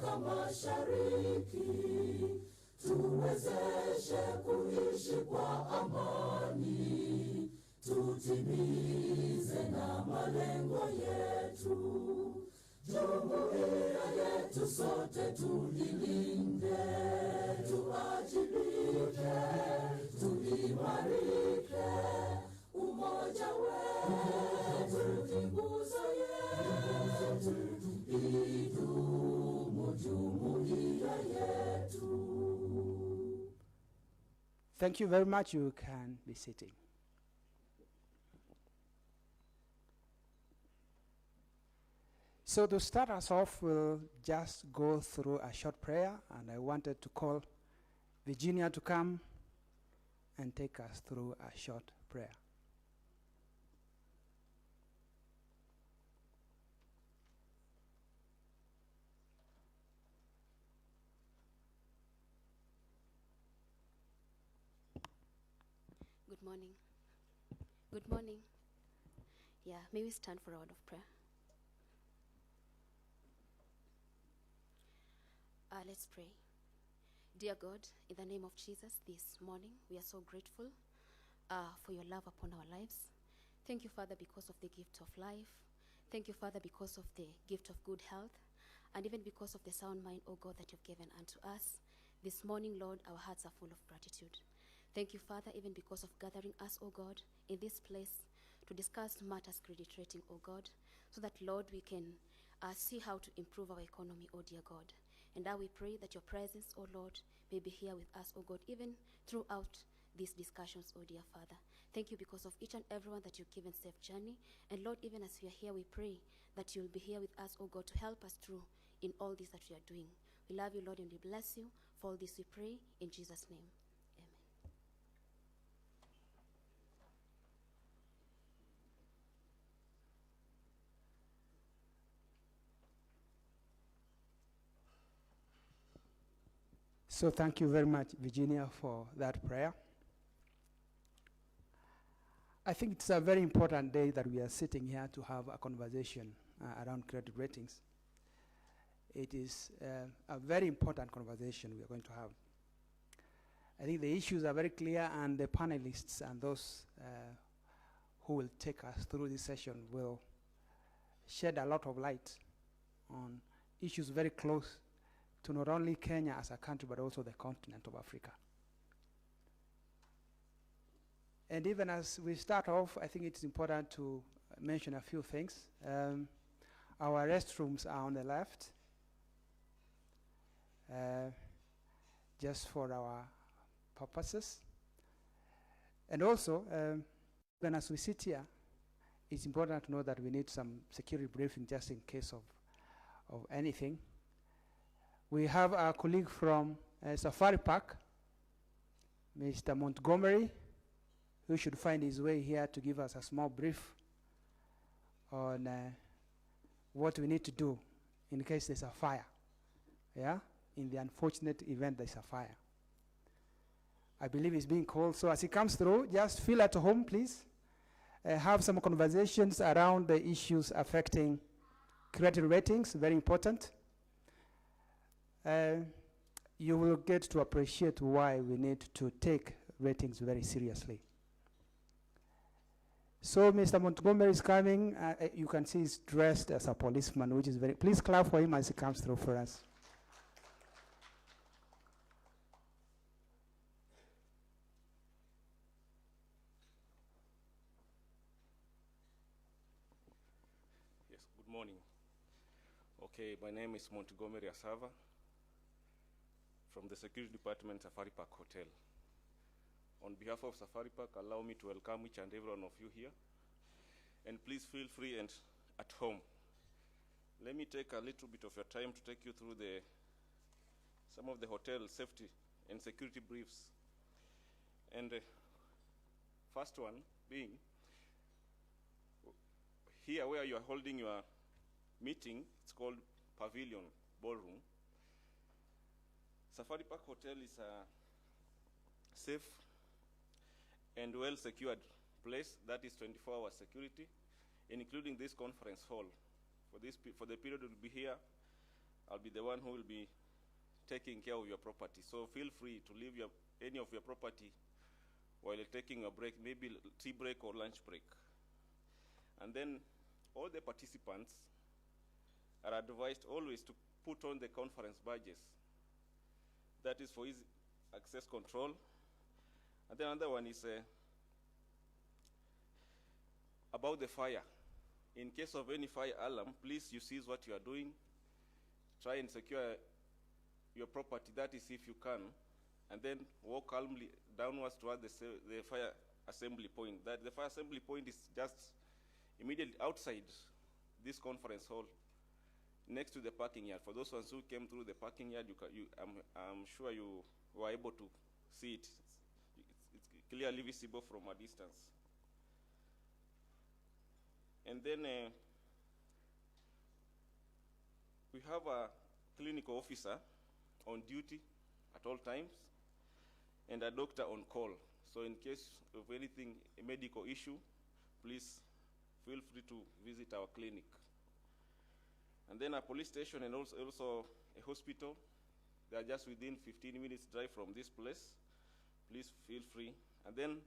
Afrika Mashariki, tuwezeshe kuishi kwa amani, tutimize na malengo yetu. Jumuiya yetu sote tulilinde, tuajibike, tuimarike, umoja wetu ni nguzo yetu, idumu jumuiya yetu. Thank you very much. You can be sitting. So to start us off, we'll just go through a short prayer, and I wanted to call Virginia to come and take us through a short prayer. Good morning. Good morning. Yeah, may we stand for a word of prayer? Let's pray. Dear God, in the name of Jesus, this morning we are so grateful for your love upon our lives. Thank you, Father, because of the gift of life. Thank you, Father, because of the gift of good health, and even because of the sound mind, O God, that you've given unto us. This morning, Lord, our hearts are full of gratitude. Thank you, Father, even because of gathering us, O God, in this place to discuss matters credit rating, O God, so that, Lord, we can see how to improve our economy, O dear God. And now we pray that your presence, O Lord, may be here with us, O God, even throughout these discussions, O dear Father. Thank you because of each and everyone that you've given safe journey. And Lord, even as we are here, we pray that you'll be here with us, O God, to help us through in all this that we are doing. We love you, Lord, and we bless you. For all this we pray in Jesus' name. So thank you very much, Virginia, for that prayer. I think it's a very important day that we are sitting here to have a conversation around credit ratings. It is a very important conversation we are going to have. I think the issues are very clear, and the panelists and those who will take us through this session will shed a lot of light on issues very close to not only Kenya as a country, but also the continent of Africa. And even as we start off, I think it's important to mention a few things. Our restrooms are on the left, just for our purposes. And also, even as we sit here, it's important to know that we need some security briefing just in case of anything. We have our colleague from Safari Park, Mr. Montgomery, who should find his way here to give us a small brief on what we need to do in case there's a fire. Yeah? In the unfortunate event there's a fire. I believe he's being called. So as he comes through, just feel at home, please. Have some conversations around the issues affecting credit ratings, very important. You will get to appreciate why we need to take ratings very seriously. So Mr. Montgomery is coming. You can see he's dressed as a policeman, which is very... Please clap for him as he comes through for us. Yes, good morning. Okay, my name is Montgomery Asava, from the Security Department, Safari Park Hotel. On behalf of Safari Park, allow me to welcome each and every one of you here. And please feel free and at home. Let me take a little bit of your time to take you through some of the hotel safety and security briefs. And the first one being, here where you are holding your meeting, it's called Pavilion Ballroom. Safari Park Hotel is a safe and well-secured place that is 24-hour security, including this conference hall. For the period we'll be here, I'll be the one who will be taking care of your property. So feel free to leave any of your property while you're taking a break, maybe tea break or lunch break. And then all the participants are advised always to put on the conference badges. That is for easy access control. And then another one is about the fire. In case of any fire alarm, please you cease what you are doing. Try and secure your property, that is if you can, and then walk calmly downwards toward the fire assembly point. That the fire assembly point is just immediately outside this conference hall, next to the parking yard. For those ones who came through the parking yard, I'm sure you were able to see it. It's clearly visible from a distance. And then we have a clinical officer on duty at all times, and a doctor on call. So in case of anything, a medical issue, please feel free to visit our clinic. And then a police station and also a hospital. They are just within 15 minutes drive from this place. Please feel free. And then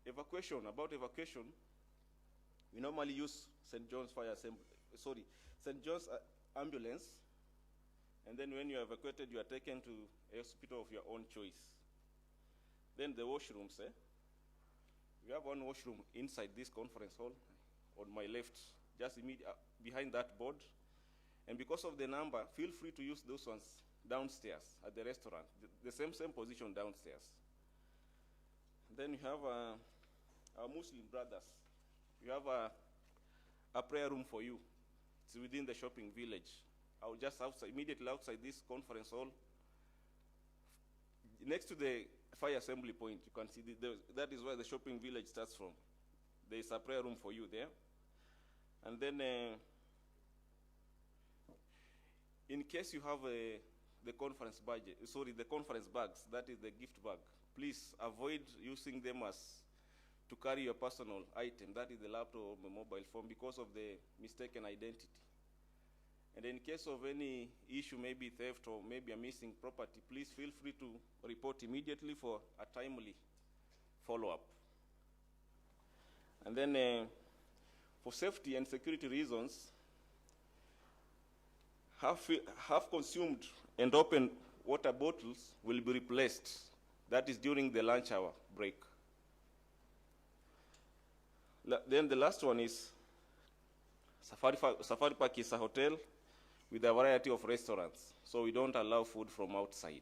evacuation, about evacuation, we normally use St. John's St. John's ambulance. And then when you are evacuated, you are taken to a hospital of your own choice. Then the washrooms, we have one washroom inside this conference hall on my left, just behind that board. And because of the number, feel free to use those ones downstairs at the restaurant, the same position downstairs. Then you have our Muslim brothers. You have a prayer room for you. It's within the shopping village. Just outside, immediately outside this conference hall, next to the fire assembly point, you can see that is where the shopping village starts from. There is a prayer room for you there. And then in case you have the conference budget, the conference bags, that is the gift bag, please avoid using them to carry your personal item, that is the laptop or the mobile phone, because of the mistaken identity. And in case of any issue, maybe theft or maybe a missing property, please feel free to report immediately for a timely follow-up. And then for safety and security reasons, half consumed and open water bottles will be replaced. That is during the lunch hour break. Then the last one is Safari Park is a hotel with a variety of restaurants, so we don't allow food from outside.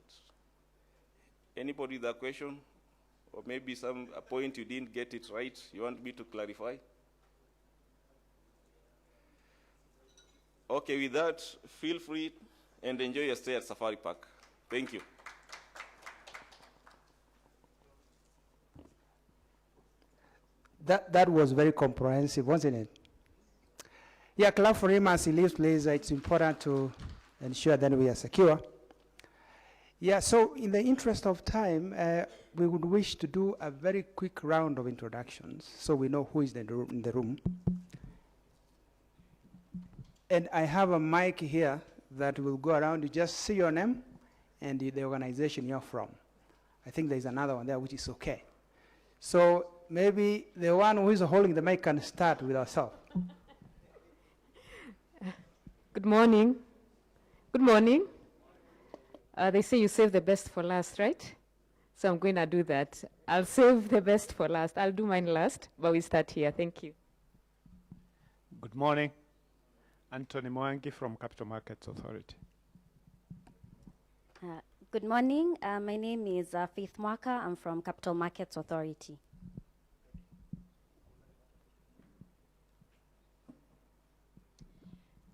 Anybody with a question? Or maybe a point you didn't get it right, you want me to clarify? Okay, with that, feel free and enjoy your stay at Safari Park. Thank you. That was very comprehensive, wasn't it? Yeah, clap for him as he leaves, please. It's important to ensure that we are secure. Yeah, so in the interest of time, we would wish to do a very quick round of introductions so we know who is in the room. And I have a mic here that will go around. You just say your name and the organization you're from. I think there's another one there, which is okay. So maybe the one who is holding the mic can start with ourselves. Good morning. Good morning. They say you save the best for last, right? So I'm going to do that. I'll save the best for last. I'll do mine last, but we start here. Thank you. Good morning. Anthony Mwangi from Capital Markets Authority. Good morning. My name is Faith Mwaka. I'm from Capital Markets Authority.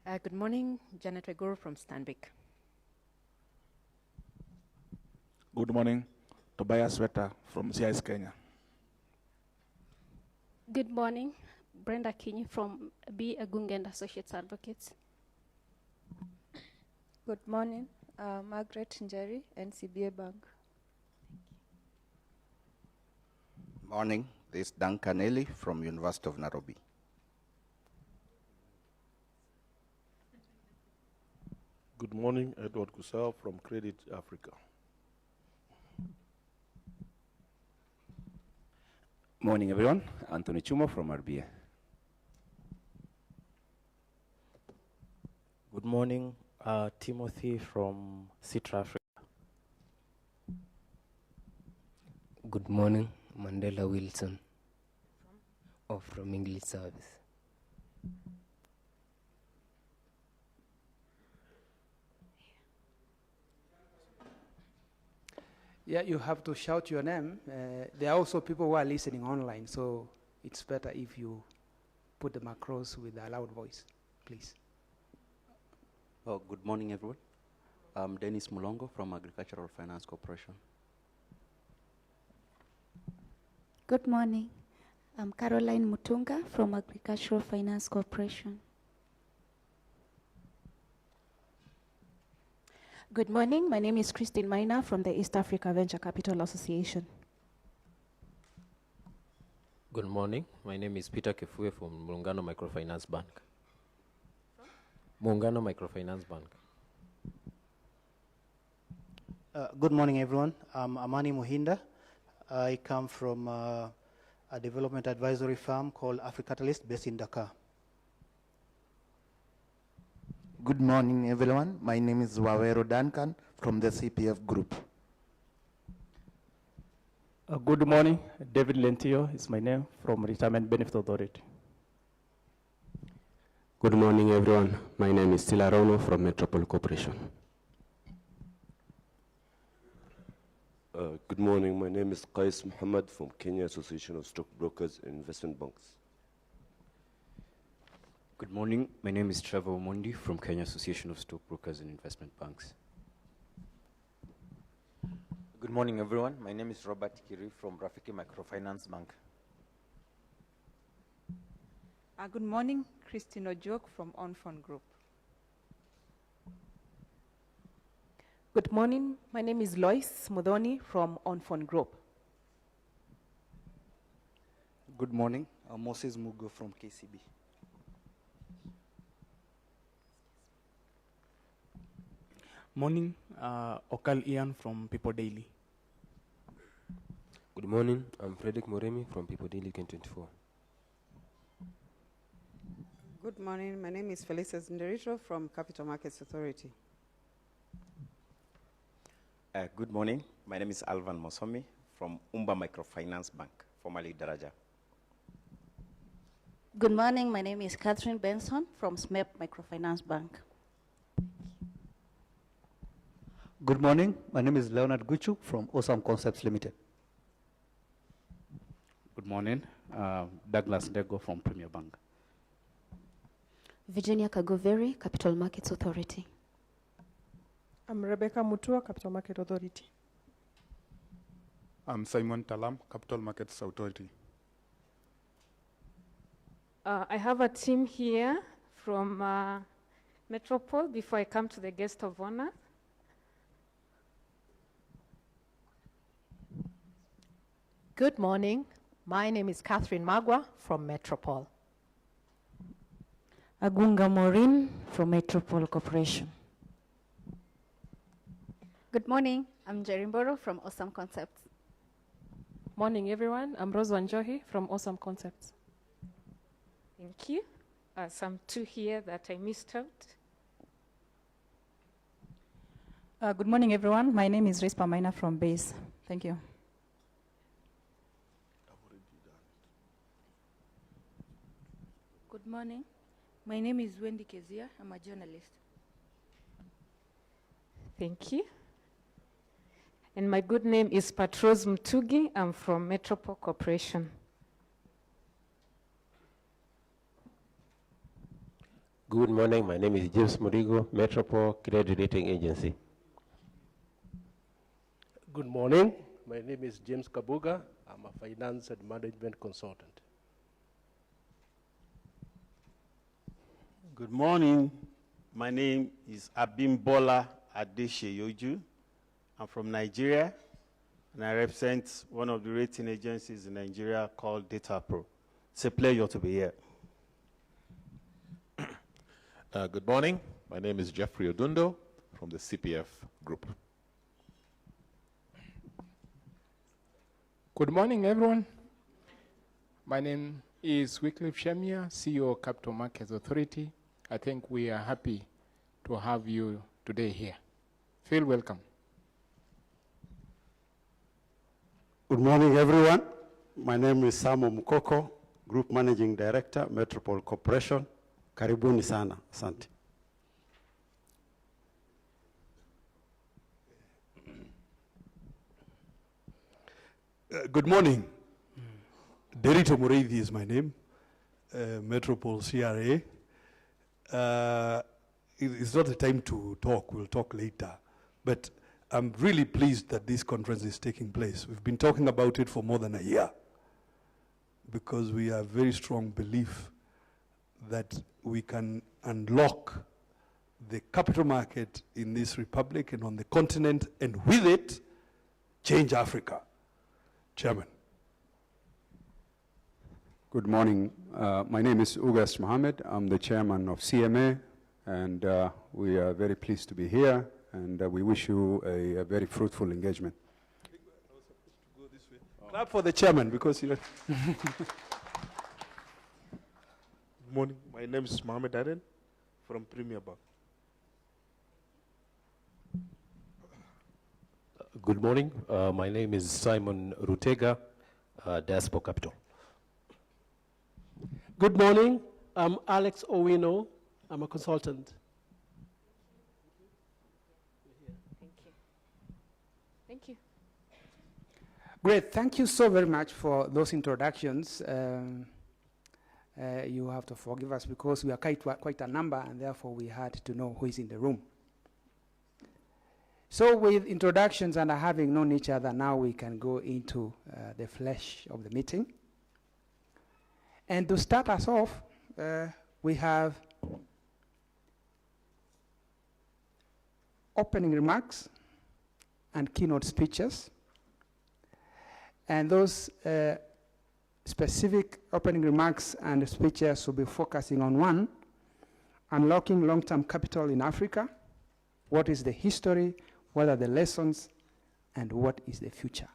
Good morning. Janet Wegoro from Stanbic. Good morning. Tobias Weta from CIS Kenya. Good morning. Brenda Kinyi from B. Agung and Associates Advocates. Good morning. Margaret Njeri, NCBA Bank. Morning. This is Duncan Eli from University of Nairobi. Good morning, Edward Kusao from Credit Africa. Morning, everyone. Anthony Chumo from RBA. Good morning, Timothy from Citra Africa. Good morning, Mandela Wilson from English Service. Yeah, you have to shout your name. There are also people who are listening online, so it's better if you put them across with a loud voice, please. Oh, good morning, everyone. I'm Dennis Mulongo from Agricultural Finance Corporation. Good morning. I'm Caroline Mutunga from Agricultural Finance Corporation. Good morning. My name is Christine Maina from the East Africa Venture Capital Association. Good morning. My name is Peter Kefue from Muungano Microfinance Bank. Muungano Microfinance Bank. Good morning, everyone. I'm Amani Muhinda. I come from a development advisory firm called AfriCatalyst based in Dakar. Good morning, everyone. My name is Wawero Duncan from the CPF Group. Good morning. David Lentio is my name from Retirement Benefit Authority. Good morning, everyone. My name is Stila Rono from Metropol Corporation. Good morning. My name is Qais Muhammad from Kenya Association of Stockbrokers and Investment Banks. Good morning. My name is Trevor Omondi from Kenya Association of Stockbrokers and Investment Banks. Good morning, everyone. My name is Robert Kiri from Rafiki Microfinance Bank. Good morning, Christine Ojok from Onfon Group. Good morning. My name is Lois Mudhoni from Onfon Group. Good morning. Moses Mugo from KCB. Morning, Okal Ian from People Daily. Good morning. I'm Frederick Moremi from People Daily K24. Good morning. My name is Felisa Zinderito from Capital Markets Authority. Good morning. My name is Alvan Mosomi from Umba Microfinance Bank, formerly Daraja. Good morning. My name is Catherine Benson from SMEP Microfinance Bank. Good morning. My name is Leonard Guchu from Awesome Concepts Limited. Good morning. Douglas Ndego from Premier Bank. Virginia Kagoveri, Capital Markets Authority. I'm Rebecca Mutua, Capital Market Authority. I'm Simon Talam, Capital Markets Authority. I have a team here from Metropol before I come to the guest of honor. Good morning. My name is Catherine Magwa from Metropol. Agunga Maureen from Metropol Corporation. Good morning. I'm Jerimboro from Awesome Concepts. Morning, everyone. I'm Rose Wanjohi from Awesome Concepts. Thank you. Some two here that I missed out. Good morning, everyone. My name is Respa Maina from BASE. Thank you. Good morning. My name is Wendy Kezia. I'm a journalist. Thank you. And my good name is Patrose Mtugi. I'm from Metropol Corporation. Good morning. My name is James Murigo, Metropol Credit Rating Agency. Good morning. My name is James Kabuga. I'm a finance and management consultant. Good morning. My name is Abimbola Adesheyoju. I'm from Nigeria, and I represent one of the rating agencies in Nigeria called DataPro. It's a pleasure to be here. Good morning. My name is Jeffrey Odundo. from the CPF group. Good morning, everyone. My name is Wycliffe Shamia, CEO of Capital Markets Authority. I think we are happy to have you today here. Feel welcome. Good morning, everyone. My name is Samo Mukoko, Group Managing Director, Metropol Corporation. Karibuni sana, asante. Good morning. Derito Mureithi is my name, Metropol CRA. It's not the time to talk, we'll talk later. But I'm really pleased that this conference is taking place. We've been talking about it for more than a year because we have very strong belief that we can unlock the capital market in this republic and on the continent, and with it, change Africa. Chairman. Good morning. My name is Ugas Mohammed. I'm the chairman of CMA, and we are very pleased to be here, and we wish you a very fruitful engagement. Clap for the chairman, because you know. Good morning. My name is Mohammed Aden from Premier Bank. Good morning. My name is Simon Rutega, Diaspora Capital. Good morning. I'm Alex Owino. I'm a consultant. Thank you. Great. Thank you so very much for those introductions. You have to forgive us because we are quite a number, and therefore we had to know who is in the room. So with introductions and having known each other, now we can go into the flesh of the meeting. And to start us off, we have opening remarks and keynote speeches. And those specific opening remarks and speeches will be focusing on one, unlocking long-term capital in Africa. What is the history? What are the lessons? And what is the future?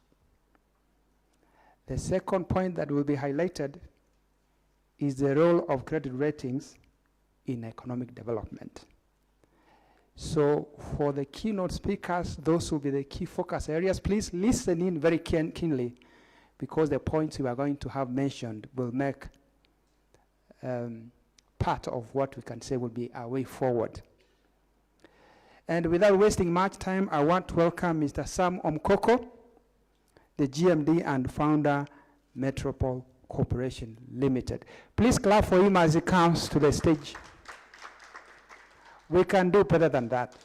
The second point that will be highlighted is the role of credit ratings in economic development. So for the keynote speakers, those will be the key focus areas. Please listen in very keenly, because the points we are going to have mentioned will make part of what we can say will be our way forward. And without wasting much time, I want to welcome Mr. Sam Omkoko, the GMD and founder, Metropol Corporation Limited. Please clap for him as he comes to the stage. We can do better than that.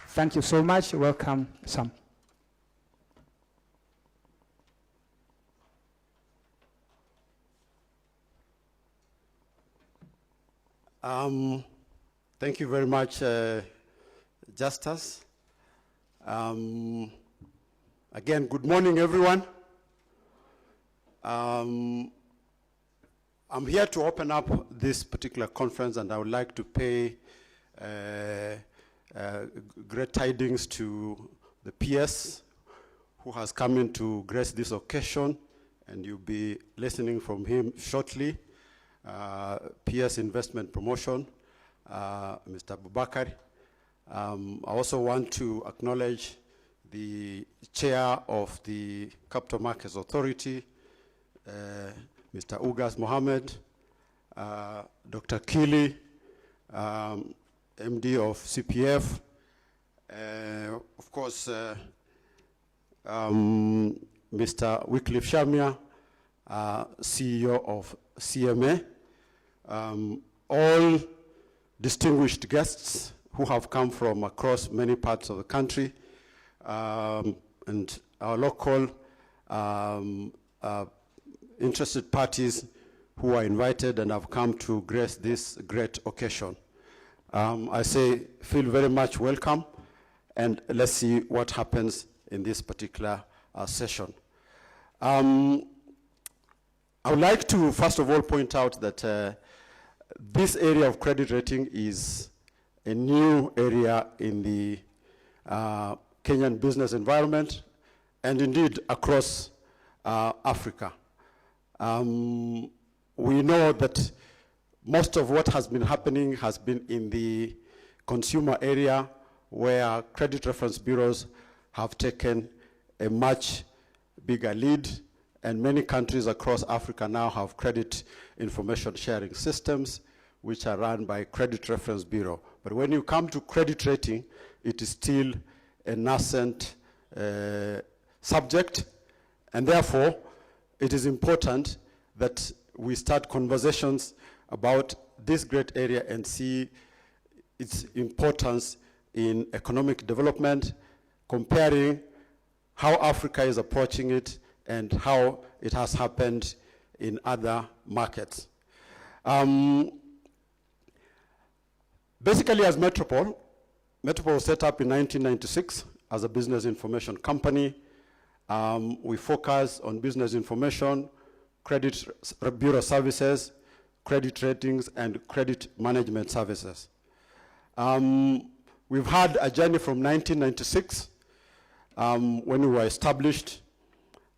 Thank you so much. Welcome, Sam. Thank you very much, Justus. Again, good morning, everyone. I'm here to open up this particular conference, and I would like to pay great tidings to the PS who has come in to grace this occasion, and you'll be listening from him shortly. PS Investment Promotion, Mr. Bubakar. I also want to acknowledge the chair of the Capital Markets Authority, Mr. Ugas Mohammed, Dr. Kili, MD of CPF, of course, Mr. Wycliffe Shamia, CEO of CMA, all distinguished guests who have come from across many parts of the country, and our local interested parties who are invited and have come to grace this great occasion. I say, feel very much welcome, and let's see what happens in this particular session. I would like to, first of all, point out that this area of credit rating is a new area in the Kenyan business environment, and indeed across Africa. We know that most of what has been happening has been in the consumer area, where credit reference bureaus have taken a much bigger lead, and many countries across Africa now have credit information sharing systems which are run by credit reference bureau. But when you come to credit rating, it is still a nascent subject, and therefore it is important that we start conversations about this great area and see its importance in economic development, comparing how Africa is approaching it and how it has happened in other markets. Basically, as Metropol was set up in 1996 as a business information company. We focus on business information, credit bureau services, credit ratings, and credit management services. We've had a journey from 1996 when we were established.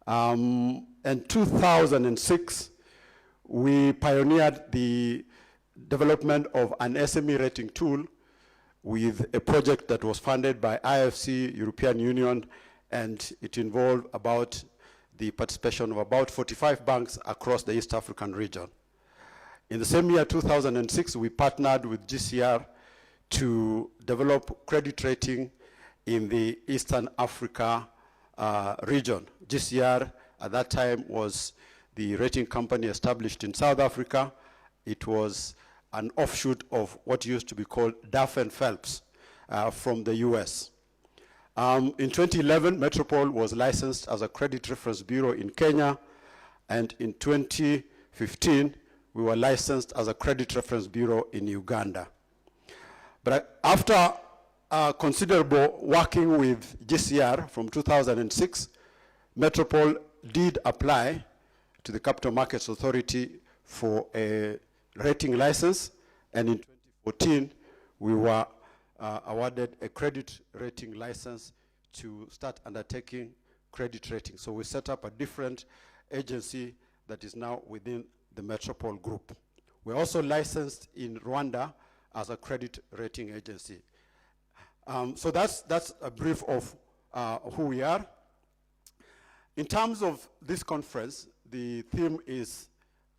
In 2006, we pioneered the development of an SME rating tool with a project that was funded by IFC, European Union, and it involved about the participation of about 45 banks across the East African region. In the same year, 2006, we partnered with GCR to develop credit rating in the Eastern Africa region. GCR at that time was the rating company established in South Africa. It was an offshoot of what used to be called Duff & Phelps from the US. In 2011, Metropol was licensed as a credit reference bureau in Kenya, and in 2015, we were licensed as a credit reference bureau in Uganda. But after considerable working with GCR from 2006, Metropol did apply to the Capital Markets Authority for a rating license, and in 2014, we were awarded a credit rating license to start undertaking credit rating. So we set up a different agency that is now within the Metropol group. We're also licensed in Rwanda as a credit rating agency. So that's a brief of who we are. In terms of this conference, the theme is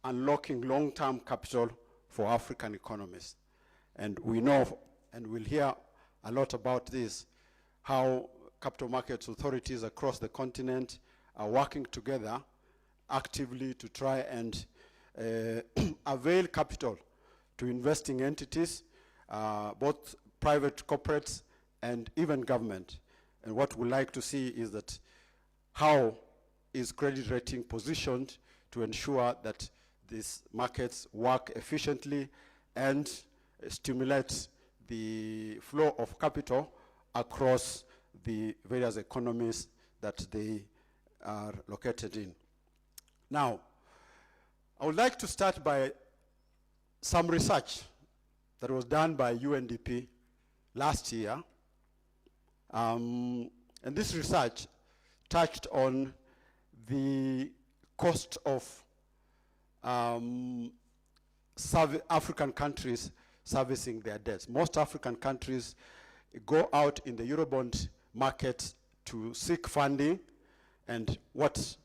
unlocking long-term capital for African economies. And we know, and we'll hear a lot about this, how capital markets authorities across the continent are working together actively to try and avail capital to investing entities, both private corporates and even government. And what we like to see is that how is credit rating positioned to ensure that these markets work efficiently and stimulate the flow of capital across the various economies that they are located in. Now, I would like to start by some research that was done by UNDP last year. And this research touched on the cost of African countries servicing their debts. Most African countries go out in the Eurobond market to seek funding, and what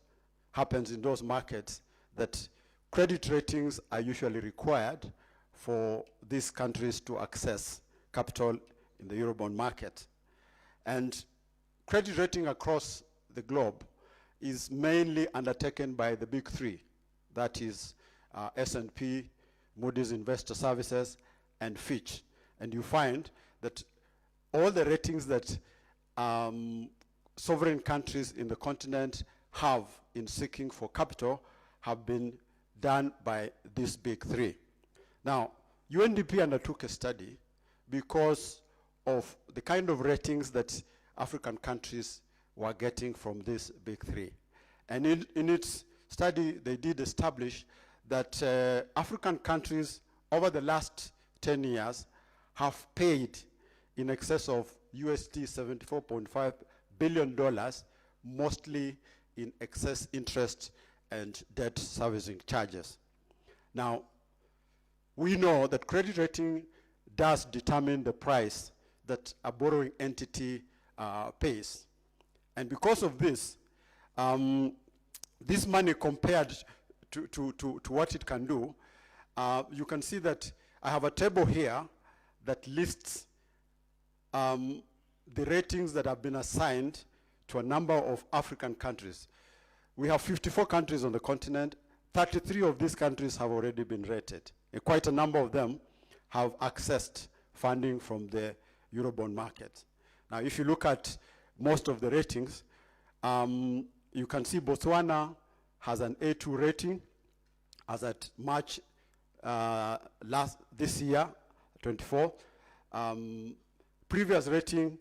happens in those markets, that credit ratings are usually required for these countries to access capital in the Eurobond market. And credit rating across the globe is mainly undertaken by the big three, that is S&P, Moody's Investor Services, and Fitch. And you find that all the ratings that sovereign countries in the continent have in seeking for capital have been done by these big three. Now, UNDP undertook a study because of the kind of ratings that African countries were getting from these big three. And in its study, they did establish that African countries over the last 10 years have paid in excess of USD $74.5 billion, mostly in excess interest and debt servicing charges. Now, we know that credit rating does determine the price that a borrowing entity pays. And because of this, this money compared to what it can do, you can see that I have a table here that lists the ratings that have been assigned to a number of African countries. We have 54 countries on the continent. 33 of these countries have already been rated. And quite a number of them have accessed funding from the Eurobond market. Now, if you look at most of the ratings, you can see Botswana has an A2 rating as at March this year, 24. Previous rating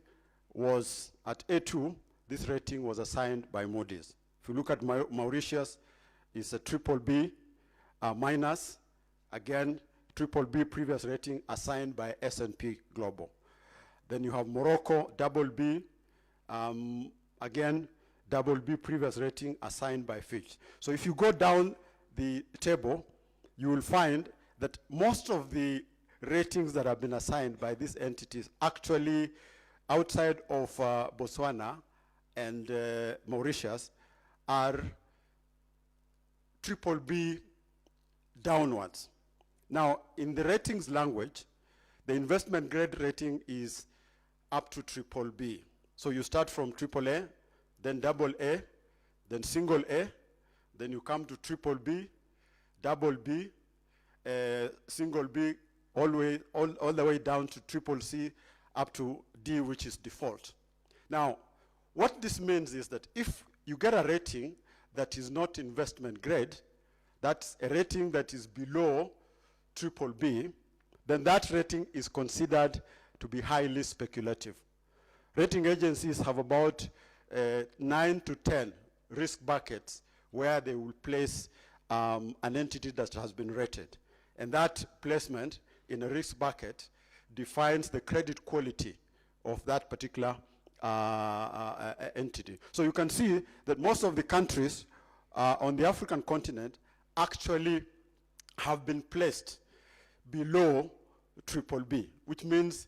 was at A2. This rating was assigned by Moody's. If you look at Mauritius, it's a BBB minus. Again, BBB previous rating assigned by S&P Global. Then you have Morocco, BB. Again, BB previous rating assigned by Fitch. So if you go down the table, you will find that most of the ratings that have been assigned by these entities actually outside of Botswana and Mauritius are BBB downwards. Now, in the ratings language, the investment grade rating is up to BBB. So you start from AAA, then AA, then single A, then you come to BBB, double B, single B, all the way down to CCC, up to D, which is default. Now, what this means is that if you get a rating that is not investment grade, that's a rating that is below BBB, then that rating is considered to be highly speculative. Rating agencies have about 9 to 10 risk buckets where they will place an entity that has been rated. And that placement in a risk bucket defines the credit quality of that particular entity. So you can see that most of the countries on the African continent actually have been placed below BBB, which means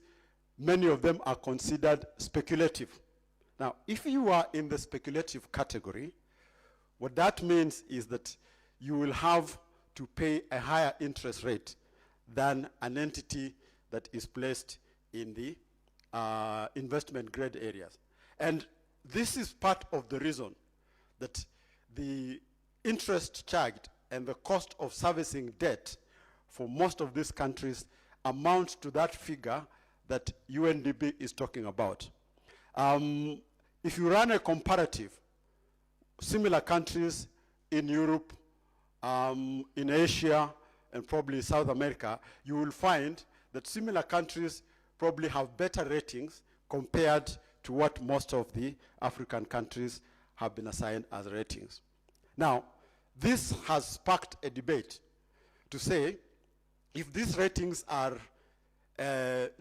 many of them are considered speculative. Now, if you are in the speculative category, what that means is that you will have to pay a higher interest rate than an entity that is placed in the investment grade areas. And this is part of the reason that the interest charged and the cost of servicing debt for most of these countries amounts to that figure that UNDP is talking about. If you run a comparative, similar countries in Europe, in Asia, and probably South America, you will find that similar countries probably have better ratings compared to what most of the African countries have been assigned as ratings. Now, this has sparked a debate to say, if these ratings are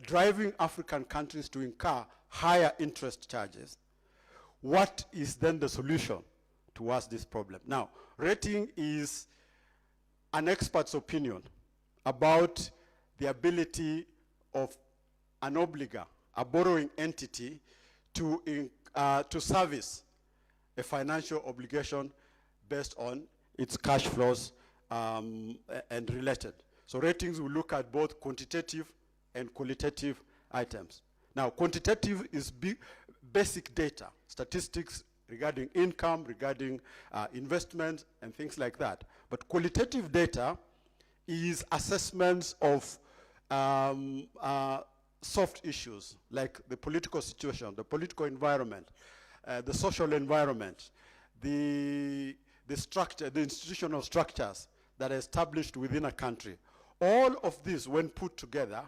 driving African countries to incur higher interest charges, what is then the solution towards this problem? Now, rating is an expert's opinion about the ability of an obligor, a borrowing entity, to service a financial obligation based on its cash flows and related. So ratings will look at both quantitative and qualitative items. Now, quantitative is basic data, statistics regarding income, regarding investment, and things like that. But qualitative data is assessments of soft issues, like the political situation, the political environment, the social environment, the structure, the institutional structures that are established within a country. All of these, when put together,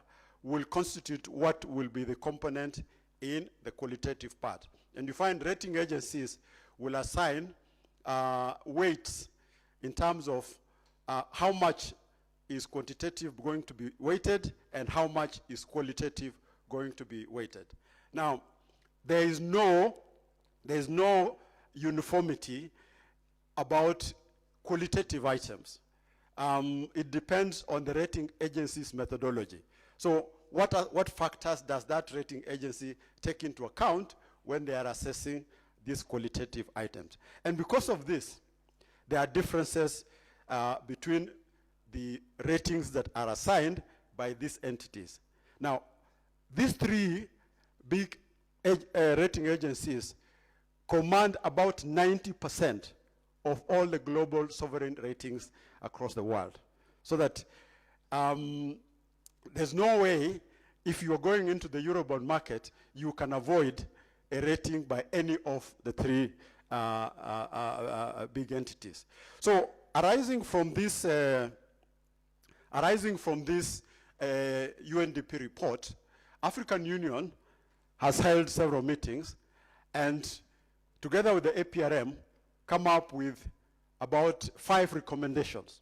will constitute what will be the component in the qualitative part. And you find rating agencies will assign weights in terms of how much is quantitative going to be weighted and how much is qualitative going to be weighted. Now, there is no uniformity about qualitative items. It depends on the rating agency's methodology. So what factors does that rating agency take into account when they are assessing these qualitative items? And because of this, there are differences between the ratings that are assigned by these entities. Now, these three big rating agencies command about 90% of all the global sovereign ratings across the world. So that there's no way, if you're going into the Eurobond market, you can avoid a rating by any of the three big entities. So arising from this UNDP report, African Union has held several meetings and together with the APRM come up with about 5 recommendations.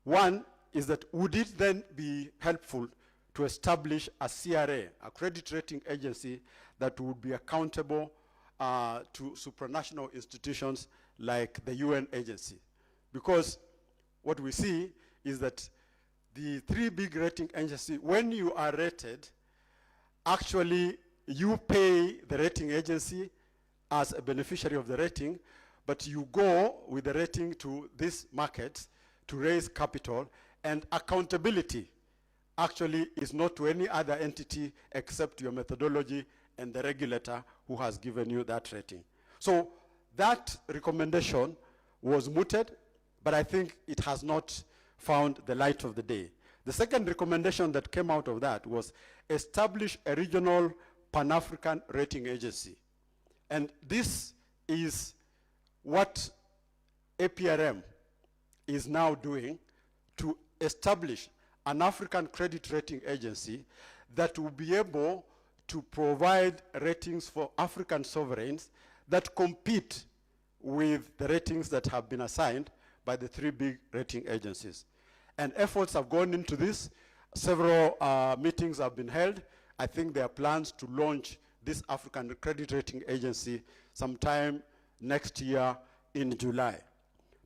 One is that would it then be helpful to establish a CRA, a credit rating agency that would be accountable to supranational institutions like the UN agency? Because what we see is that the 3 big rating agencies, when you are rated, actually you pay the rating agency as a beneficiary of the rating, but you go with the rating to these markets to raise capital, and accountability actually is not to any other entity except your methodology and the regulator who has given you that rating. So that recommendation was mooted, but I think it has not found the light of the day. The second recommendation that came out of that was establish a regional Pan-African rating agency. And this is what APRM is now doing, to establish an African credit rating agency that will be able to provide ratings for African sovereigns that compete with the ratings that have been assigned by the 3 big rating agencies. And efforts have gone into this. Several meetings have been held. I think there are plans to launch this African credit rating agency sometime next year in July.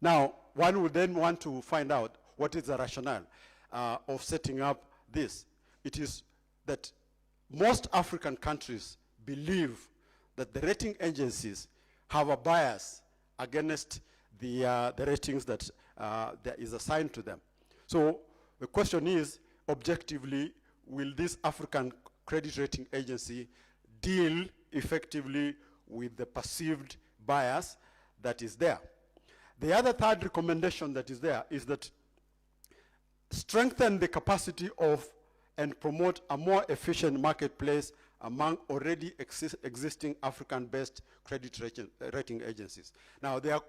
Now, one would then want to find out what is the rationale of setting up this. It is that most African countries believe that the rating agencies have a bias against the ratings that is assigned to them. So the question is, objectively, will this African credit rating agency deal effectively with the perceived bias that is there? The other third recommendation that is there is that strengthen the capacity of and promote a more efficient marketplace among already existing African-based credit rating agencies. Now, there are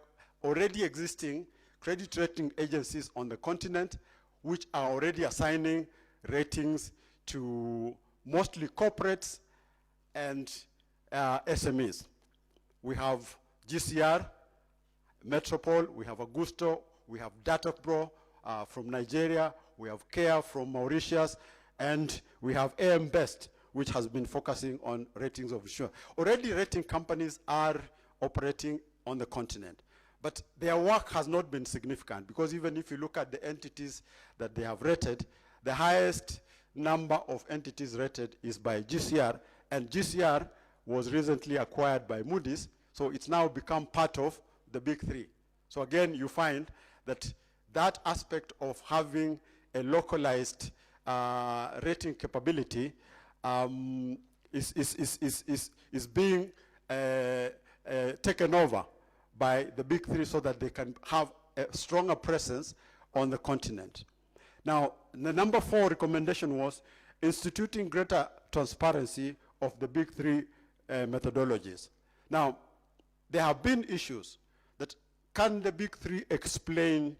already existing credit rating agencies on the continent which are already assigning ratings to mostly corporates and SMEs. We have GCR, Metropol, we have Augusto, we have Datapro from Nigeria, we have CARE from Mauritius, and we have AM Best, which has been focusing on ratings of insurance. Already rating companies are operating on the continent, but their work has not been significant, because even if you look at the entities that they have rated, the highest number of entities rated is by GCR, and GCR was recently acquired by Moody's, so it's now become part of the big 3. So again, you find that that aspect of having a localized rating capability is being taken over by the big 3 so that they can have a stronger presence on the continent. Now, the number 4 recommendation was instituting greater transparency of the big 3 methodologies. Now, there have been issues that can the big 3 explain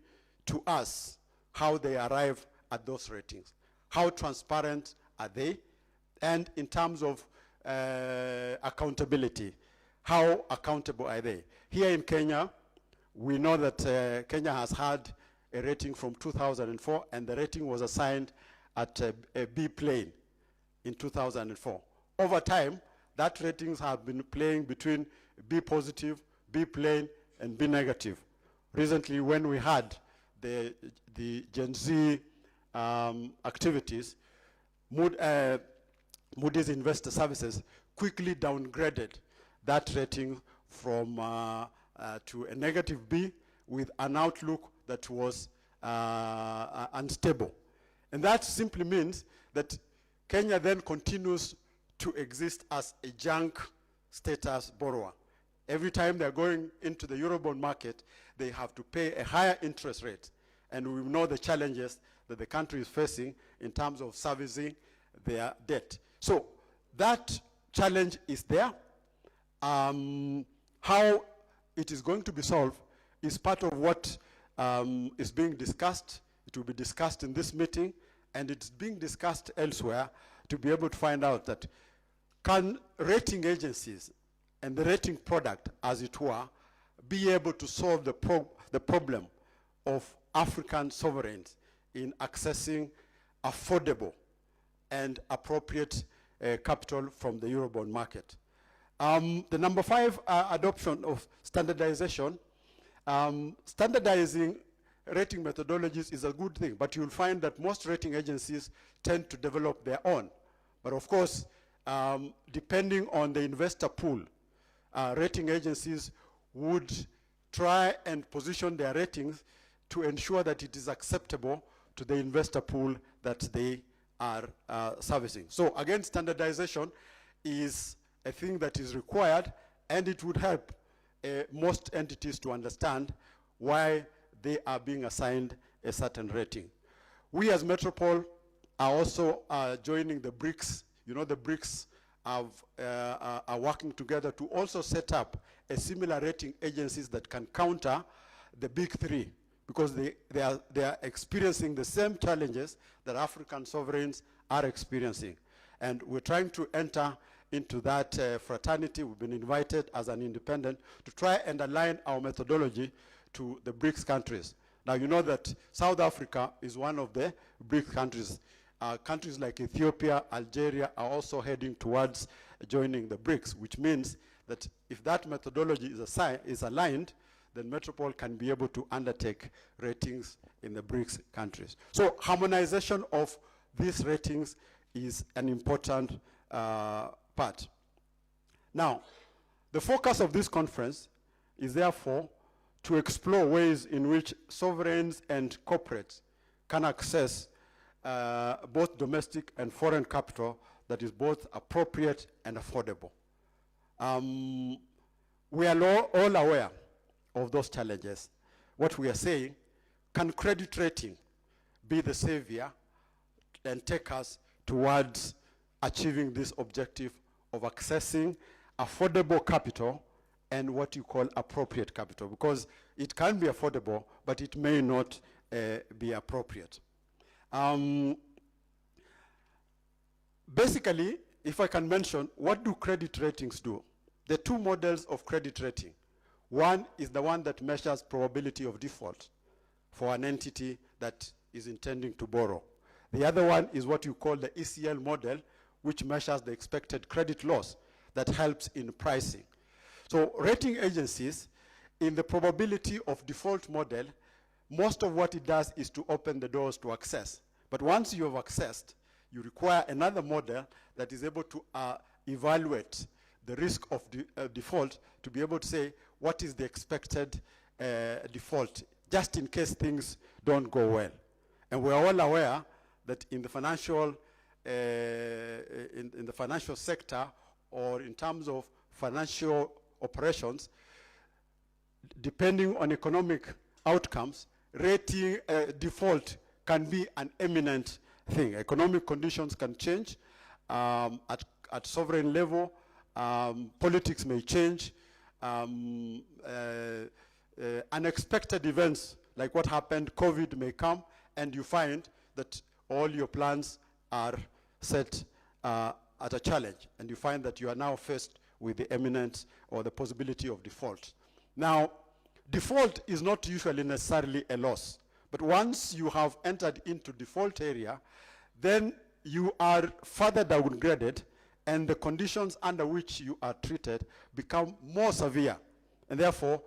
to us how they arrive at those ratings? How transparent are they? And in terms of accountability, how accountable are they? Here in Kenya, we know that Kenya has had a rating from 2004, and the rating was assigned at a B plane in 2004. Over time, that ratings have been playing between B positive, B plane, and B negative. Recently, when we had the Gen Z activities, Moody's Investor Services quickly downgraded that rating from to a negative B with an outlook that was unstable. And that simply means that Kenya then continues to exist as a junk status borrower. Every time they're going into the Eurobond market, they have to pay a higher interest rate. And we know the challenges that the country is facing in terms of servicing their debt. So that challenge is there. How it is going to be solved is part of what is being discussed. It will be discussed in this meeting, and it's being discussed elsewhere to be able to find out that can rating agencies and the rating product, as it were, be able to solve the problem of African sovereigns in accessing affordable and appropriate capital from the Eurobond market. The number 5, adoption of standardization. Standardizing rating methodologies is a good thing, but you'll find that most rating agencies tend to develop their own. But of course, depending on the investor pool, rating agencies would try and position their ratings to ensure that it is acceptable to the investor pool that they are servicing. So again, standardization is a thing that is required, and it would help most entities to understand why they are being assigned a certain rating. We as Metropol are also joining the BRICS. You know, the BRICS are working together to also set up a similar rating agencies that can counter the big 3, because they are experiencing the same challenges that African sovereigns are experiencing. And we're trying to enter into that fraternity. We've been invited as an independent to try and align our methodology to the BRICS countries. Now, you know that South Africa is one of the BRICS countries. Countries like Ethiopia, Algeria are also heading towards joining the BRICS, which means that if that methodology is aligned, then Metropol can be able to undertake ratings in the BRICS countries. So harmonization of these ratings is an important part. Now, the focus of this conference is therefore to explore ways in which sovereigns and corporates can access both domestic and foreign capital that is both appropriate and affordable. We are all aware of those challenges. What we are saying, can credit rating be the savior and take us towards achieving this objective of accessing affordable capital and what you call appropriate capital? Because it can be affordable, but it may not be appropriate. Basically, if I can mention, what do credit ratings do? There are 2 models of credit rating. One is the one that measures probability of default for an entity that is intending to borrow. The other one is what you call the ECL model, which measures the expected credit loss that helps in pricing. So rating agencies, in the probability of default model, most of what it does is to open the doors to access. But once you have accessed, you require another model that is able to evaluate the risk of default to be able to say what is the expected default, just in case things don't go well. And we're all aware that in the financial in the financial sector, or in terms of financial operations, depending on economic outcomes, rating default can be an imminent thing. Economic conditions can change at sovereign level. Politics may change. Unexpected events like what happened, COVID, may come, and you find that all your plans are set at a challenge, and you find that you are now faced with the imminent or the possibility of default. Now, default is not usually necessarily a loss. But once you have entered into default area, then you are further downgraded, and the conditions under which you are treated become more severe. And therefore,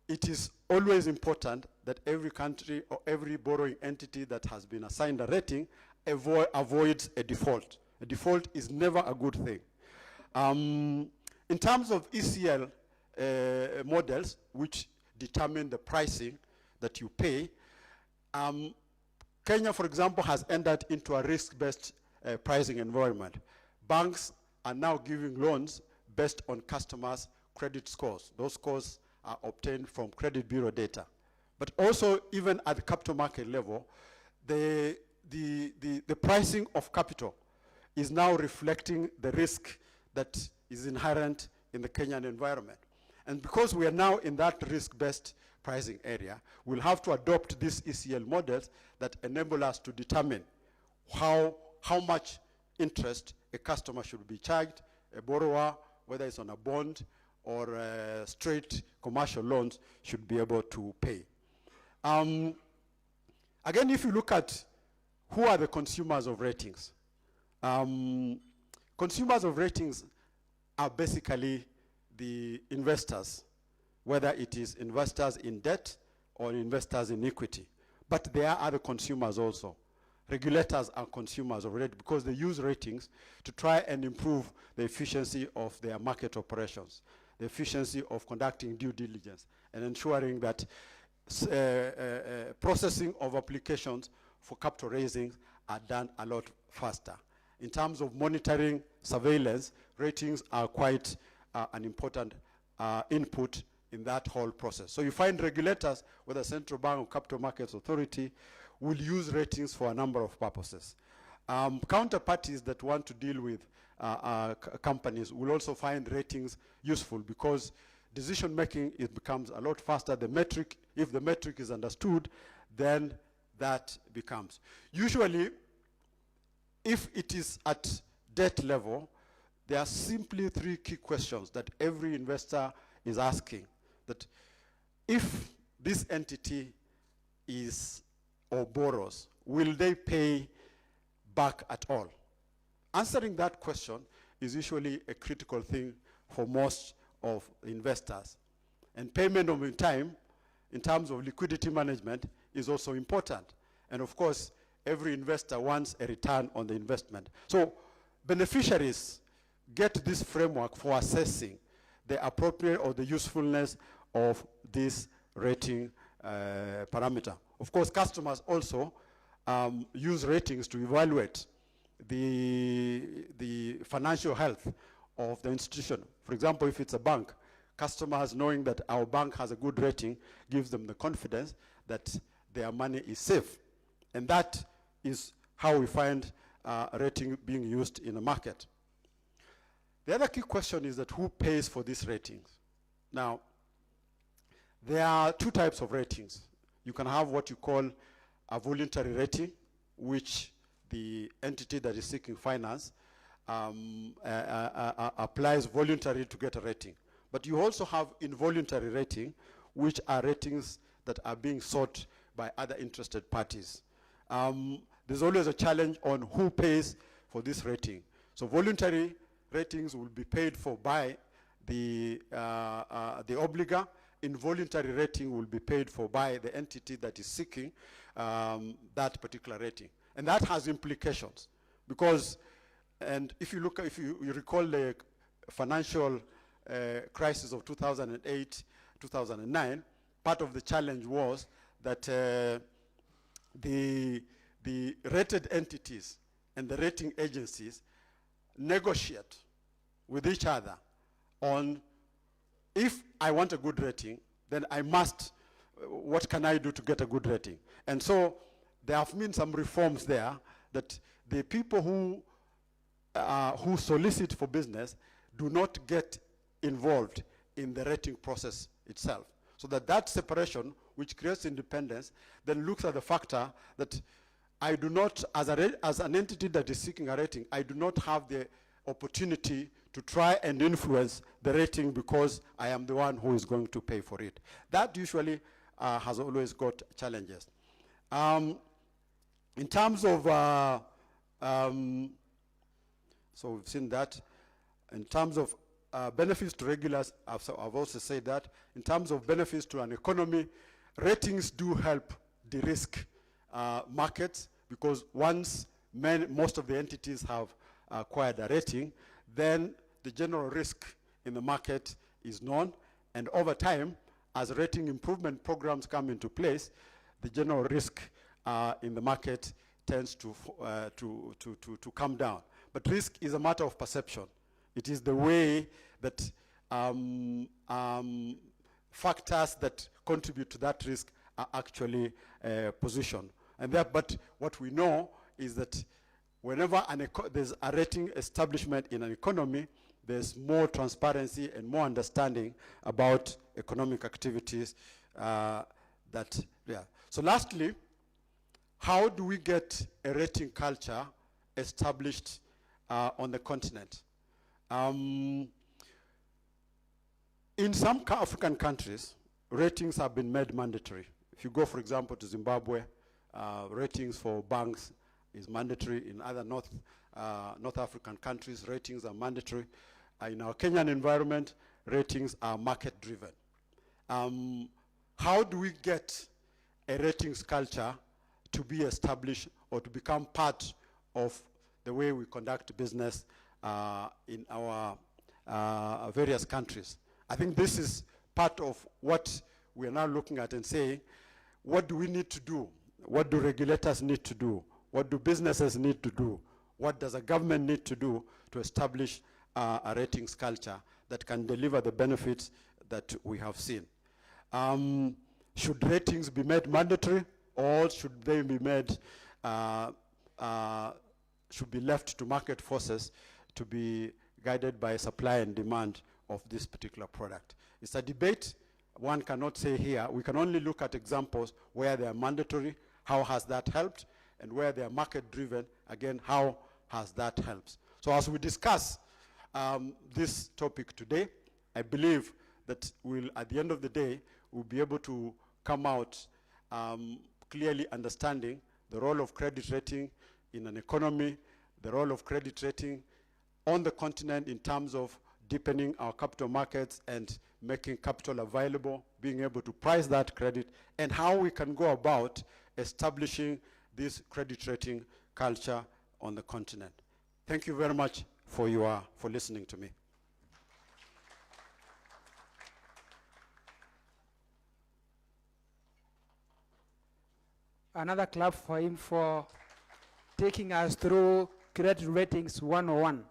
it is always important that every country or every borrowing entity that has been assigned a rating avoids a default. A default is never a good thing. In terms of ECL models, which determine the pricing that you pay, Kenya, for example, has entered into a risk-based pricing environment. Banks are now giving loans based on customers' credit scores. Those scores are obtained from credit bureau data. But also, even at the capital market level, the pricing of capital is now reflecting the risk that is inherent in the Kenyan environment. And because we are now in that risk-based pricing area, we'll have to adopt these ECL models that enable us to determine how much interest a customer should be charged, a borrower, whether it's on a bond or straight commercial loans, should be able to pay. Again, if you look at who are the consumers of ratings, consumers of ratings are basically the investors, whether it is investors in debt or investors in equity. But there are other consumers also. Regulators are consumers of ratings because they use ratings to try and improve the efficiency of their market operations, the efficiency of conducting due diligence, and ensuring that processing of applications for capital raising are done a lot faster. In terms of monitoring, surveillance, ratings are quite an important input in that whole process. So you find regulators, whether central bank or capital markets authority, will use ratings for a number of purposes. Counterparties that want to deal with companies will also find ratings useful because decision making becomes a lot faster. The metric, if the metric is understood, then that becomes. Usually, if it is at debt level, there are simply three key questions that every investor is asking. That if this entity is or borrows, will they pay back at all? Answering that question is usually a critical thing for most of investors. And payment on time, in terms of liquidity management, is also important. And of course, every investor wants a return on the investment. So beneficiaries get this framework for assessing the appropriate or the usefulness of this rating parameter. Of course, customers also use ratings to evaluate the financial health of the institution. For example, if it's a bank, customers knowing that our bank has a good rating gives them the confidence that their money is safe. And that is how we find rating being used in the market. The other key question is that who pays for these ratings? Now, there are two types of ratings. You can have what you call a voluntary rating, which the entity that is seeking finance applies voluntarily to get a rating. But you also have involuntary rating, which are ratings that are being sought by other interested parties. There's always a challenge on who pays for this rating. So voluntary ratings will be paid for by the obligor. Involuntary rating will be paid for by the entity that is seeking that particular rating. And that has implications because, and if you look, if you recall the financial crisis of 2008, 2009, part of the challenge was that the rated entities and the rating agencies negotiate with each other on, if I want a good rating, then I must, what can I do to get a good rating? And so there have been some reforms there that the people who solicit for business do not get involved in the rating process itself. So that separation, which creates independence, then looks at the factor that I do not, as an entity that is seeking a rating, I do not have the opportunity to try and influence the rating because I am the one who is going to pay for it. That usually has always got challenges. In terms of, so we've seen that. In terms of benefits to regulars, I've also said that. In terms of benefits to an economy, ratings do help de-risk markets, because once most of the entities have acquired a rating, then the general risk in the market is known, and over time, as rating improvement programs come into place, the general risk in the market tends to come down. But risk is a matter of perception. It is the way that factors that contribute to that risk are actually positioned. And but what we know is that whenever there's a rating establishment in an economy, there's more transparency and more understanding about economic activities So lastly, how do we get a rating culture established on the continent? In some African countries, ratings have been made mandatory. If you go, for example, to Zimbabwe, ratings for banks is mandatory. In other North African countries, ratings are mandatory. In our Kenyan environment, ratings are market-driven. How do we get a ratings culture to be established or to become part of the way we conduct business in our various countries? I think this is part of what we are now looking at and saying, what do we need to do? What do regulators need to do? What do businesses need to do? What does a government need to do to establish a ratings culture that can deliver the benefits that we have seen? Should ratings be made mandatory, or should they be made, should be left to market forces to be guided by supply and demand of this particular product? It's a debate. One cannot say here. We can only look at examples where they are mandatory, how has that helped, and where they are market-driven, again, how has that helped? So as we discuss this topic today, I believe that we'll, at the end of the day, we'll be able to come out clearly understanding the role of credit rating in an economy, the role of credit rating on the continent in terms of deepening our capital markets and making capital available, being able to price that credit, and how we can go about establishing this credit rating culture on the continent. Thank you very much for listening to me. Another clap for him for taking us through credit ratings 101.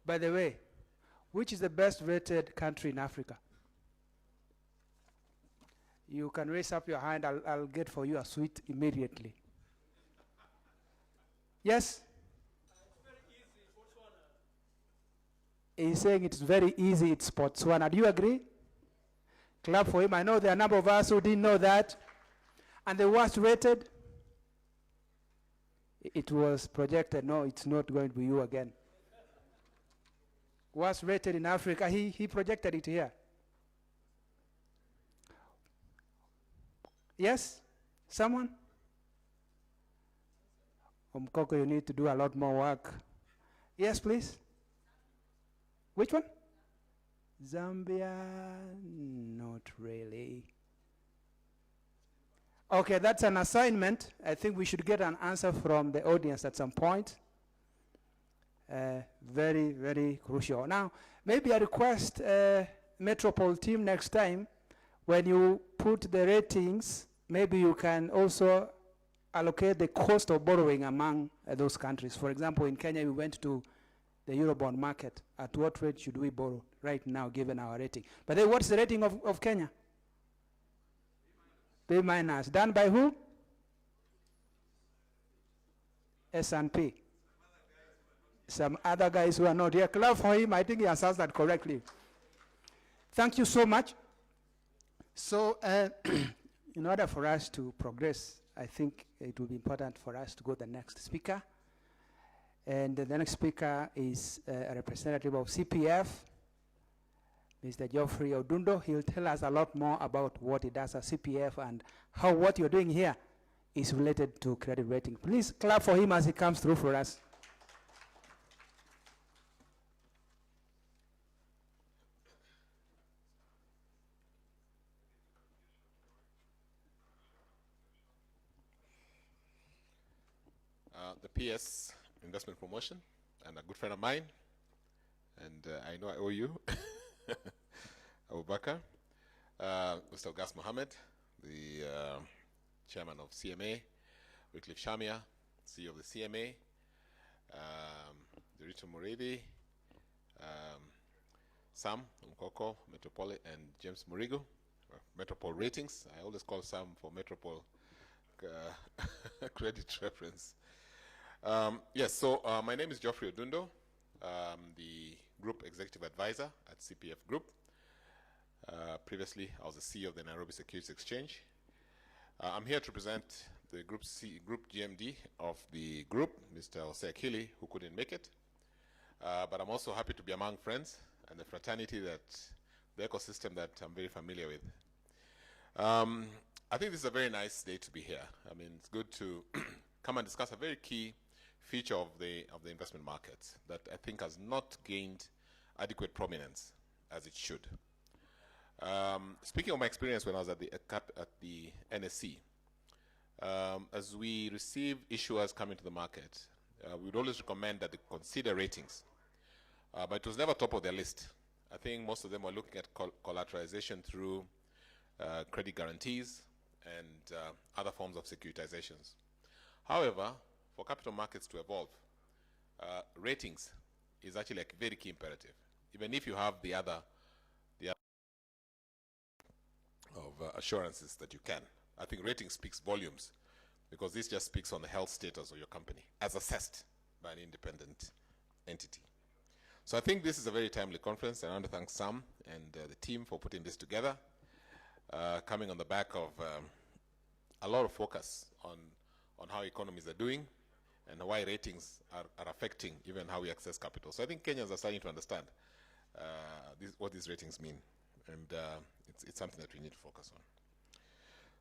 By the way, which is the best rated country in Africa? You can raise up your hand. I'll get for you a sweet immediately. Yes? He's saying it's very easy. It's Botswana. Do you agree? Clap for him. I know there are a number of us who didn't know that. And the worst rated? It was projected. No, it's not going to be you again. Worst rated in Africa. He projected it here. Yes? Someone? Mkoko, you need to do a lot more work. Yes, please. Which one? Zambia? Not really. Okay, that's an assignment. I think we should get an answer from the audience at some point. Very, very crucial. Now, maybe I request Metropol team next time, when you put the ratings, maybe you can also allocate the cost of borrowing among those countries. For example, in Kenya, we went to the Eurobond market. At what rate should we borrow right now, given our rating? But then what's the rating of Kenya? B minus. Done by who? S&P. Some other guys who are not here. Clap for him. I think he has answered correctly. Thank you so much. So in order for us to progress, I think it will be important for us to go to the next speaker. And the next speaker is a representative of CPF, Mr. Geoffrey Odundo. He'll tell us a lot more about what he does at CPF and how what you're doing here is related to credit rating. Please clap for him as he comes through for us. The PS investment promotion, and a good friend of mine, and I know I owe you, Abu Bakr, Mr. Gas Mohammed, the chairman of CMA, Wycliffe Shamia, CEO of the CMA, Dorito Moredi, Sam Nkoko, Metropol, and James Murigo, Metropol Ratings. I always call Sam for Metropol credit reference. Yes, so my name is Geoffrey Odundo, the Group Executive Advisor at CPF Group. Previously, I was the CEO of the Nairobi Securities Exchange. I'm here to present the Group GMD of the group, Mr. Jose Akili, who couldn't make it. But I'm also happy to be among friends and the fraternity the ecosystem that I'm very familiar with. I think this is a very nice day to be here. I mean, it's good to come and discuss a very key feature of the investment markets that I think has not gained adequate prominence as it should. Speaking of my experience when I was at the NSC, as we receive issuers coming to the market, we would always recommend that they consider ratings, but it was never top of their list. I think most of them were looking at collateralization through credit guarantees and other forms of securitizations. However, for capital markets to evolve, ratings is actually a very key imperative. Even if you have the other of assurances that you can, I think rating speaks volumes, because this just speaks on the health status of your company as assessed by an independent entity. So I think this is a very timely conference, and I want to thank Sam and the team for putting this together, coming on the back of a lot of focus on how economies are doing and why ratings are affecting even how we access capital. So I think Kenyans are starting to understand what these ratings mean, and it's something that we need to focus on.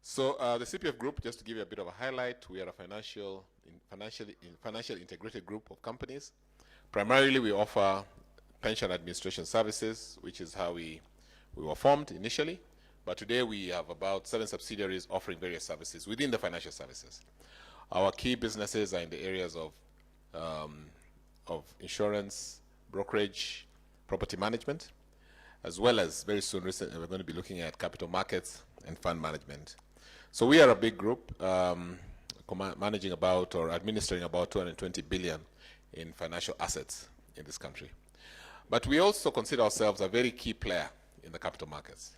So the CPF Group, just to give you a bit of a highlight, we are a financially integrated group of companies. Primarily, we offer pension administration services, which is how we were formed initially. But today, we have about 7 subsidiaries offering various services within the financial services. Our key businesses are in the areas of insurance, brokerage, property management, as well as very soon recently, we're going to be looking at capital markets and fund management. So we are a big group, managing about or administering about 220 billion in financial assets in this country. But we also consider ourselves a very key player in the capital markets.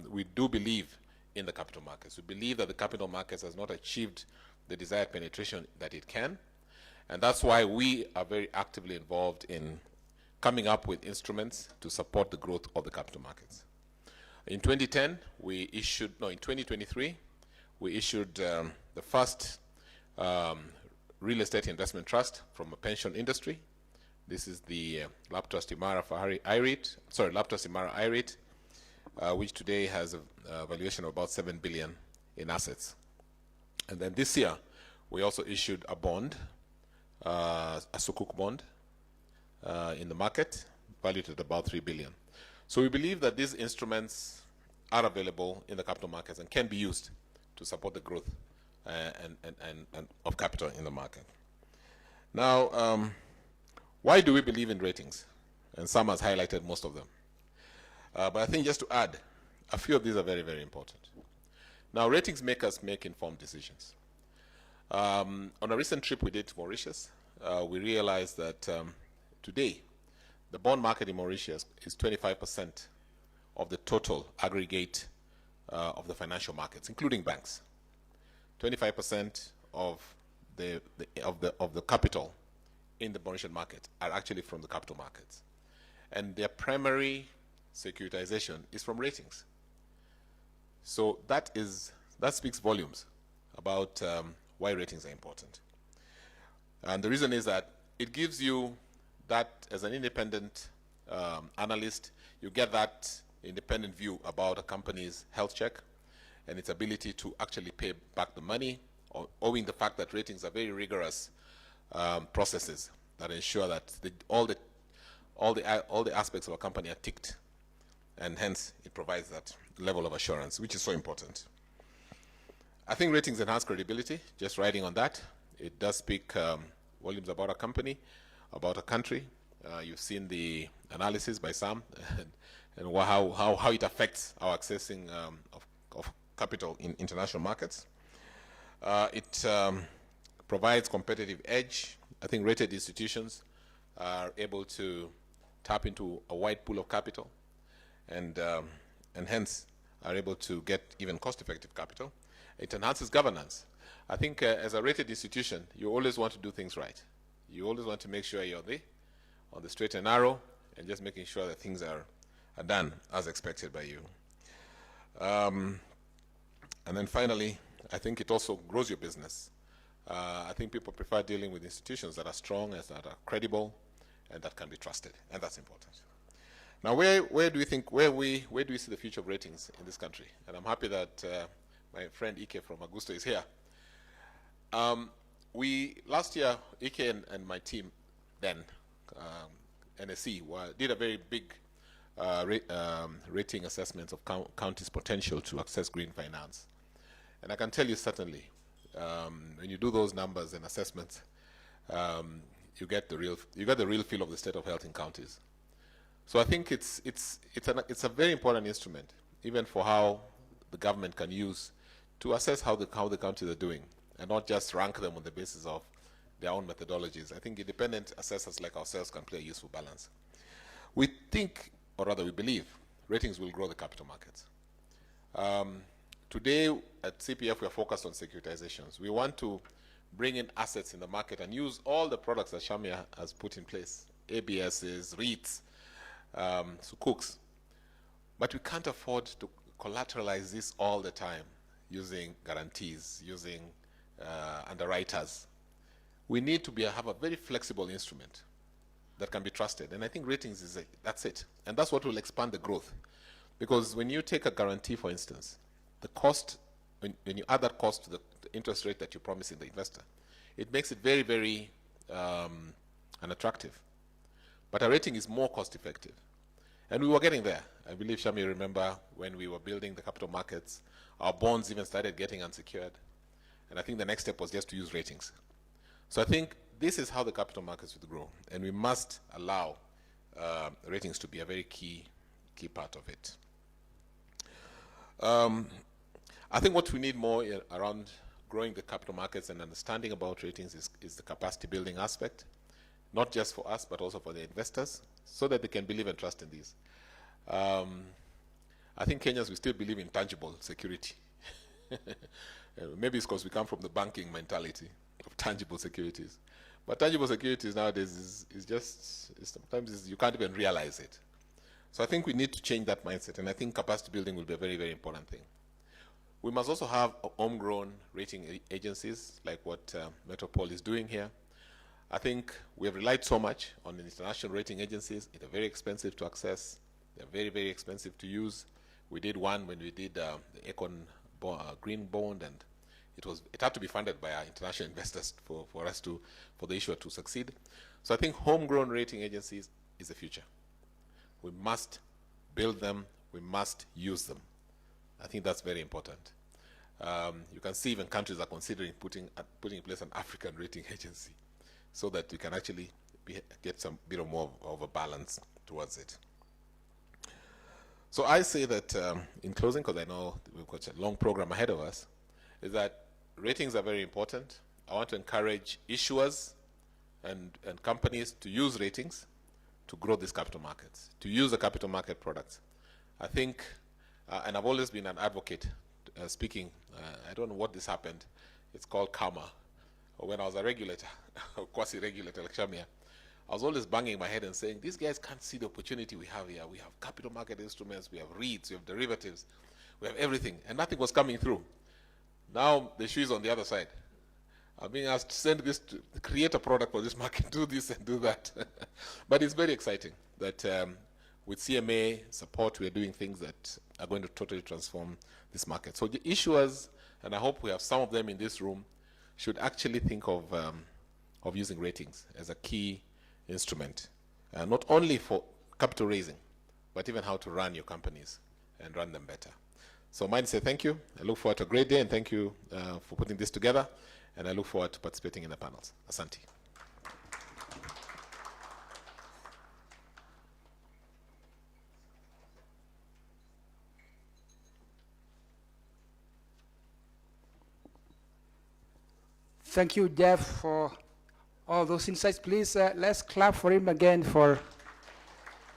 We do believe in the capital markets. We believe that the capital markets has not achieved the desired penetration that it can, and that's why we are very actively involved in coming up with instruments to support the growth of the capital markets. In 2023, we issued the first real estate investment trust from a pension industry. This is the Laptrust Imara IREIT, which today has a valuation of about 7 billion in assets. And then this year, we also issued a bond, a Sukuk bond, in the market, valued at about 3 billion. So we believe that these instruments are available in the capital markets and can be used to support the growth and of capital in the market. Now, why do we believe in ratings? And Sam has highlighted most of them. But I think just to add, a few of these are very, very important. Now, ratings make us make informed decisions. On a recent trip we did to Mauritius, we realized that today, the bond market in Mauritius is 25% of the total aggregate of the financial markets, including banks. 25% of the capital in the Mauritian market are actually from the capital markets. And their primary securitization is from ratings. So that speaks volumes about why ratings are important. And the reason is that it gives you that as an independent analyst, you get that independent view about a company's health check and its ability to actually pay back the money, owing the fact that ratings are very rigorous processes that ensure that all the aspects of a company are ticked, and hence it provides that level of assurance, which is so important. I think ratings enhance credibility. Just riding on that, it does speak volumes about a company, about a country. You've seen the analysis by Sam and how it affects our accessing of capital in international markets. It provides competitive edge. I think rated institutions are able to tap into a wide pool of capital and hence are able to get even cost-effective capital. It enhances governance. I think as a rated institution, you always want to do things right. You always want to make sure you're on the straight and narrow and just making sure that things are done as expected by you. And then finally, I think it also grows your business. I think people prefer dealing with institutions that are strong, that are credible, and that can be trusted, and that's important. Now, where do we see the future of ratings in this country? And I'm happy that my friend Ike from Augusto is here. Last year, Ike and my team then, NSC, did a very big rating assessment of counties' potential to access green finance. And I can tell you certainly, when you do those numbers and assessments, you get the real feel of the state of health in counties. So I think it's a very important instrument, even for how the government can use to assess how the counties are doing, and not just rank them on the basis of their own methodologies. I think independent assessors like ourselves can play a useful balance. We think, or rather we believe, ratings will grow the capital markets. Today at CPF we are focused on securitizations. We want to bring in assets in the market and use all the products that Shamia has put in place, ABSs, REITs, Sukuks. But we can't afford to collateralize this all the time using guarantees, using underwriters. We need to have a very flexible instrument that can be trusted. And I think ratings that's it. And that's what will expand the growth. Because when you take a guarantee, for instance, the cost, when you add that cost to the interest rate that you're promising the investor, it makes it very, very unattractive. But a rating is more cost effective. And we were getting there. I believe, Shami, you remember when we were building the capital markets, our bonds even started getting unsecured. And I think the next step was just to use ratings. So I think this is how the capital markets will grow. And we must allow ratings to be a very key part of it. I think what we need more around growing the capital markets and understanding about ratings is the capacity building aspect, not just for us, but also for the investors, so that they can believe and trust in these. I think Kenyans, we still believe in tangible security. Maybe it's because we come from the banking mentality of tangible securities. But tangible securities nowadays sometimes you can't even realize it. So I think we need to change that mindset, and I think capacity building will be a very, very important thing. We must also have homegrown rating agencies like what Metropol is doing here. I think we have relied so much on the international rating agencies. They're very expensive to access. They're very, very expensive to use. We did one when we did the Econ green bond, and it had to be funded by our international investors for the issuer to succeed. So I think homegrown rating agencies is the future. We must build them. We must use them. I think that's very important. You can see even countries are considering putting in place an African rating agency so that we can actually get some bit of more of a balance towards it. So I say that in closing, because I know we've got a long program ahead of us, is that ratings are very important. I want to encourage issuers and companies to use ratings to grow these capital markets, to use the capital market products. I think, and I've always been an advocate speaking, I don't know what this happened, it's called karma. When I was a regulator, quasi-regulator like Shamia, I was always banging my head and saying, these guys can't see the opportunity we have here. We have capital market instruments, we have REITs, we have derivatives, we have everything, and nothing was coming through. Now the shoe is on the other side. I'm being asked to send this to create a product for this market, do this and do that. But it's very exciting that with CMA support, we're doing things that are going to totally transform this market. So the issuers, and I hope we have some of them in this room, should actually think of using ratings as a key instrument, not only for capital raising, but even how to run your companies and run them better. So mine say thank you. I look forward to a great day, and thank you for putting this together. And I look forward to participating in the panels. Asante. Thank you, Jeff, for all those insights. Please, let's clap for him again for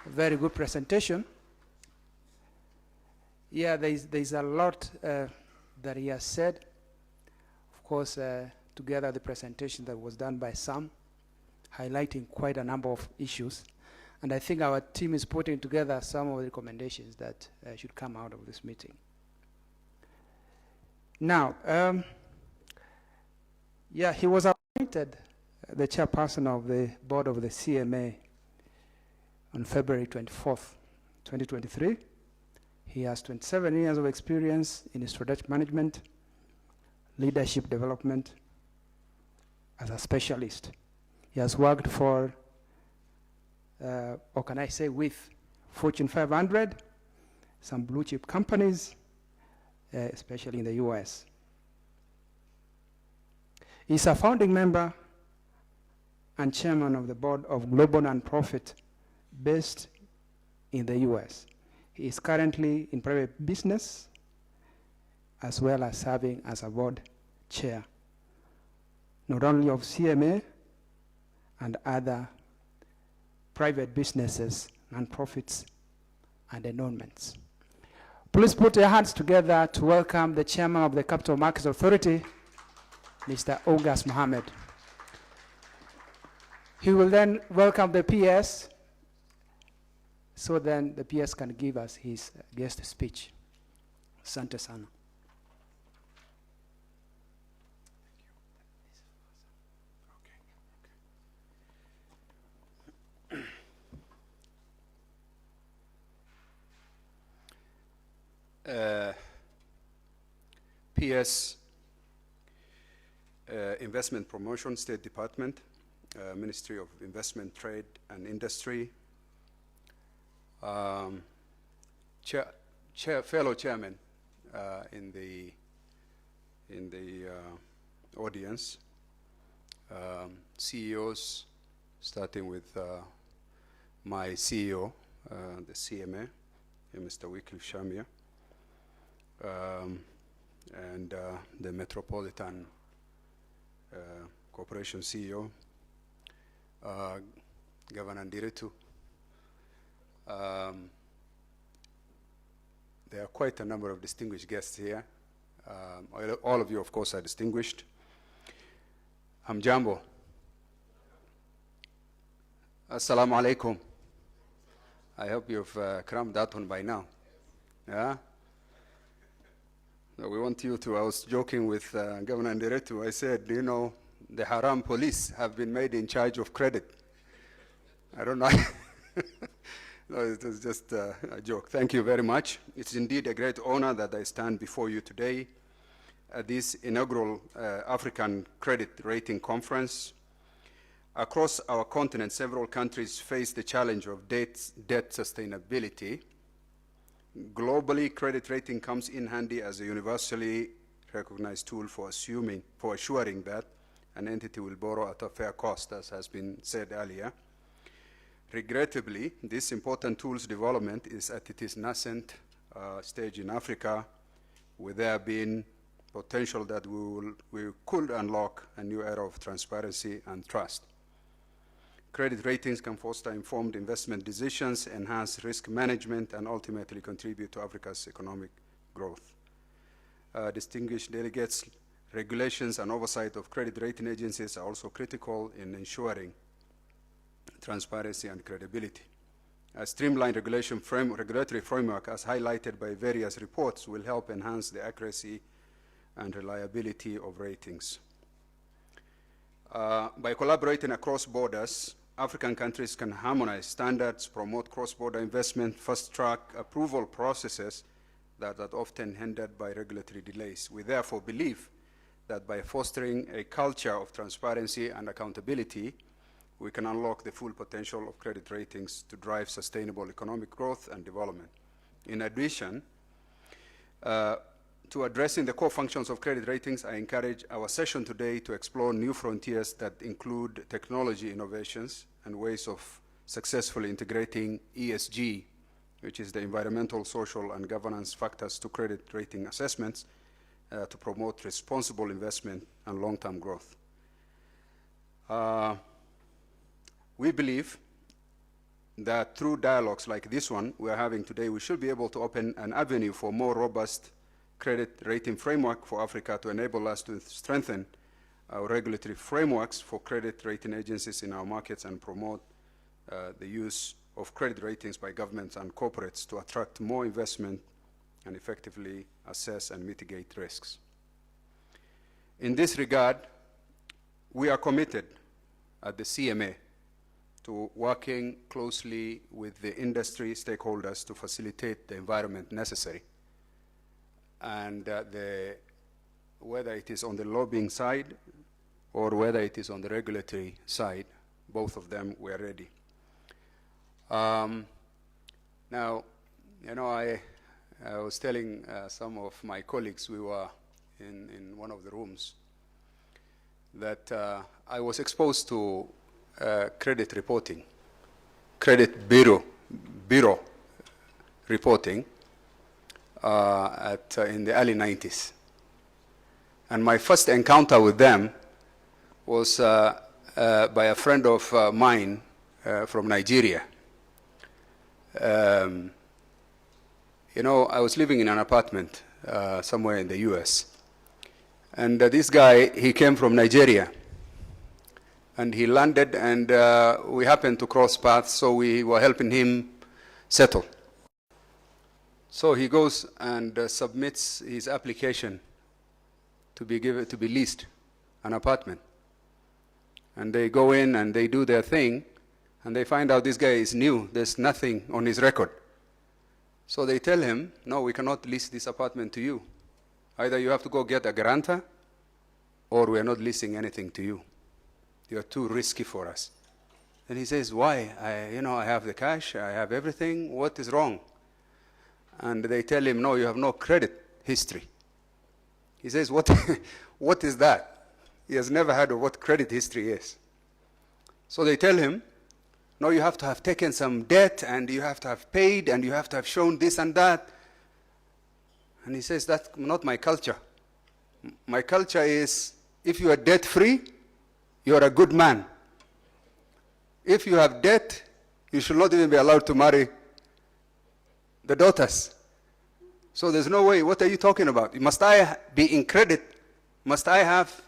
a very good presentation. Yeah, there's a lot that he has said. Of course, together the presentation that was done by Sam, highlighting quite a number of issues. And I think our team is putting together some of the recommendations that should come out of this meeting. Now, yeah, he was appointed the chairperson of the board of the CMA on February 24th, 2023. He has 27 years of experience in strategic management, leadership development as a specialist. He has worked for, or can I say with, Fortune 500, some blue chip companies, especially in the US. He's a founding member and chairman of the board of global nonprofit based in the US. He is currently in private business, as well as serving as a board chair, not only of CMA and other private businesses, nonprofits, and endowments. Please put your hands together to welcome the chairman of the Capital Markets Authority, Mr. August Mohammed. He will then welcome the PS, so then the PS can give us his guest speech. Asante sana. PS, Investment Promotion, State Department, Ministry of Investment, Trade and Industry, fellow chairman in the audience, CEOs, starting with my CEO, the CMA, Mr. Wycliffe Shamia, and the Metropolitan Corporation CEO, Governor Ndiretu. There are quite a number of distinguished guests here. All of you, of course, are distinguished. Hamjambo. Assalamu alaikum. I hope you've crammed that one by now. Yeah? We want you to, I was joking with Governor Ndiretu. I said, you know, the haram police have been made in charge of credit. I don't know. No, it was just a joke. Thank you very much. It's indeed a great honor that I stand before you today at this inaugural African Credit Rating Conference. Across our continent, several countries face the challenge of debt sustainability. Globally, credit rating comes in handy as a universally recognized tool for assuring that an entity will borrow at a fair cost, as has been said earlier. Regrettably, this important tool's development is at its nascent stage in Africa, with there being potential that we could unlock a new era of transparency and trust. Credit ratings can foster informed investment decisions, enhance risk management, and ultimately contribute to Africa's economic growth. Distinguished delegates, regulations and oversight of credit rating agencies are also critical in ensuring transparency and credibility. A streamlined regulatory framework, as highlighted by various reports, will help enhance the accuracy and reliability of ratings. By collaborating across borders, African countries can harmonize standards, promote cross-border investment, fast-track approval processes that are often hindered by regulatory delays. We therefore believe that by fostering a culture of transparency and accountability, we can unlock the full potential of credit ratings to drive sustainable economic growth and development. In addition, to addressing the core functions of credit ratings, I encourage our session today to explore new frontiers that include technology innovations and ways of successfully integrating ESG, which is the environmental, social, and governance factors to credit rating assessments to promote responsible investment and long-term growth. We believe that through dialogues like this one we are having today, we should be able to open an avenue for more robust credit rating framework for Africa to enable us to strengthen our regulatory frameworks for credit rating agencies in our markets and promote the use of credit ratings by governments and corporates to attract more investment and effectively assess and mitigate risks. In this regard, we are committed at the CMA to working closely with the industry stakeholders to facilitate the environment necessary. And whether it is on the lobbying side or whether it is on the regulatory side, both of them were ready. Now, you know, I was telling some of my colleagues, we were in one of the rooms, that I was exposed to credit reporting, credit bureau reporting in the early 90s. And my first encounter with them was by a friend of mine from Nigeria. You know, I was living in an apartment somewhere in the US. And this guy, he came from Nigeria. And he landed, and we happened to cross paths, so we were helping him settle. So he goes and submits his application to be leased an apartment. And they go in and they do their thing, and they find out this guy is new. There's nothing on his record. So they tell him, no, we cannot lease this apartment to you. Either you have to go get a guarantor, or we are not leasing anything to you. You're too risky for us. And he says, why? I have the cash, I have everything, what is wrong? And they tell him, no, you have no credit history. He says, what is that? He has never heard of what credit history is. So they tell him, no, you have to have taken some debt, and you have to have paid, and you have to have shown this and that. And he says, that's not my culture. My culture is, if you are debt-free, you are a good man. If you have debt, you should not even be allowed to marry the daughters. So there's no way. What are you talking about? Must I be in credit? Must I have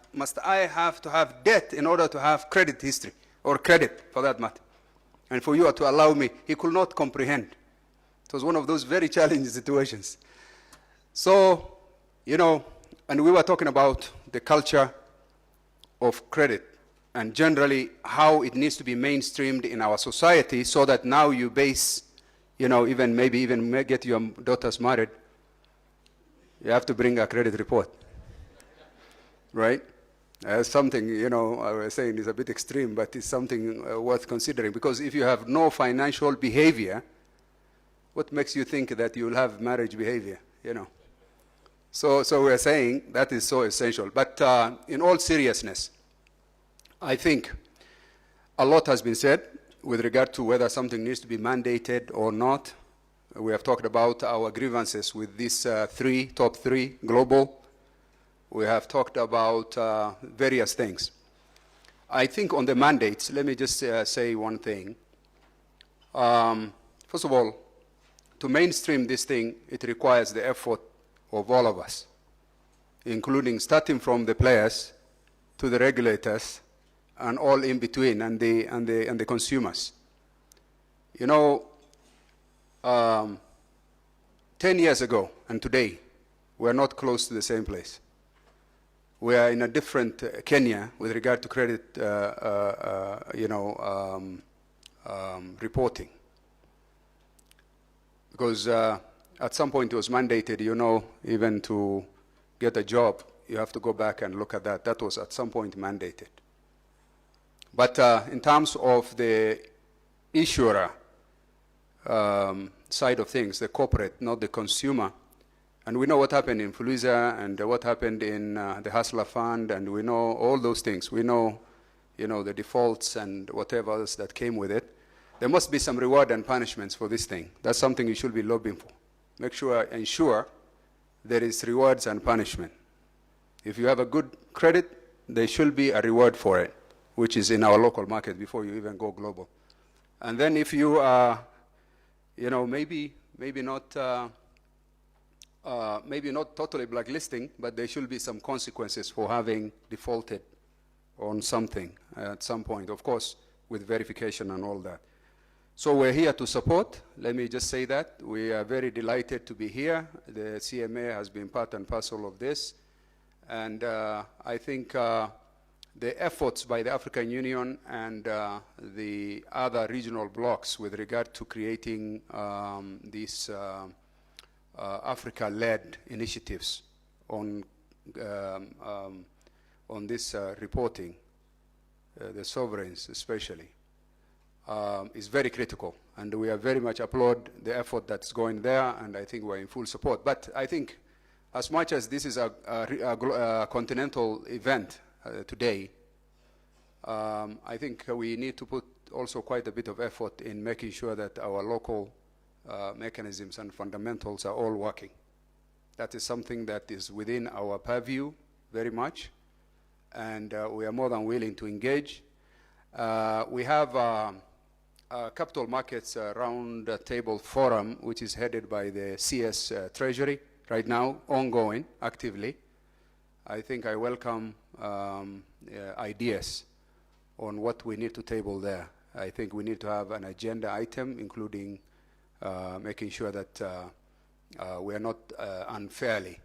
to have debt in order to have credit history, or credit for that matter? And for you to allow me, he could not comprehend. It was one of those very challenging situations. So, you know, and we were talking about the culture of credit, and generally how it needs to be mainstreamed in our society, so that now you base, you know, maybe even get your daughters married, you have to bring a credit report, right? Something, you know, I was saying is a bit extreme, but it's something worth considering, because if you have no financial behavior, what makes you think that you will have marriage behavior, you know? So we're saying that is so essential. But in all seriousness, I think a lot has been said with regard to whether something needs to be mandated or not. We have talked about our grievances with these top three, global. We have talked about various things. I think on the mandates, let me just say one thing. First of all, to mainstream this thing, it requires the effort of all of us, including starting from the players to the regulators and all in between, and the consumers. You know, 10 years ago and today, we're not close to the same place. we are in a different Kenya with regard to credit, reporting. Because at some point it was mandated, even to get a job, you have to go back and look at that. That was at some point mandated. But in terms of the issuer side of things, the corporate, not the consumer, and we know what happened in Fuluza and what happened in the Hustler Fund, and we know all those things. We know, the defaults and whatever else that came with it. There must be some reward and punishments for this thing. That's something you should be lobbying for. Ensure there is rewards and punishment. If you have a good credit, there should be a reward for it, which is in our local market before you even go global. And then if you are, maybe not totally blacklisting, but there should be some consequences for having defaulted on something at some point, of course, with verification and all that. So we're here to support. Let me just say that. We are very delighted to be here. The CMA has been part and parcel of this. And I think the efforts by the African Union and the other regional blocs with regard to creating these Africa-led initiatives on this reporting, the sovereigns especially, is very critical, and we are very much applaud the effort that's going there, and I think we're in full support. But I think as much as this is a continental event today, I think we need to put also quite a bit of effort in making sure that our local mechanisms and fundamentals are all working. That is something that is within our purview very much, and we are more than willing to engage. We have a capital markets round table forum, which is headed by the CS Treasury right now, ongoing, actively. I think I welcome ideas on what we need to table there. I think we need to have an agenda item, including making sure that we are not unfairly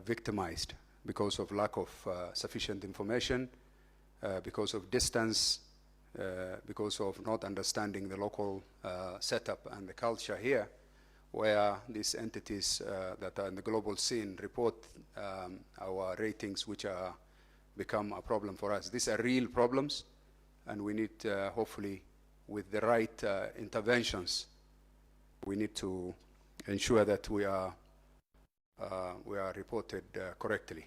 victimized because of lack of sufficient information, because of distance, because of not understanding the local setup and the culture here, where these entities that are in the global scene report our ratings, which are become a problem for us. These are real problems, and we need, hopefully, with the right interventions, we need to ensure that we are reported correctly.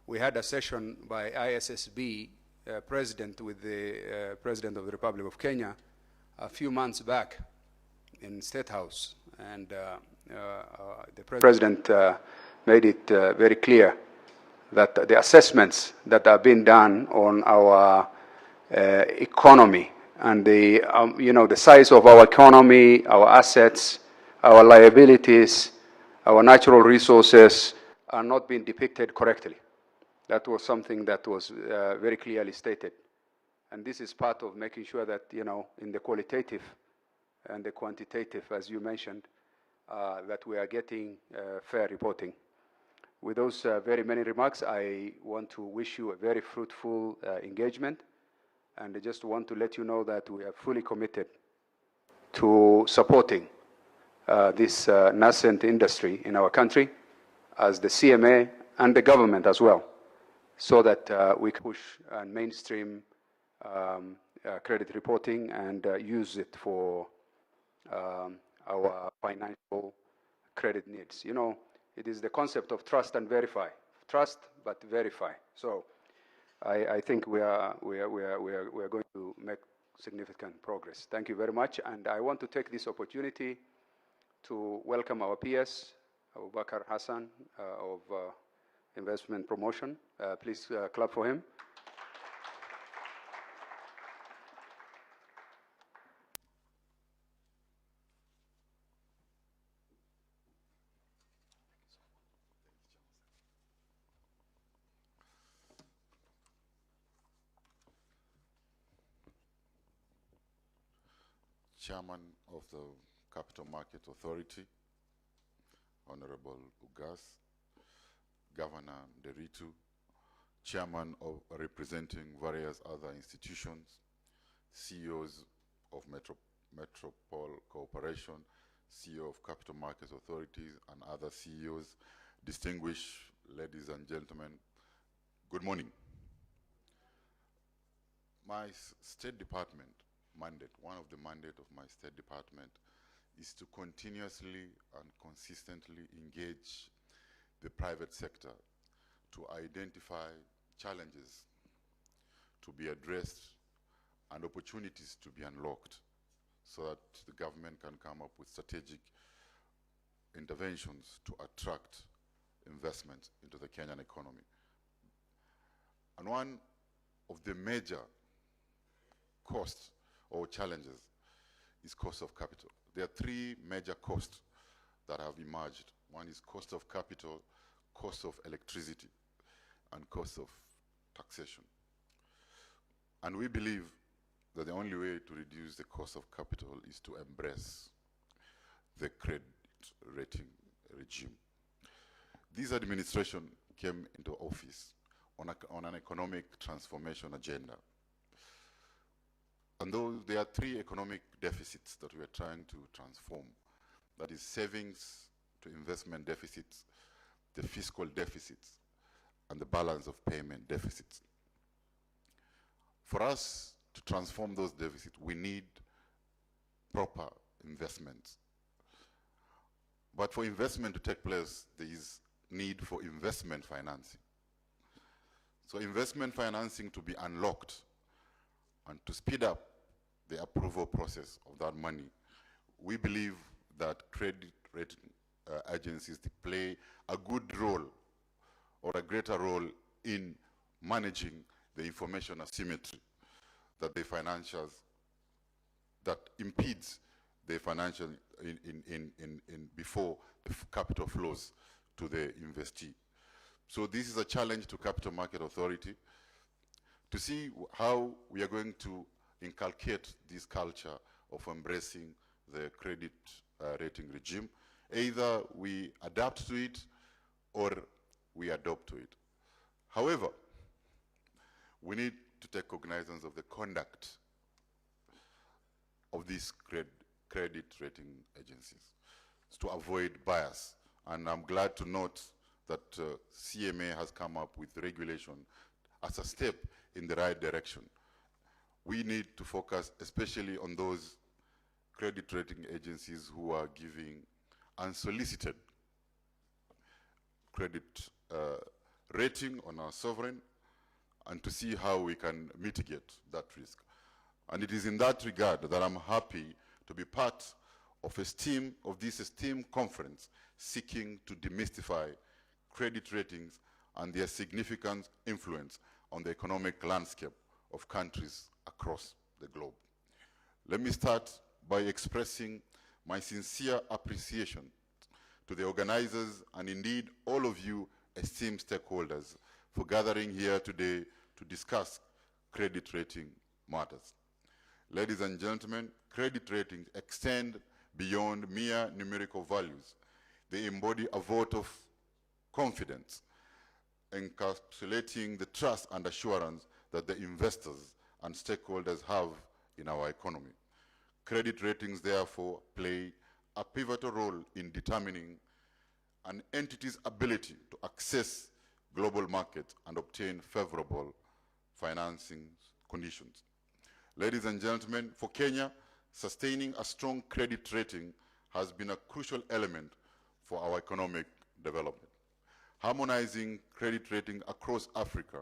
We had a session by ISSB president with the President of the Republic of Kenya a few months back in State House, and the President made it very clear that the assessments that are being done on our economy and the the size of our economy, our assets, our liabilities, our natural resources are not being depicted correctly. That was something that was very clearly stated. And this is part of making sure that, in the qualitative and the quantitative, as you mentioned, that we are getting fair reporting. With those very many remarks, I want to wish you a very fruitful engagement. And I just want to let you know that we are fully committed to supporting this nascent industry in our country, as the CMA and the government as well, so that we can push and mainstream credit reporting and use it for our financial credit needs. It is the concept of trust and verify. Trust, but verify. So I think we are going to make significant progress. Thank you very much. And I want to take this opportunity to welcome our PS, Abubakar Hassan of Investment Promotion. Please clap for him. Chairman of the Capital Market Authority, Honorable Ugas, Governor Nderitu, Chairman of representing various other institutions, CEOs of Metropol Corporation, CEO of Capital Markets Authorities, and other CEOs, distinguished ladies and gentlemen, good morning. My State Department mandate, one of the mandate of my State Department, is to continuously and consistently engage the private sector to identify challenges to be addressed and opportunities to be unlocked so that the government can come up with strategic interventions to attract investment into the Kenyan economy. And one of the major costs or challenges is cost of capital. There are three major costs that have emerged. One is cost of capital, cost of electricity, and cost of taxation. And we believe that the only way to reduce the cost of capital is to embrace the credit rating regime. This administration came into office on an economic transformation agenda. And though there are three economic deficits that we are trying to transform, that is savings to investment deficits, the fiscal deficits, and the balance of payment deficits. For us to transform those deficits, we need proper investments. But for investment to take place, there is need for investment financing. So investment financing to be unlocked and to speed up the approval process of that money, we believe that credit rating agencies play a good role or a greater role in managing the information asymmetry that the financials, that impedes the financial before the capital flows to the investee. So this is a challenge to Capital Market Authority to see how we are going to inculcate this culture of embracing the credit rating regime. Either we adapt to it or we adopt to it. However, we need to take cognizance of the conduct of these credit rating agencies to avoid bias. And I'm glad to note that CMA has come up with regulation as a step in the right direction. We need to focus especially on those credit rating agencies who are giving unsolicited credit rating on our sovereign, and to see how we can mitigate that risk. And it is in that regard that I'm happy to be part of this esteemed conference seeking to demystify credit ratings and their significant influence on the economic landscape of countries across the globe. Let me start by expressing my sincere appreciation to the organizers and indeed all of you esteemed stakeholders for gathering here today to discuss credit rating matters. Ladies and gentlemen, credit ratings extend beyond mere numerical values. They embody a vote of confidence, encapsulating the trust and assurance that the investors and stakeholders have in our economy. Credit ratings, therefore, play a pivotal role in determining an entity's ability to access global markets and obtain favorable financing conditions. Ladies and gentlemen, for Kenya, sustaining a strong credit rating has been a crucial element for our economic development. Harmonizing credit rating across Africa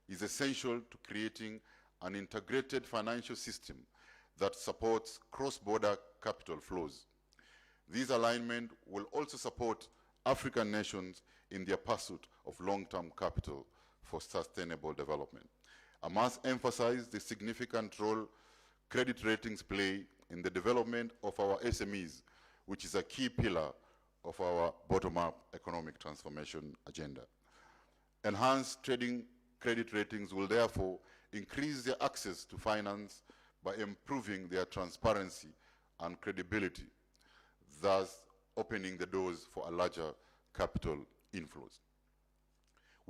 is essential to creating an integrated financial system that supports cross-border capital flows. This alignment will also support African nations in their pursuit of long-term capital for sustainable development. I must emphasize the significant role credit ratings play in the development of our SMEs, which is a key pillar of our bottom-up economic transformation agenda. Enhanced trading credit ratings will therefore increase their access to finance by improving their transparency and credibility, thus opening the doors for a larger capital inflows.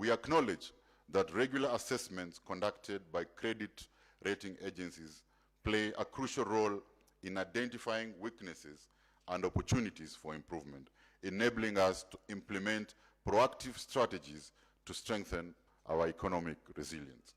We acknowledge that regular assessments conducted by credit rating agencies play a crucial role in identifying weaknesses and opportunities for improvement, enabling us to implement proactive strategies to strengthen our economic resilience.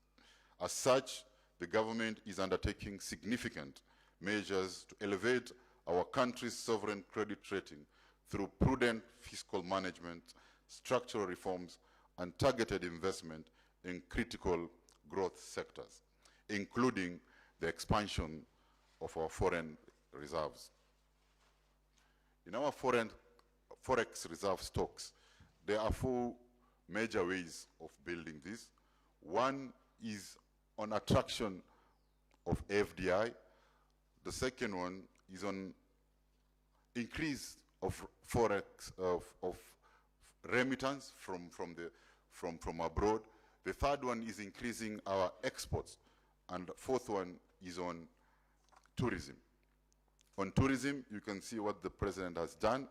As such, the government is undertaking significant measures to elevate our country's sovereign credit rating through prudent fiscal management, structural reforms, and targeted investment in critical growth sectors, including the expansion of our foreign reserves. In our forex reserve stocks, there are 4 major ways of building this. One is on attraction of FDI. The second one is on increase of forex of remittance from abroad. The third one is increasing our exports, and the fourth one is on tourism. On tourism, you can see what the president has done.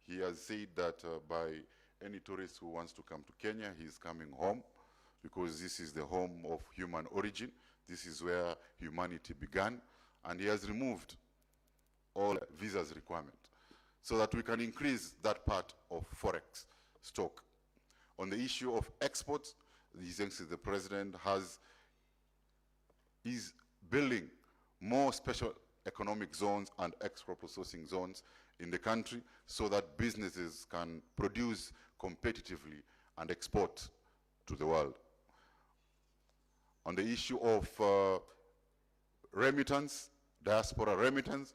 He has said that by any tourist who wants to come to Kenya, he is coming home, because this is the home of human origin. This is where humanity began, and he has removed all visas requirement so that we can increase that part of forex stock. On the issue of exports, the president is building more special economic zones and export processing zones in the country so that businesses can produce competitively and export to the world. On the issue of remittance, diaspora remittance,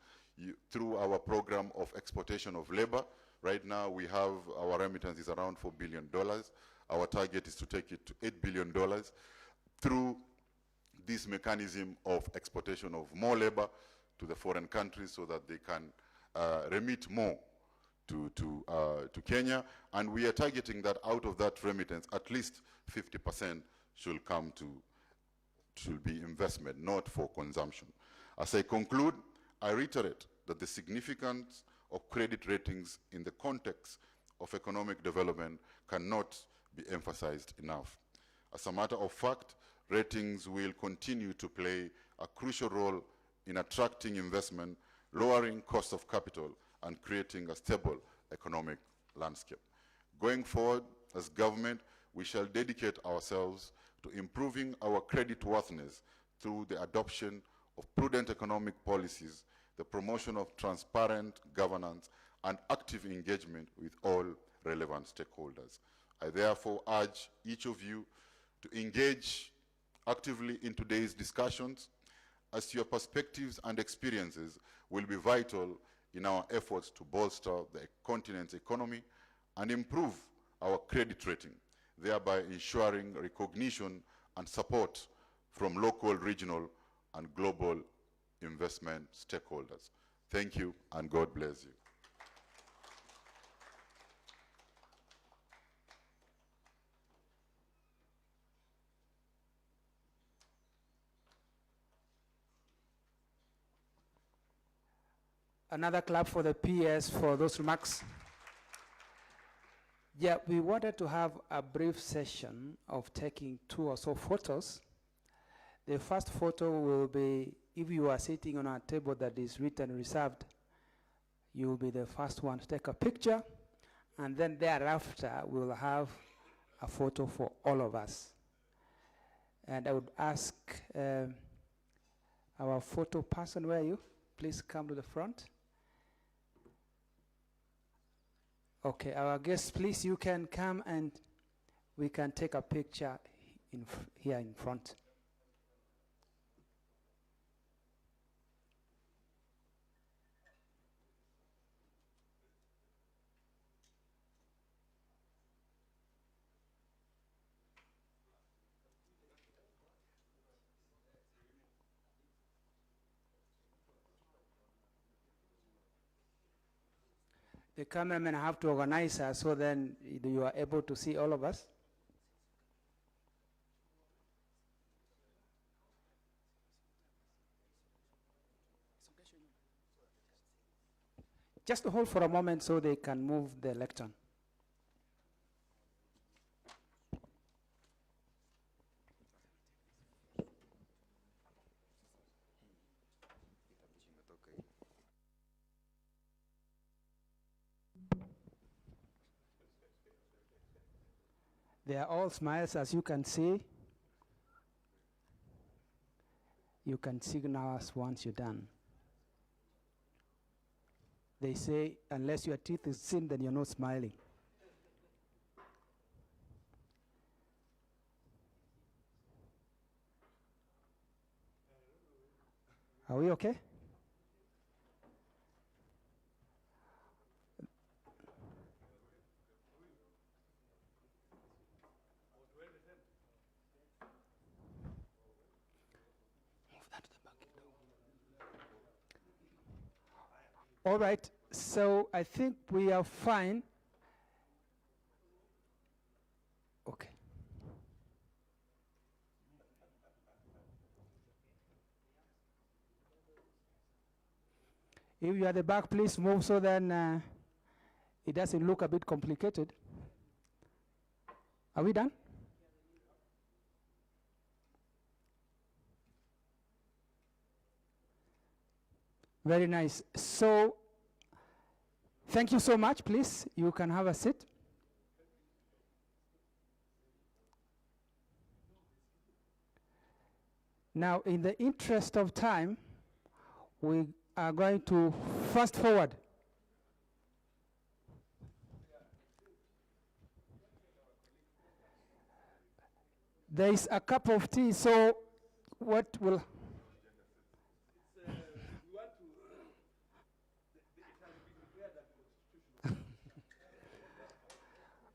through our program of exportation of labor, right now we have our remittance is around $4 billion. Our target is to take it to $8 billion through this mechanism of exportation of more labor to the foreign countries so that they can remit more to Kenya. And we are targeting that out of that remittance, at least 50% should be investment, not for consumption. As I conclude, I reiterate that the significance of credit ratings in the context of economic development cannot be emphasized enough. As a matter of fact, ratings will continue to play a crucial role in attracting investment, lowering cost of capital, and creating a stable economic landscape. Going forward, as government, we shall dedicate ourselves to improving our creditworthiness through the adoption of prudent economic policies, the promotion of transparent governance, and active engagement with all relevant stakeholders. I therefore urge each of you to engage actively in today's discussions, as your perspectives and experiences will be vital in our efforts to bolster the continent's economy and improve our credit rating, thereby ensuring recognition and support from local, regional, and global investment stakeholders. Thank you, and God bless you. Another clap for the PS for those remarks. Yeah, we wanted to have a brief session of taking 2 or so photos. The first photo will be, if you are sitting on a table that is written reserved, you will be the first one to take a picture, and then thereafter we'll have a photo for all of us. And I would ask our photo person, where are you? Please come to the front. Okay, our guests, please, you can come and we can take a picture here in front. The cameramen have to organize us so then you are able to see all of us. Just hold for a moment so they can move the lectern. They are all smiles, as you can see. You can signal us once you're done. They say, unless your teeth is seen, then you're not smiling. Are we okay? All right, so I think we are fine. Okay. If you are at the back, please move so then it doesn't look a bit complicated. Are we done? Very nice. So, thank you so much. Please, you can have a seat. Now, in the interest of time, we are going to fast forward. There is a cup of tea, so what will...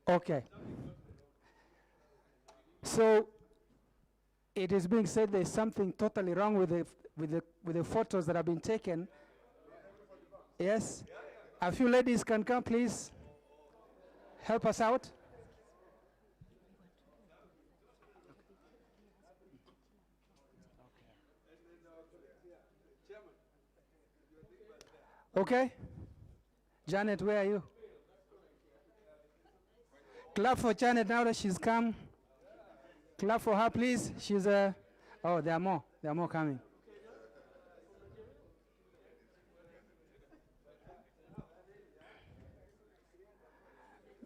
Okay. So it is being said there's something totally wrong with the photos that have been taken. Yes? A few ladies can come, please. Help us out. Okay? Janet, where are you? Clap for Janet now that she's come. Clap for her, please. She's a... Oh, there are more. There are more coming.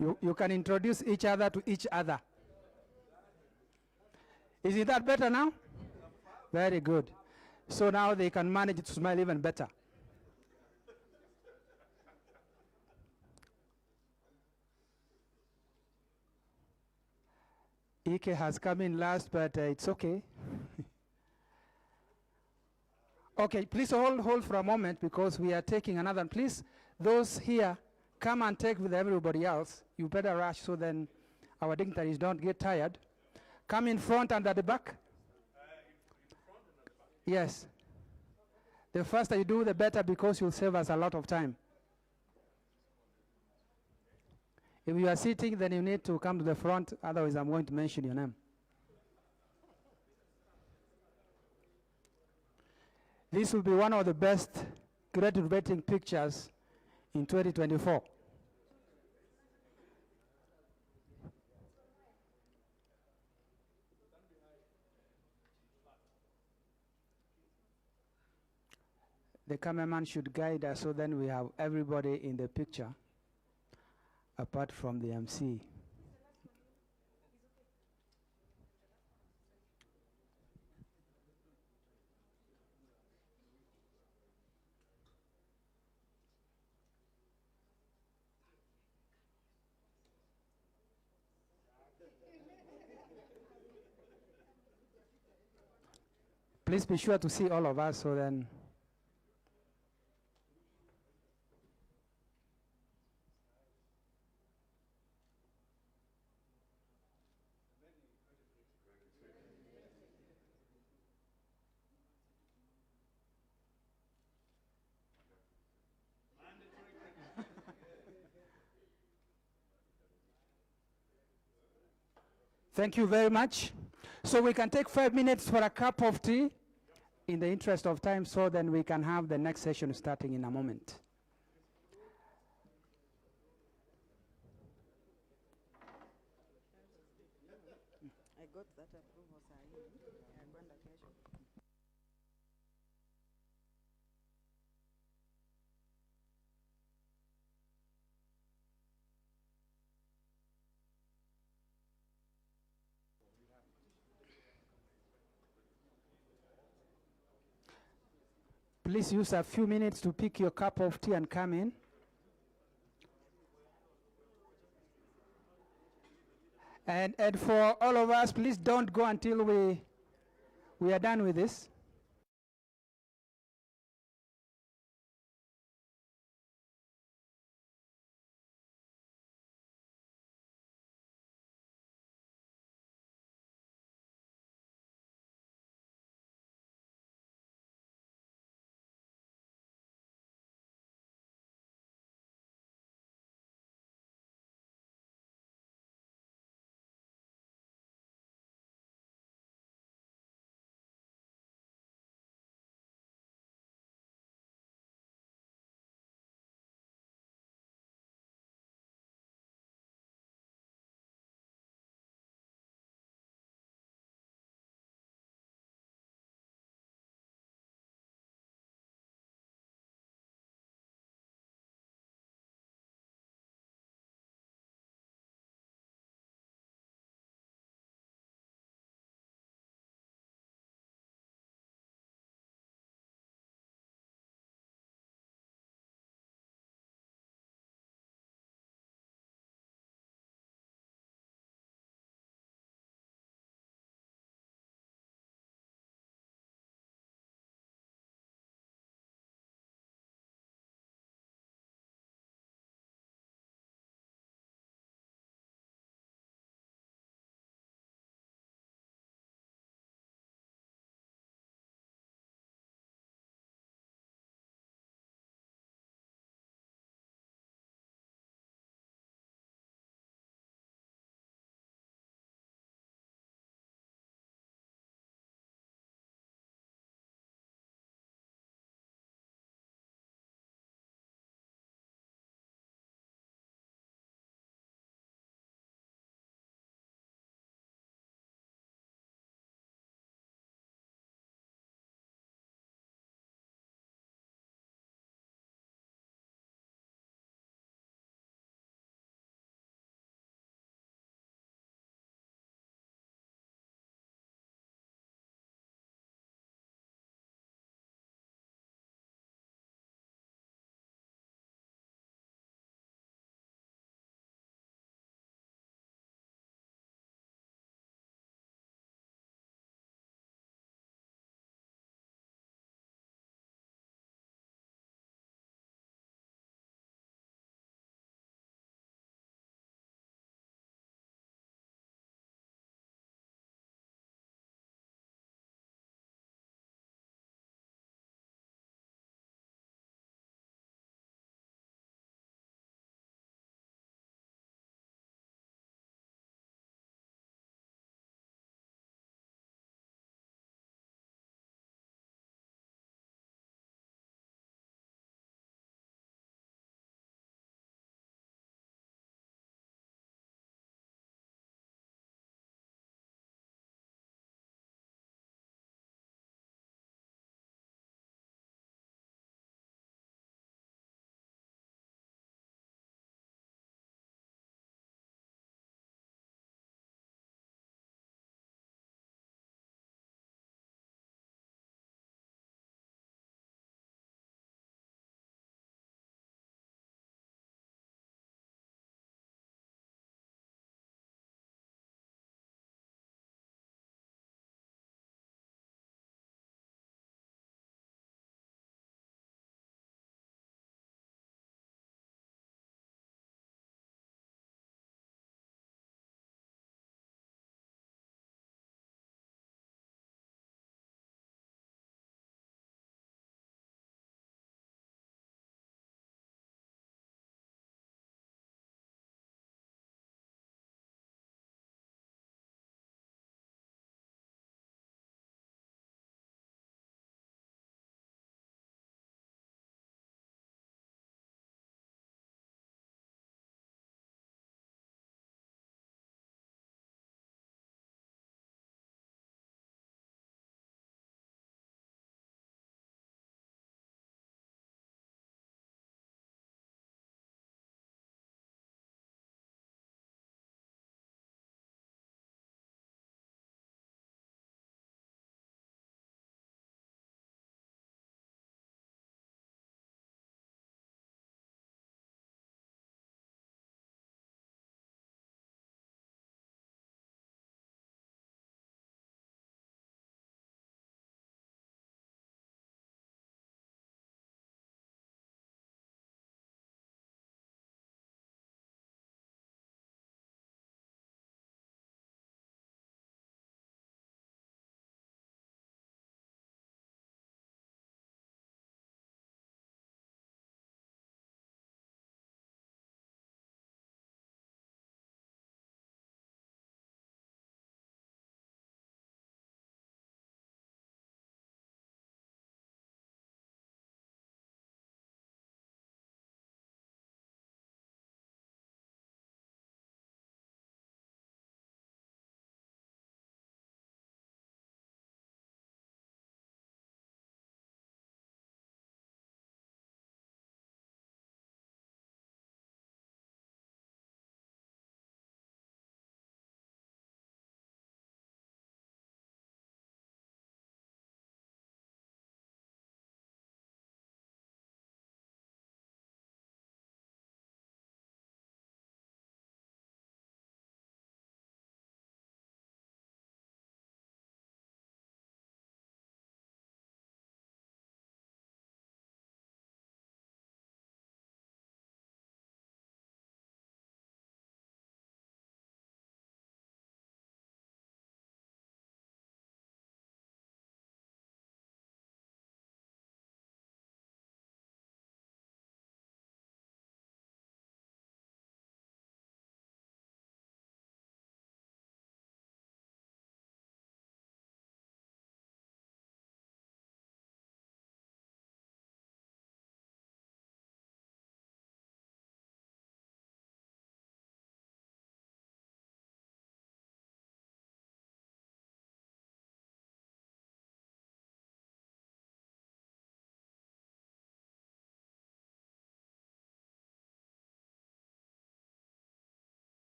You can introduce each other to each other. Is that better now? Very good. So now they can manage to smile even better. Ike has come in last, but it's okay. Okay, please hold for a moment because we are taking another. Please, those here, come and take with everybody else. You better rush so then our dignitaries don't get tired. Come in front and at the back. Yes. The faster you do, the better because you'll save us a lot of time. If you are sitting, then you need to come to the front, otherwise I'm going to mention your name. This will be one of the best graduating pictures in 2024. The cameraman should guide us so then we have everybody in the picture. Apart from the MC. Please be sure to see all of us so then. Thank you very much. So we can take 5 minutes for a cup of tea in the interest of time, so then we can have the next session starting in a moment. I got that approval. Please use a few minutes to pick your cup of tea and come in. And for all of us, please don't go until we are done with this.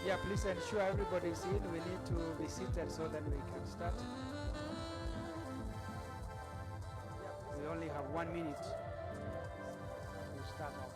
Yeah, please ensure everybody's in. We need to be seated so that we can start. We only have 1 minute to start off.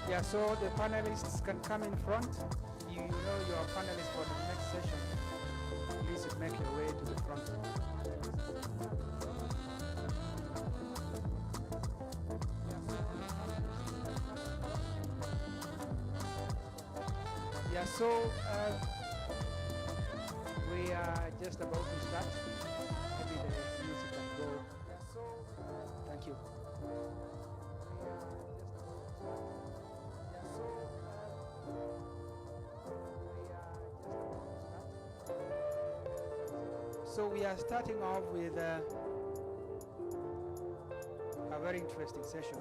Yeah, so the panelists can come in front. You know your panelists for the next session. Please make your way to the front. Yeah, so we are just about to start. Maybe the music can go. Yeah, so thank you. So we are starting off with a very interesting session.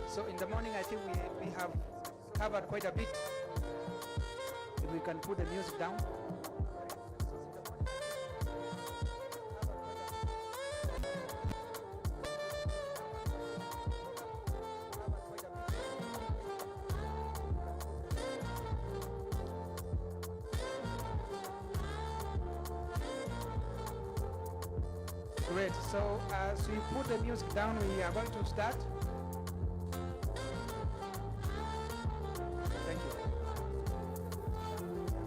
So in the morning, I think we have covered quite a bit. If we can put the music down. Great. So as we put the music down, we are going to start. Thank you.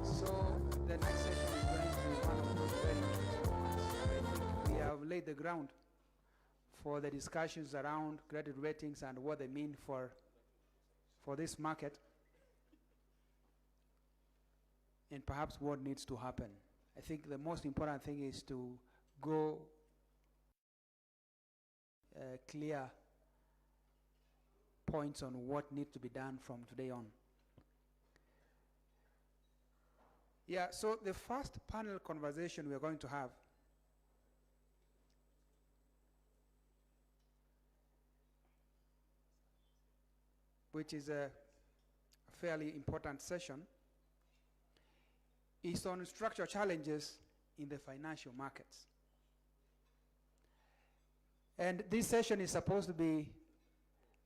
So the next session is going to be one of those very interesting ones. I think we have laid the ground for the discussions around credit ratings and what they mean for this market, and perhaps what needs to happen. I think the most important thing is to go clear points on what needs to be done from today on. Yeah, so the first panel conversation we are going to have which is a fairly important session, is on structural challenges in the financial markets. And this session is supposed to be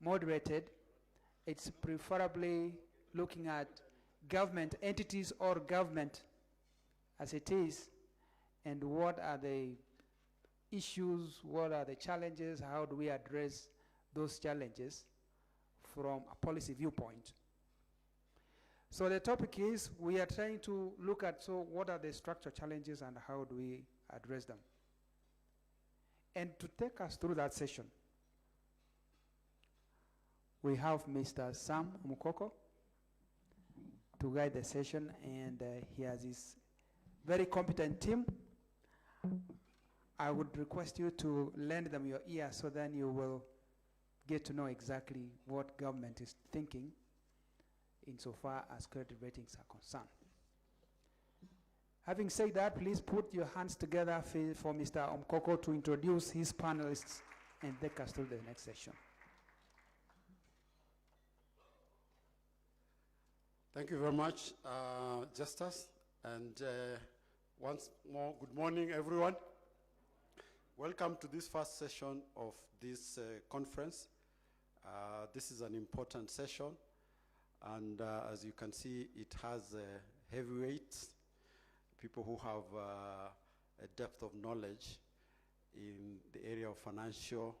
moderated. It's preferably looking at government entities or government as it is, and what are the issues, what are the challenges, how do we address those challenges from a policy viewpoint. So the topic is, we are trying to look at, so what are the structural challenges and how do we address them? And to take us through that session, we have Mr. Sam Mukoko to guide the session, and he has his very competent team. I would request you to lend them your ear so then you will get to know exactly what government is thinking insofar as credit ratings are concerned. Having said that, please put your hands together for Mr. Omkoko to introduce his panelists and take us through the next session. Thank you very much, Justus. And once more, good morning, everyone. Welcome to this first session of this conference. This is an important session. And as you can see, it has heavyweights, people who have a depth of knowledge in the area of financial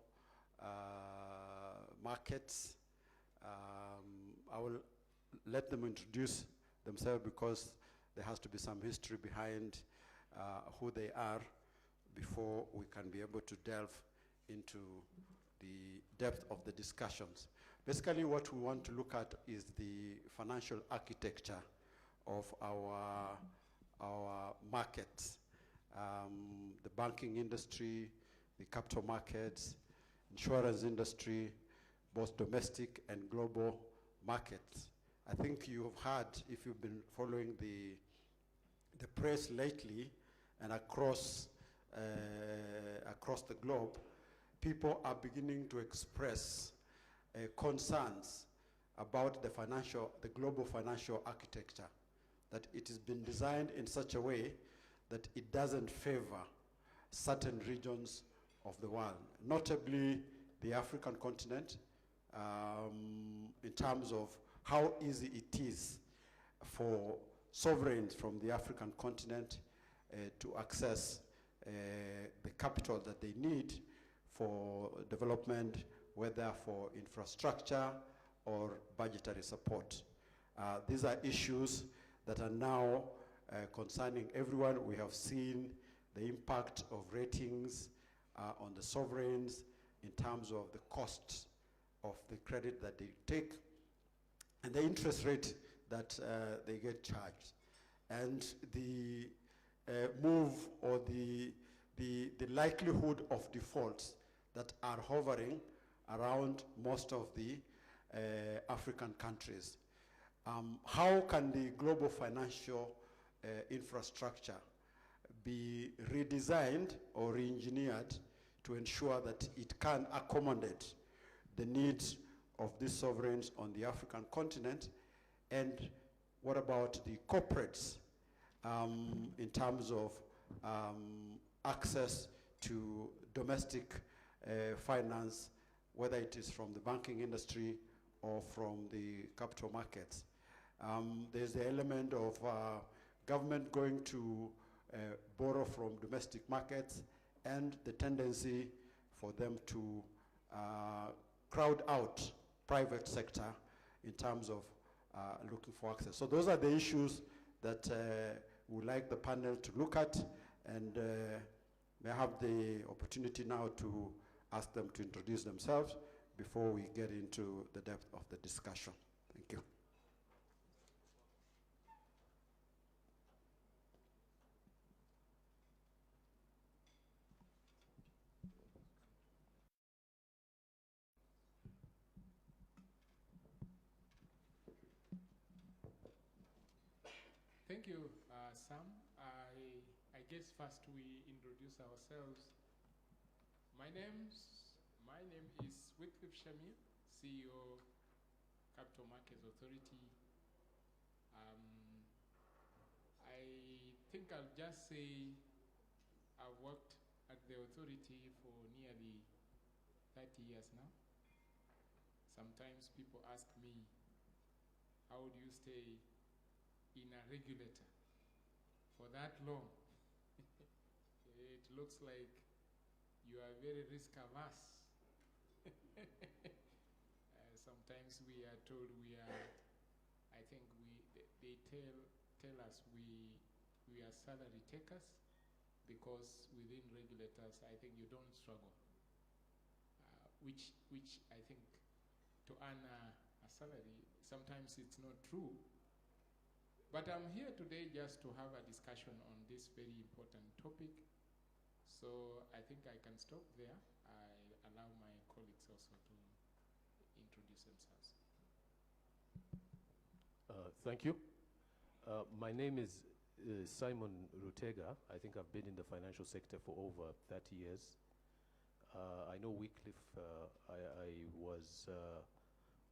markets. I will let them introduce themselves because there has to be some history behind who they are before we can be able to delve into the depth of the discussions. Basically, what we want to look at is the financial architecture of our markets, the banking industry, the capital markets, insurance industry, both domestic and global markets. I think you've heard, if you've been following the press lately and across across the globe, people are beginning to express concerns about the global financial architecture, that it has been designed in such a way that it doesn't favor certain regions of the world, notably the African continent, in terms of how easy it is for sovereigns from the African continent to access the capital that they need for development, whether for infrastructure or budgetary support. These are issues that are now concerning everyone. We have seen the impact of ratings on the sovereigns in terms of the costs of the credit that they take and the interest rate that they get charged. And the move or the likelihood of defaults that are hovering around most of the African countries. How can the global financial infrastructure be redesigned or re-engineered to ensure that it can accommodate the needs of these sovereigns on the African continent? And what about the corporates in terms of access to domestic finance, whether it is from the banking industry or from the capital markets? There's the element of government going to borrow from domestic markets and the tendency for them to crowd out private sector in terms of looking for access. So those are the issues that we'd like the panel to look at, and may I have the opportunity now to ask them to introduce themselves before we get into the depth of the discussion. Thank you. Thank you, Sam. I guess first we introduce ourselves. My name is Wycliffe Shamir, CEO, Capital Markets Authority. I think I'll just say I've worked at the authority for nearly 30 years now. Sometimes people ask me, how do you stay in a regulator for that long? It looks like you are very risk averse. Sometimes we are told I think they tell us we are salary takers, because within regulators, I think you don't struggle, which I think to earn a salary, sometimes it's not true. But I'm here today just to have a discussion on this very important topic. So I think I can stop there. I allow my colleagues also to introduce themselves. Thank you. My name is Simon Rutega. I think I've been in the financial sector for over 30 years. I know Wycliffe. I was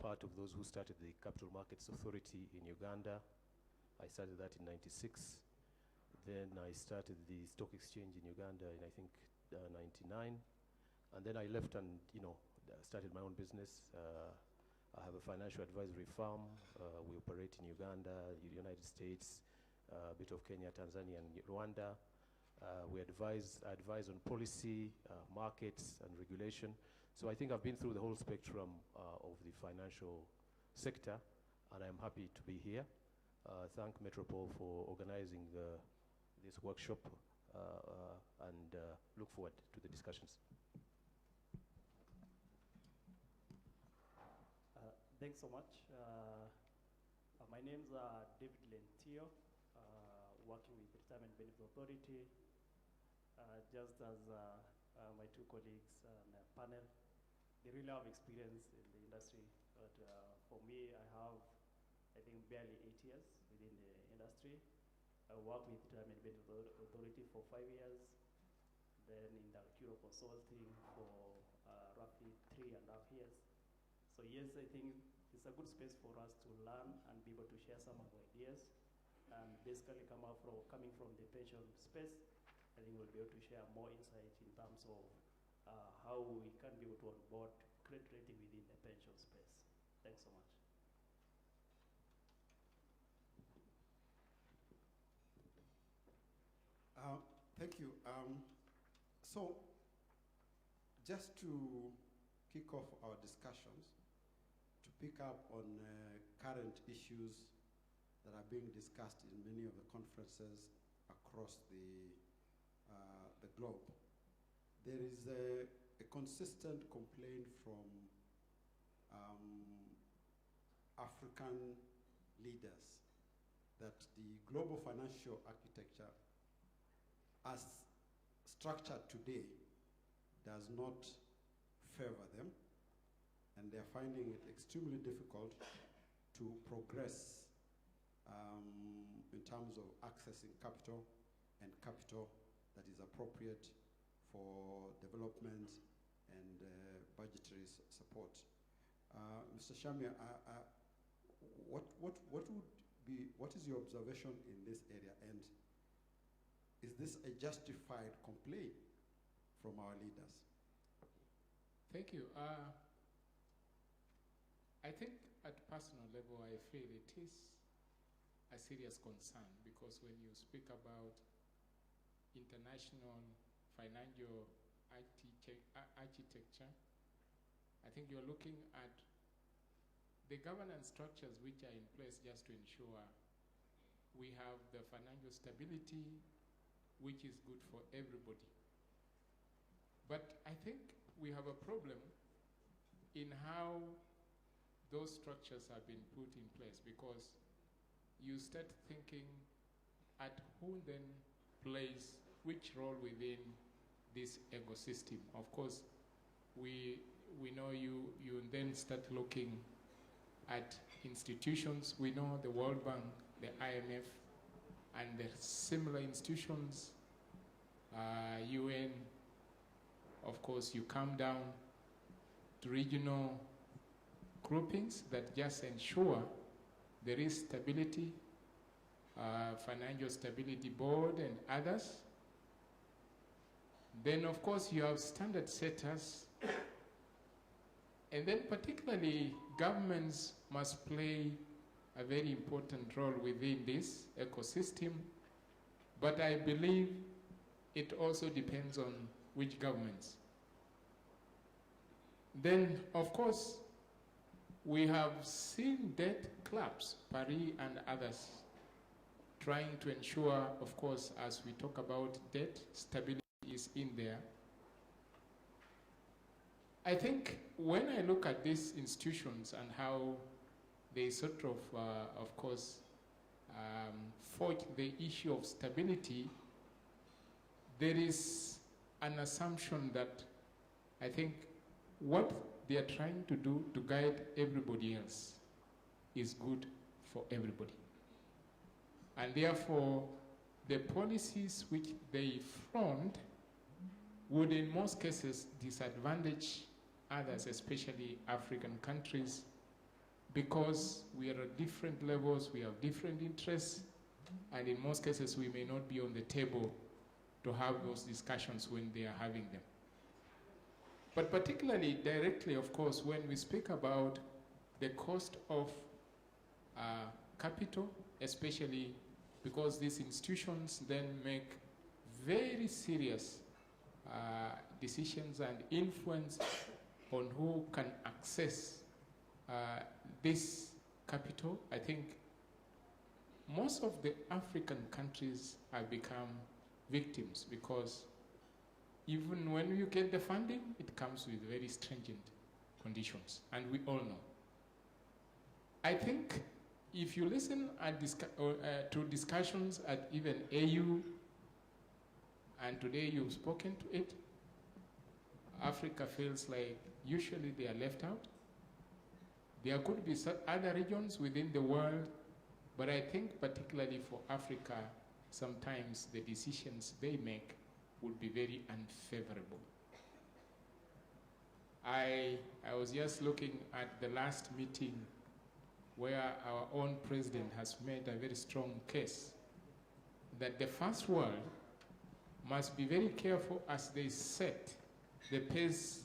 part of those who started the Capital Markets Authority in Uganda. I started that in '96. Then I started the stock exchange in Uganda in, I think, '99. And then I left and, started my own business. I have a financial advisory firm. We operate in Uganda, the United States, a bit of Kenya, Tanzania, and Rwanda. I advise on policy, markets, and regulation. So I think I've been through the whole spectrum of the financial sector, and I'm happy to be here. Thank Metropol for organizing this workshop, and look forward to the discussions. Thanks so much. My name's David Lentio, working with the Retirement Benefit Authority. Just as my two colleagues on the panel, they really have experience in the industry. But for me, I have, I think, barely 8 years within the industry. I worked with Retirement Benefit Authority for 5 years. then in the Cure Consulting for roughly 3.5 years. So yes, I think it's a good space for us to learn and be able to share some of our ideas, and basically coming from the pension space, I think we'll be able to share more insight in terms of how we can be able to onboard credit rating within the pension space. Thanks so much. Thank you. So, just to kick off our discussions, to pick up on current issues that are being discussed in many of the conferences across the globe, there is a consistent complaint from African leaders that the global financial architecture as structured today does not favor them, and they're finding it extremely difficult to progress in terms of accessing capital and capital that is appropriate for development and budgetary support. Mr. Shamia, what is your observation in this area, and is this a justified complaint from our leaders? Thank you. I think at personal level, I feel it is a serious concern, because when you speak about international financial architecture, I think you're looking at the governance structures which are in place just to ensure we have the financial stability which is good for everybody. But I think we have a problem in how those structures have been put in place, because you start thinking at who then plays which role within this ecosystem. Of course, we know you then start looking at institutions. We know the World Bank, the IMF, and the similar institutions, UN. Of course, you come down to regional groupings that just ensure there is stability, Financial Stability Board and others. Then, of course, you have standard setters. And then particularly, governments must play a very important role within this ecosystem. But I believe it also depends on which governments. Then, of course, we have seen debt clubs, Paris and others, trying to ensure, of course, as we talk about debt, stability is in there. I think when I look at these institutions and how they sort of course, forge the issue of stability, there is an assumption that I think what they are trying to do to guide everybody else is good for everybody. And therefore, the policies which they front would in most cases disadvantage others, especially African countries, because we are at different levels, we have different interests, and in most cases we may not be on the table to have those discussions when they are having them. But particularly directly, of course, when we speak about the cost of capital, especially because these institutions then make very serious decisions and influence on who can access this capital. I think most of the African countries have become victims, because even when you get the funding, it comes with very stringent conditions, and we all know. I think if you listen at to discussions at even AU, and today you've spoken to it, Africa feels like usually they are left out. There could be other regions within the world, but I think particularly for Africa, sometimes the decisions they make would be very unfavorable. I was just looking at the last meeting where our own president has made a very strong case that the first world must be very careful as they set the pace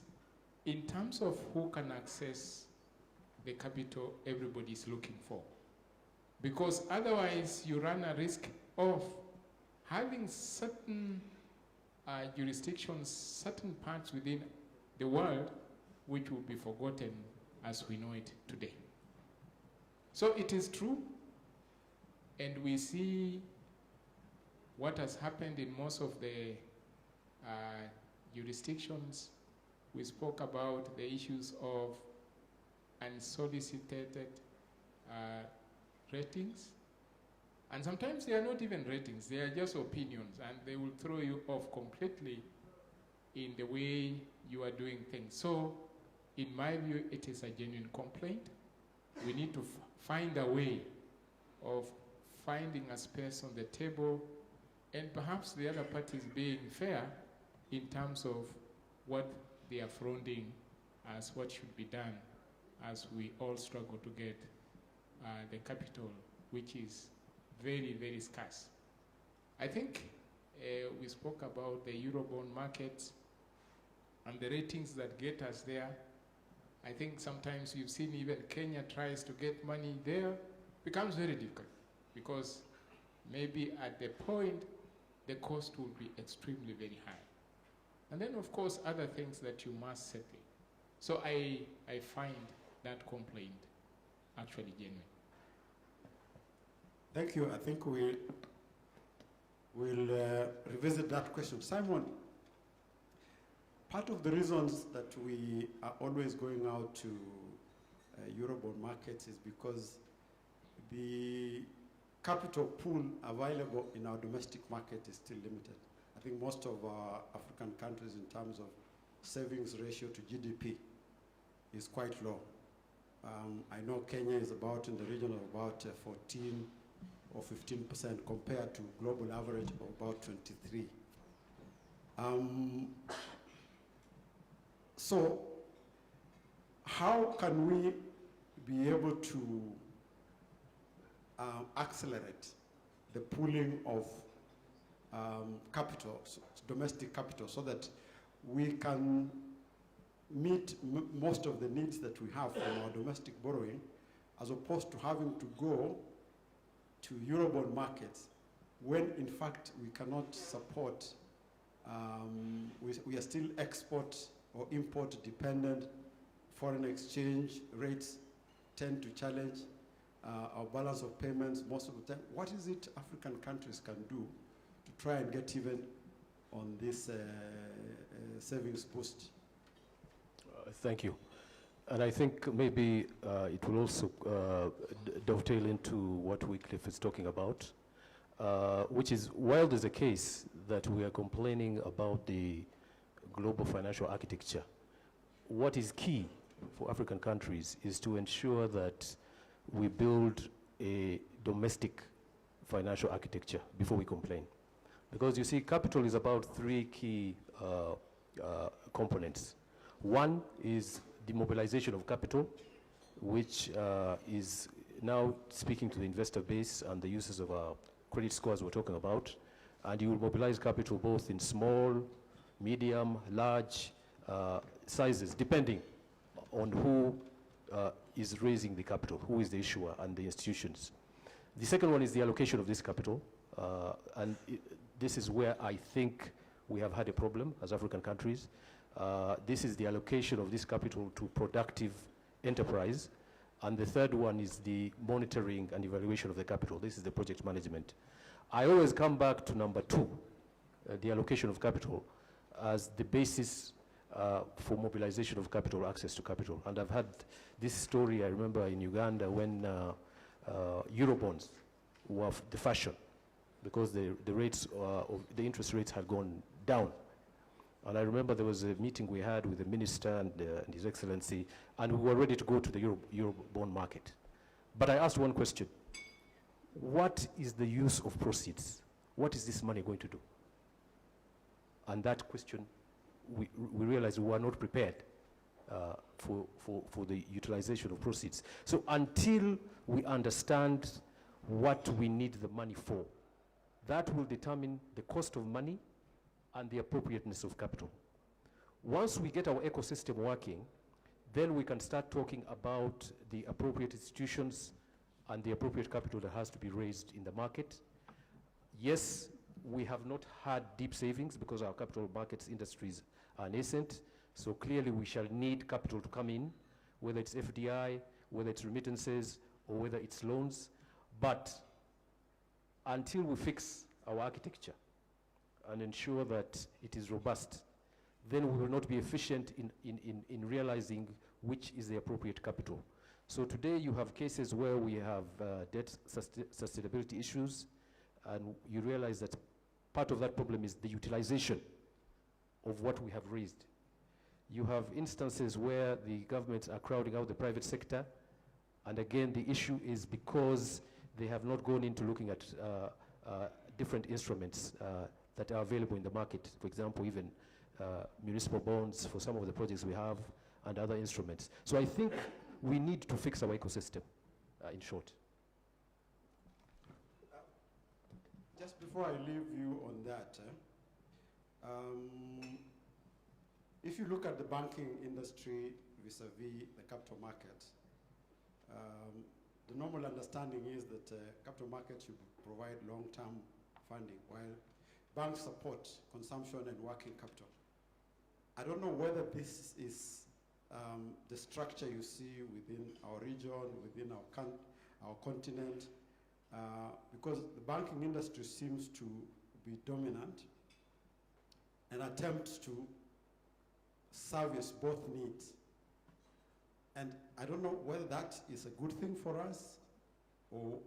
in terms of who can access the capital everybody is looking for. Because otherwise you run a risk of having certain jurisdictions, certain parts within the world which will be forgotten as we know it today. So it is true, and we see what has happened in most of the jurisdictions. We spoke about the issues of unsolicited ratings. And sometimes they are not even ratings, they are just opinions, and they will throw you off completely in the way you are doing things. So, in my view, it is a genuine complaint. We need to find a way of finding a space on the table, and perhaps the other parties being fair in terms of what they are fronting as what should be done as we all struggle to get the capital, which is very, very scarce. I think we spoke about the Eurobond markets and the ratings that get us there. I think sometimes we've seen even Kenya tries to get money there, becomes very difficult because maybe at the point the cost will be extremely very high. And then of course other things that you must settle. So I find that complaint actually genuine. Thank you. I think we'll revisit that question. Simon, part of the reasons that we are always going out to Eurobond markets is because the capital pool available in our domestic market is still limited. I think most of our African countries in terms of savings ratio to GDP is quite low. I know Kenya is about in the region of about 14 or 15% compared to global average of about 23. So how can we be able to accelerate the pooling of capital, domestic capital, so that we can meet most of the needs that we have from our domestic borrowing, as opposed to having to go to Eurobond markets when in fact we cannot support, we are still export or import dependent, foreign exchange rates tend to challenge our balance of payments most of the time. What is it African countries can do to try and get even on this savings boost? Thank you. And I think maybe it will also dovetail into what Wycliffe is talking about, which is, while there's a case that we are complaining about the global financial architecture, what is key for African countries is to ensure that we build a domestic financial architecture before we complain. Because you see, capital is about three key components. One is the mobilization of capital, which is now speaking to the investor base and the uses of our credit scores we're talking about. And you will mobilize capital both in small, medium, large sizes, depending on who is raising the capital, who is the issuer and the institutions. The second one is the allocation of this capital. This is where I think we have had a problem as African countries. This is the allocation of this capital to productive enterprise. And the third one is the monitoring and evaluation of the capital. This is the project management. I always come back to number two, the allocation of capital, as the basis for mobilization of capital, access to capital. And I've had this story, I remember in Uganda when Eurobonds were the fashion, because the rates of the interest rates had gone down. And I remember there was a meeting we had with the minister and His Excellency, and we were ready to go to the Eurobond market. But I asked one question: what is the use of proceeds? What is this money going to do? And that question, we realized we were not prepared for the utilization of proceeds. So until we understand what we need the money for, that will determine the cost of money and the appropriateness of capital. Once we get our ecosystem working, then we can start talking about the appropriate institutions and the appropriate capital that has to be raised in the market. Yes, we have not had deep savings because our capital markets industries are nascent. So clearly we shall need capital to come in, whether it's FDI, whether it's remittances, or whether it's loans. But until we fix our architecture and ensure that it is robust, then we will not be efficient in realizing which is the appropriate capital. So today you have cases where we have debt sustainability issues, and you realize that part of that problem is the utilization of what we have raised. You have instances where the governments are crowding out the private sector, and again the issue is because they have not gone into looking at different instruments that are available in the market. For example, even municipal bonds for some of the projects we have, and other instruments. So I think we need to fix our ecosystem, in short. Just before I leave you on that, if you look at the banking industry vis-a-vis the capital market, the normal understanding is that capital markets should provide long-term funding, while banks support consumption and working capital. I don't know whether this is the structure you see within our region, within our continent, because the banking industry seems to be dominant and attempts to service both needs. And I don't know whether that is a good thing for us, or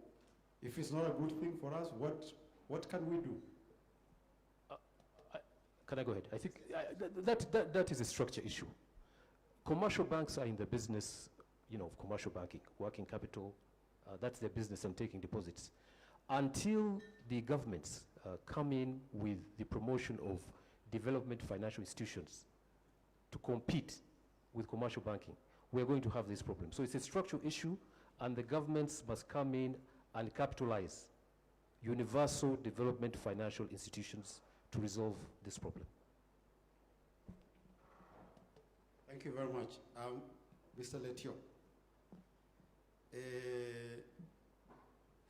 if it's not a good thing for us, what can we do? Can I go ahead? I think that is a structure issue. Commercial banks are in the business, of commercial banking, working capital. That's their business, and taking deposits. Until the governments come in with the promotion of development financial institutions to compete with commercial banking, we're going to have this problem. So it's a structural issue, and the governments must come in and capitalize universal development financial institutions to resolve this problem. Thank you very much. Mr. Letio,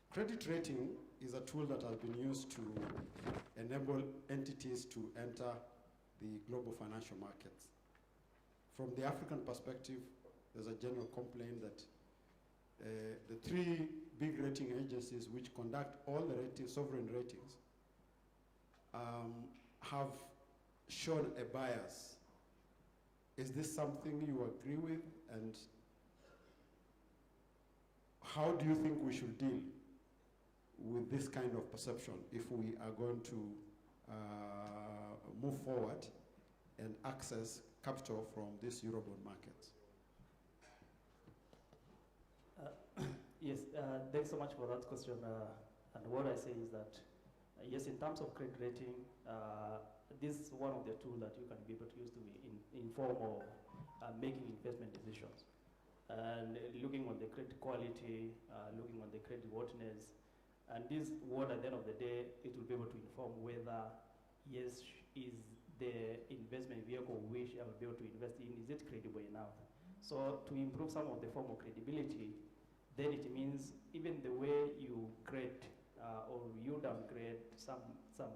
credit rating is a tool that has been used to enable entities to enter the global financial markets. From the African perspective, there's a general complaint that the three big rating agencies which conduct all the sovereign ratings have shown a bias. Is this something you agree with, and how do you think we should deal with this kind of perception if we are going to move forward and access capital from these Eurobond markets? Yes, thanks so much for that question. And what I say is that, yes, in terms of credit rating, this is one of the tools that you can be able to use to inform or making investment decisions. And looking on the credit quality, looking on the credit worthiness, and this what at the end of the day, it will be able to inform whether, yes, is the investment vehicle which I will be able to invest in, is it credible enough? So to improve some of the form of credibility, then it means even the way you grade or you downgrade some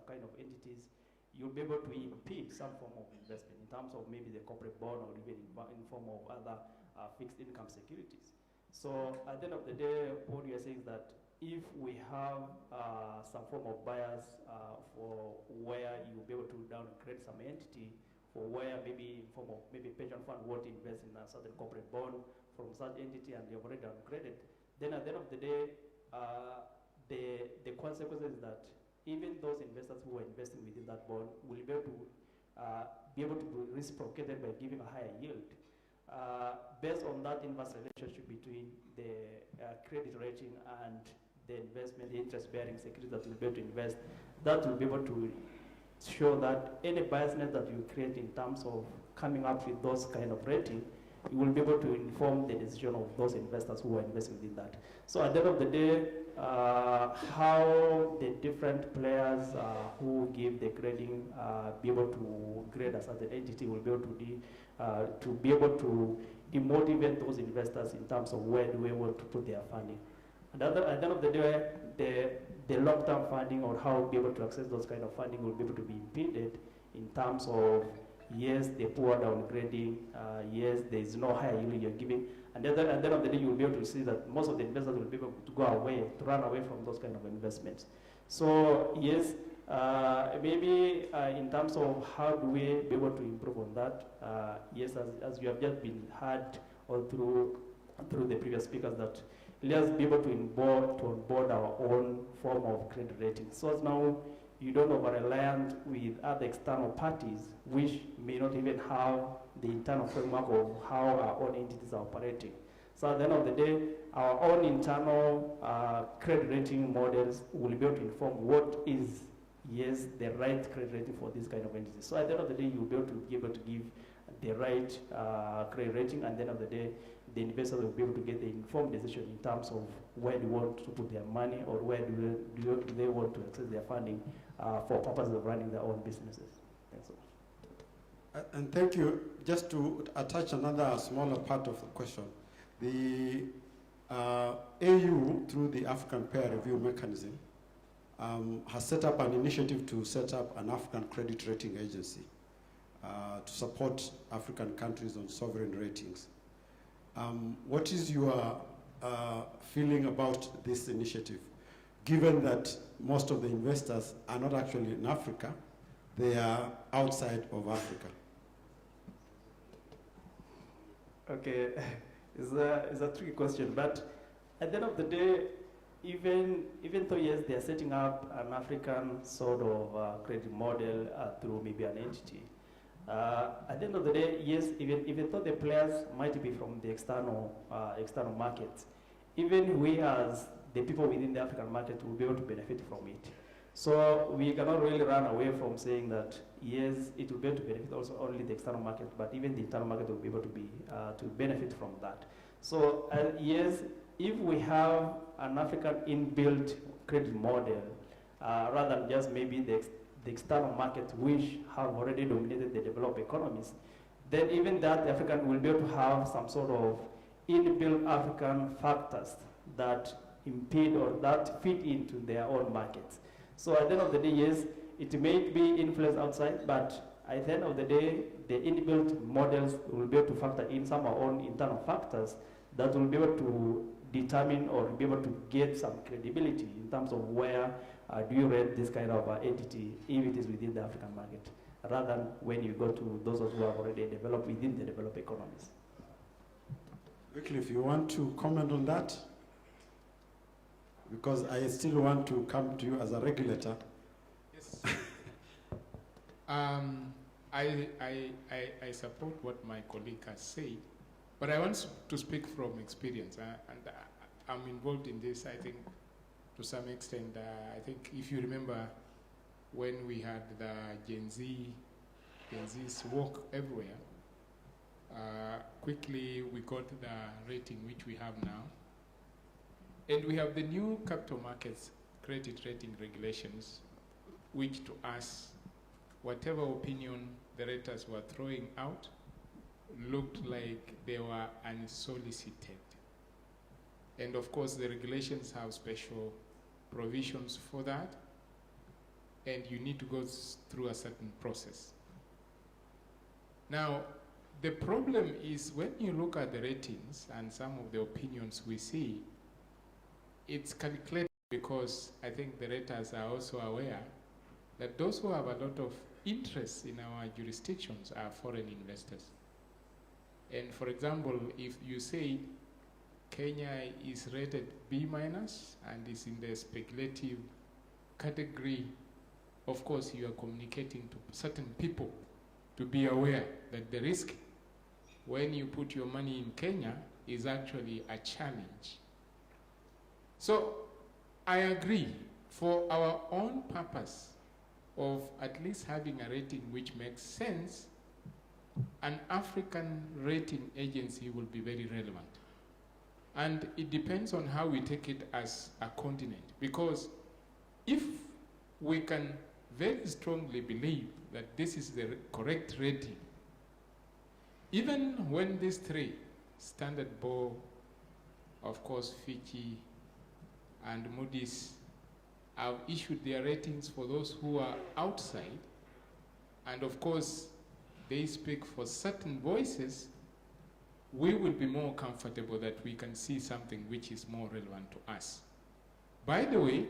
kind of entities, you'll be able to impede some form of investment in terms of maybe the corporate bond or even in form of other fixed income securities. So at the end of the day, what we are saying is that if we have some form of bias for where you'll be able to downgrade some entity, for where maybe in form of maybe pension fund want to invest in a certain corporate bond from such entity and they've already downgraded, then at the end of the day, the consequences is that even those investors who are investing within that bond will be able to be reciprocated by giving a higher yield. Based on that inverse relationship between the credit rating and the investment, the interest-bearing securities that will be able to invest, that will be able to sure that any biasness that you create in terms of coming up with those kind of rating, you will be able to inform the decision of those investors who are investing within that. So at the end of the day, how the different players who give the grading be able to grade us as an entity will be able to be able to demotivate those investors in terms of where do we want to put their funding. And at the end of the day, the long-term funding or how we'll be able to access those kind of funding will be able to be impeded in terms of, yes, the poor downgrading, yes, there is no higher yield you're giving. And at the end of the day, you will be able to see that most of the investors will be able to go away, to run away from those kind of investments. So yes, maybe in terms of how do we be able to improve on that, yes, as you have just been heard or through the previous speakers, that let's be able to onboard our own form of credit rating. So as now you don't over-reliant with other external parties which may not even have the internal framework of how our own entities are operating. So at the end of the day, our own internal credit rating models will be able to inform what is, yes, the right credit rating for this kind of entities. So at the end of the day, you'll be able to give the right credit rating, and at the end of the day, the investors will be able to get the informed decision in terms of where they want to put their money or where do they want to access their funding for purposes of running their own businesses. Thanks so much. And thank you. Just to attach another smaller part of the question, the AU, through the African Peer Review Mechanism, has set up an initiative to set up an African credit rating agency to support African countries on sovereign ratings. What is your feeling about this initiative, given that most of the investors are not actually in Africa, they are outside of Africa? Okay, it's a tricky question, but at the end of the day, even though yes, they are setting up an African sort of credit model through maybe an entity, at the end of the day, yes, even though the players might be from the external markets, even we as the people within the African market will be able to benefit from it. So we cannot really run away from saying that, yes, it will be able to benefit also only the external market, but even the internal market will be able to benefit from that. So yes, if we have an African inbuilt credit model, rather than just maybe the external market which have already dominated the developed economies, then even that African will be able to have some sort of inbuilt African factors that impede or that fit into their own markets. So at the end of the day, yes, it may be influenced outside, but at the end of the day, the inbuilt models will be able to factor in some of our own internal factors that will be able to determine or be able to get some credibility in terms of where do you rate this kind of entity if it is within the African market, rather than when you go to those who have already developed within the developed economies. Quickly, if you want to comment on that, because I still want to come to you as a regulator. Yes. I support what my colleague has said, but I want to speak from experience, and I'm involved in this, I think, to some extent. I think if you remember when we had the Gen Z's walk everywhere, quickly we got the rating which we have now. And we have the new capital markets credit rating regulations, which to us, whatever opinion the raters were throwing out, looked like they were unsolicited. And of course, the regulations have special provisions for that, and you need to go through a certain process. Now, the problem is when you look at the ratings and some of the opinions we see, it's calculated because I think the raters are also aware that those who have a lot of interest in our jurisdictions are foreign investors. And for example, if you say Kenya is rated B- and is in the speculative category, of course you are communicating to certain people to be aware that the risk when you put your money in Kenya is actually a challenge. So I agree, for our own purpose, of at least having a rating which makes sense, an African rating agency will be very relevant. And it depends on how we take it as a continent. Because if we can very strongly believe that this is the correct rating, even when these three, Standard & Poor's, of course Fitch and Moody's, have issued their ratings for those who are outside, and of course they speak for certain voices, we will be more comfortable that we can see something which is more relevant to us. By the way,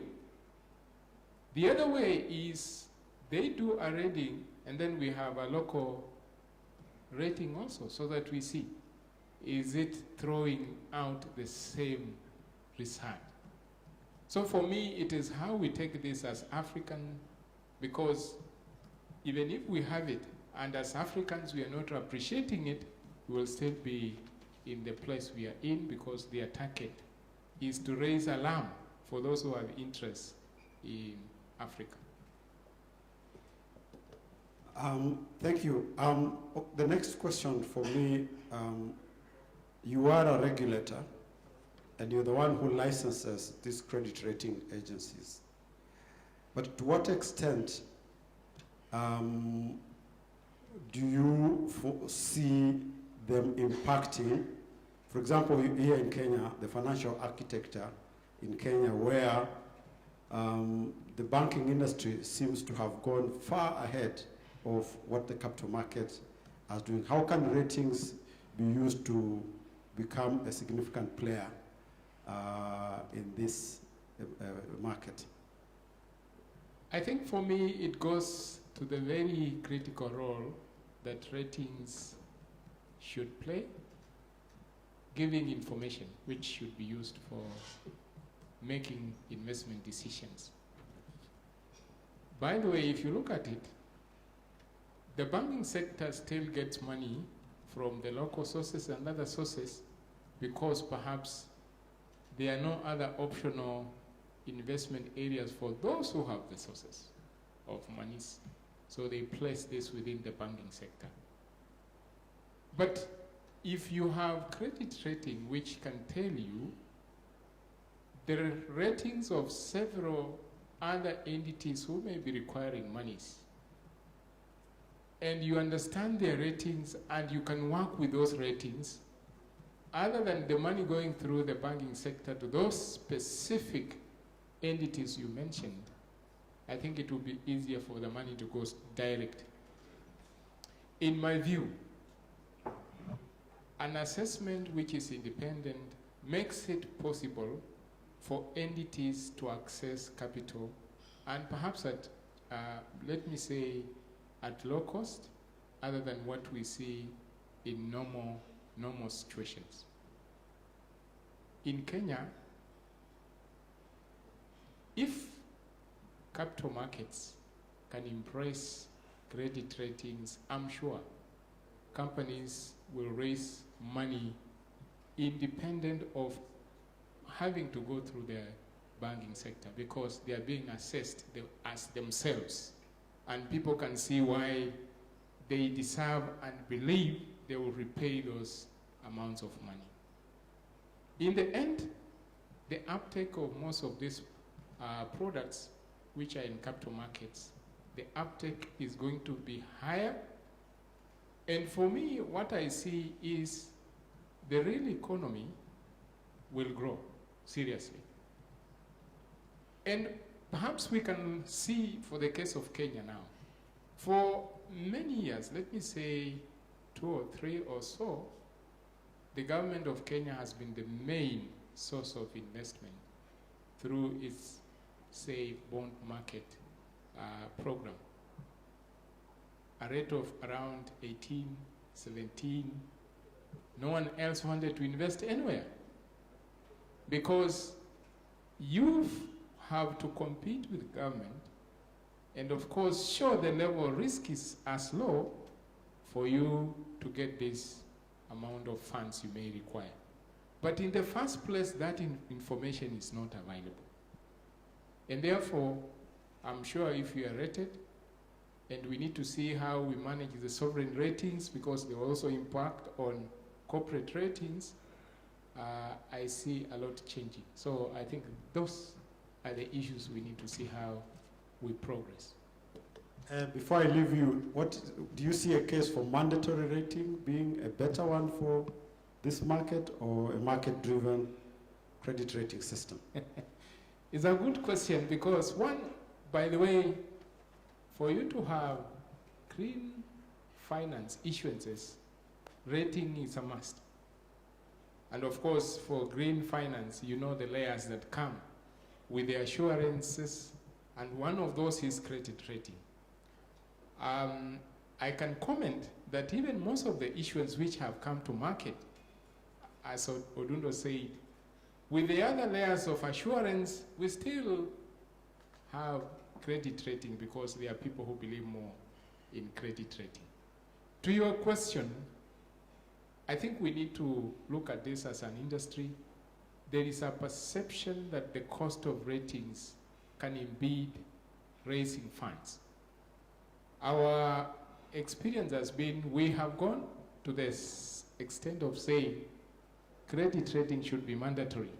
the other way is they do a rating and then we have a local rating also, so that we see, is it throwing out the same result? So for me, it is how we take this as African, because even if we have it, and as Africans we are not appreciating it, we will still be in the place we are in, because their target is to raise alarm for those who have interest in Africa. Thank you. The next question for me, you are a regulator, and you're the one who licenses these credit rating agencies. But to what extent do you see them impacting, for example, here in Kenya, the financial architecture in Kenya, where the banking industry seems to have gone far ahead of what the capital market are doing? How can ratings be used to become a significant player in this market? I think for me it goes to the very critical role that ratings should play, giving information which should be used for making investment decisions. By the way, if you look at it, the banking sector still gets money from the local sources and other sources because perhaps there are no other optional investment areas for those who have the sources of monies. So they place this within the banking sector. But if you have credit rating which can tell you the ratings of several other entities who may be requiring monies, and you understand their ratings and you can work with those ratings, other than the money going through the banking sector to those specific entities you mentioned, I think it will be easier for the money to go direct. In my view, an assessment which is independent makes it possible for entities to access capital, and perhaps at, let me say, at low cost, other than what we see in normal situations. In Kenya, if capital markets can embrace credit ratings, I'm sure companies will raise money independent of having to go through the banking sector, because they are being assessed as themselves. And people can see why they deserve and believe they will repay those amounts of money. In the end, the uptake of most of these products which are in capital markets, the uptake is going to be higher. And for me, what I see is the real economy will grow seriously. And perhaps we can see for the case of Kenya now, for many years, let me say 2 or 3 or so, the government of Kenya has been the main source of investment through its, say, bond market program. A rate of around 18, 17. No one else wanted to invest anywhere, because you have to compete with government, and of course, sure, the level of risk is as low for you to get this amount of funds you may require. But in the first place, that information is not available. And therefore, I'm sure if you are rated, And we need to see how we manage the sovereign ratings because they also impact on corporate ratings. I see a lot changing. So I think those are the issues we need to see how we progress. Before I leave you, what do you see a case for mandatory rating being a better one for this market or a market-driven credit rating system? It's a good question because one, by the way, for you to have green finance issuances, rating is a must. And of course, for green finance, you know the layers that come with the assurances, and one of those is credit rating. I can comment that even most of the issuance which have come to market, as Odundo said, with the other layers of assurance, we still have credit rating because there are people who believe more in credit rating. To your question, I think we need to look at this as an industry. There is a perception that the cost of ratings can impede raising funds. Our experience has been we have gone to the extent of saying credit rating should be mandatory.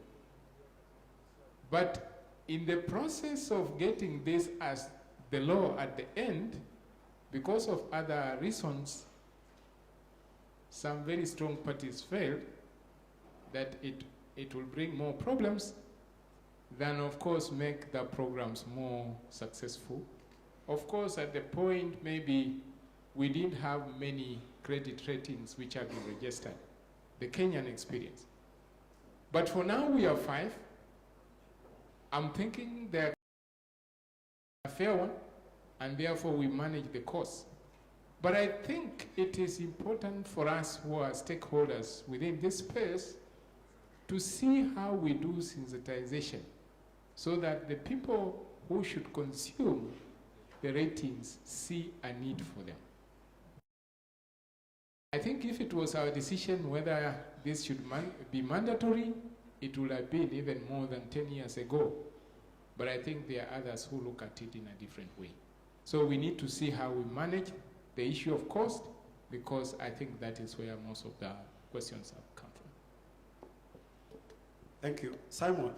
But in the process of getting this as the law at the end, because of other reasons, some very strong parties felt that it will bring more problems than, of course, make the programs more successful. Of course, at the point, maybe we didn't have many credit ratings which have been registered, the Kenyan experience. But for now, we have 5. I'm thinking they're a fair one, and therefore we manage the cost. But I think it is important for us who are stakeholders within this space to see how we do sensitization so that the people who should consume the ratings see a need for them. I think if it was our decision whether this should be mandatory, it would have been even more than 10 years ago. But I think there are others who look at it in a different way. So we need to see how we manage the issue of cost, because I think that is where most of the questions have come from. Thank you. Simon,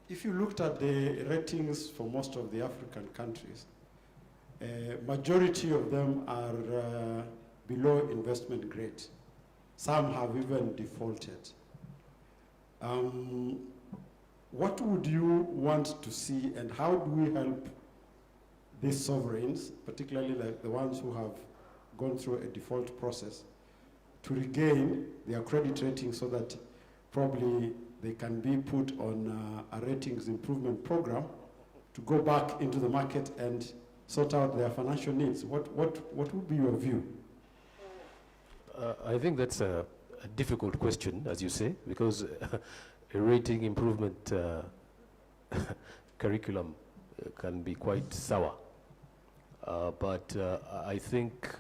if you looked at the ratings for most of the African countries, majority of them are below investment grade. Some have even defaulted. What would you want to see, and how do we help these sovereigns, particularly like the ones who have gone through a default process, to regain their credit rating so that probably they can be put on a ratings improvement program to go back into the market and sort out their financial needs? What would be your view? I think that's a difficult question, as you say, because a rating improvement curriculum can be quite sour. But I think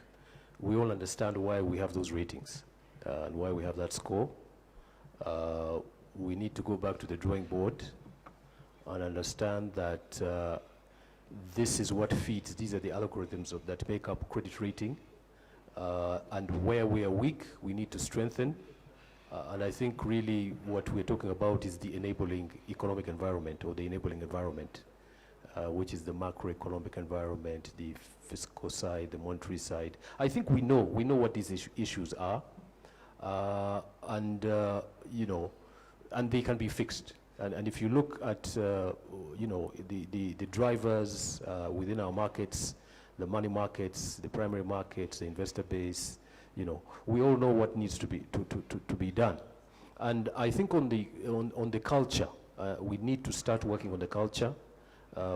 we all understand why we have those ratings and why we have that score. We need to go back to the drawing board and understand that this is what feeds, these are the algorithms that make up credit rating. And where we are weak, we need to strengthen. And I think really what we're talking about is the enabling economic environment, or the enabling environment, which is the macroeconomic environment, the fiscal side, the monetary side. I think we know what these issues are, and you know, and they can be fixed. And if you look at you know, the drivers within our markets, the money markets, the primary markets, the investor base, you know, we all know what needs to be done. And I think on the culture, we need to start working on the culture.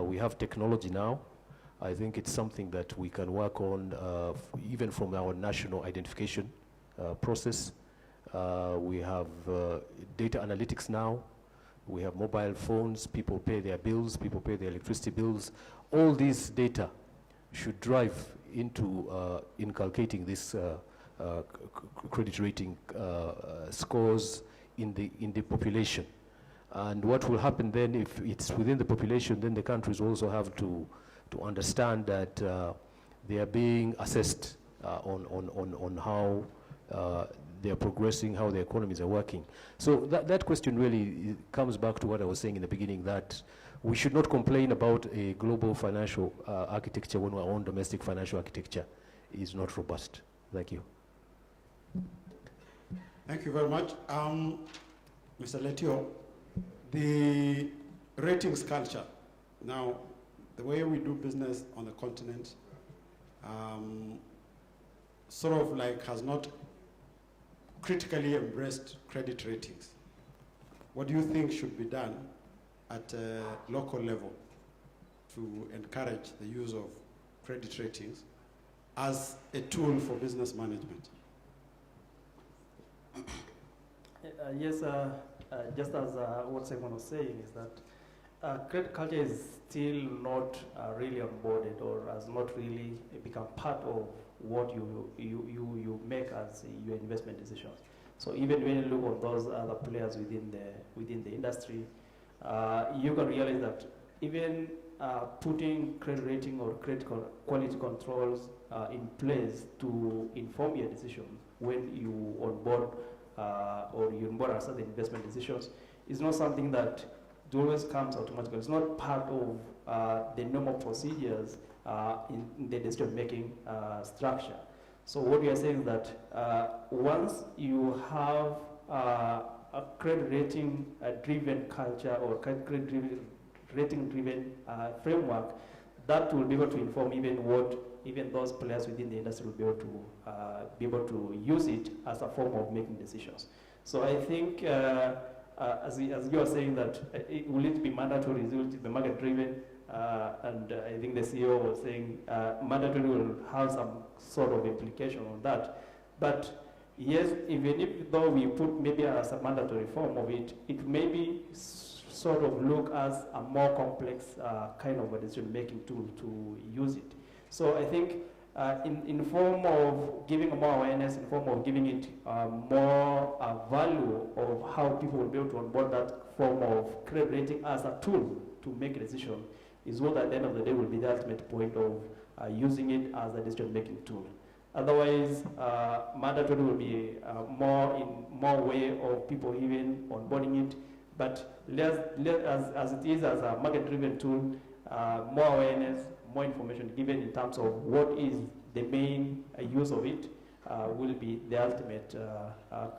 We have technology now. I think it's something that we can work on even from our national identification process. We have data analytics now. We have mobile phones. People pay their bills. People pay their electricity bills. All these data should drive into inculcating this credit rating scores in the population. And what will happen then, if it's within the population, then the countries also have to understand that they are being assessed on how they are progressing, how the economies are working. So that question really comes back to what I was saying in the beginning, that we should not complain about a global financial architecture when our own domestic financial architecture is not robust. Thank you. Thank you very much. Mr. Letio, the ratings culture. Now, the way we do business on the continent sort of like has not critically embraced credit ratings. What do you think should be done at a local level to encourage the use of credit ratings as a tool for business management? Yes, just as what Simon was saying is that credit culture is still not really onboarded or has not really become part of what you make as your investment decisions. So even when you look at those other players within the industry, you can realize that even putting credit rating or credit quality controls in place to inform your decisions when you onboard or you onboard a certain investment decisions is not something that always comes automatically. It's not part of the normal procedures in the decision-making structure. So what we are saying is that once you have a credit rating driven culture or credit rating driven framework, that will be able to inform even those players within the industry will be able to use it as a form of making decisions. So I think as you are saying that it will it be mandatory, it will be market driven, and I think the CEO was saying mandatory will have some sort of implication on that. But yes, even if though we put maybe as a mandatory form of it, it may be sort of look as a more complex kind of a decision-making tool to use it. So I think in form of giving more awareness, in form of giving it more value of how people will be able to onboard that form of credit rating as a tool to make a decision is what at the end of the day will be the ultimate point of using it as a decision-making tool. Otherwise, mandatory will be more way of people even onboarding it. But as it is as a market-driven tool, more awareness, more information given in terms of what is the main use of it will be the ultimate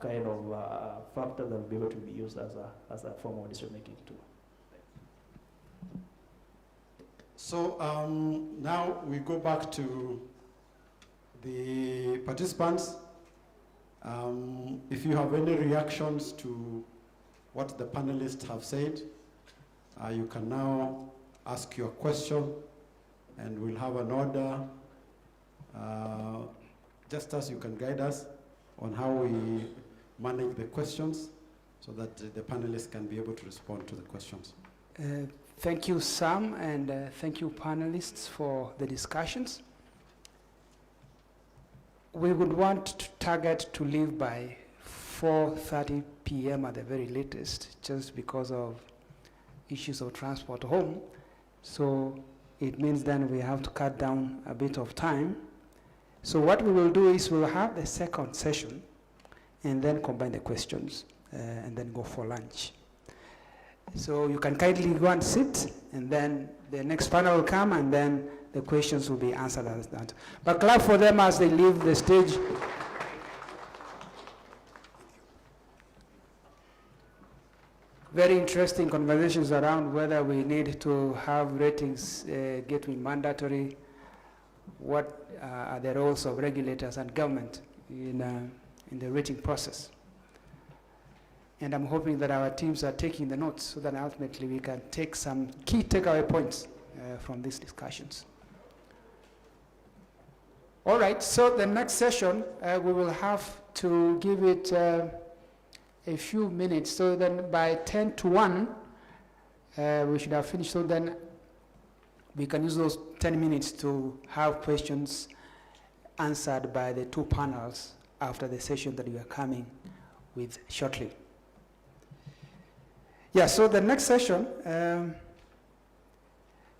kind of factor that will be able to be used as a form of decision-making tool. So now we go back to the participants. If you have any reactions to what the panelists have said, you can now ask your question, and we'll have an order, just as you can guide us on how we manage the questions so that the panelists can be able to respond to the questions. Thank you, Sam, and thank you, panelists, for the discussions. We would want to target to leave by 4:30 p.m. at the very latest, just because of issues of transport home. So it means then we have to cut down a bit of time. So what we will do is we'll have the second session and then combine the questions and then go for lunch. So you can kindly go and sit, and then the next panel will come, and then the questions will be answered as that. But clap for them as they leave the stage. Very interesting conversations around whether we need to have ratings getting mandatory. What are the roles of regulators and government in the rating process? And I'm hoping that our teams are taking the notes so that ultimately we can take some key takeaway points from these discussions. All right, so the next session, we will have to give it a few minutes. So then by 10 to 1, we should have finished. So then we can use those 10 minutes to have questions answered by the two panels after the session that we are coming with shortly. Yeah, so the next session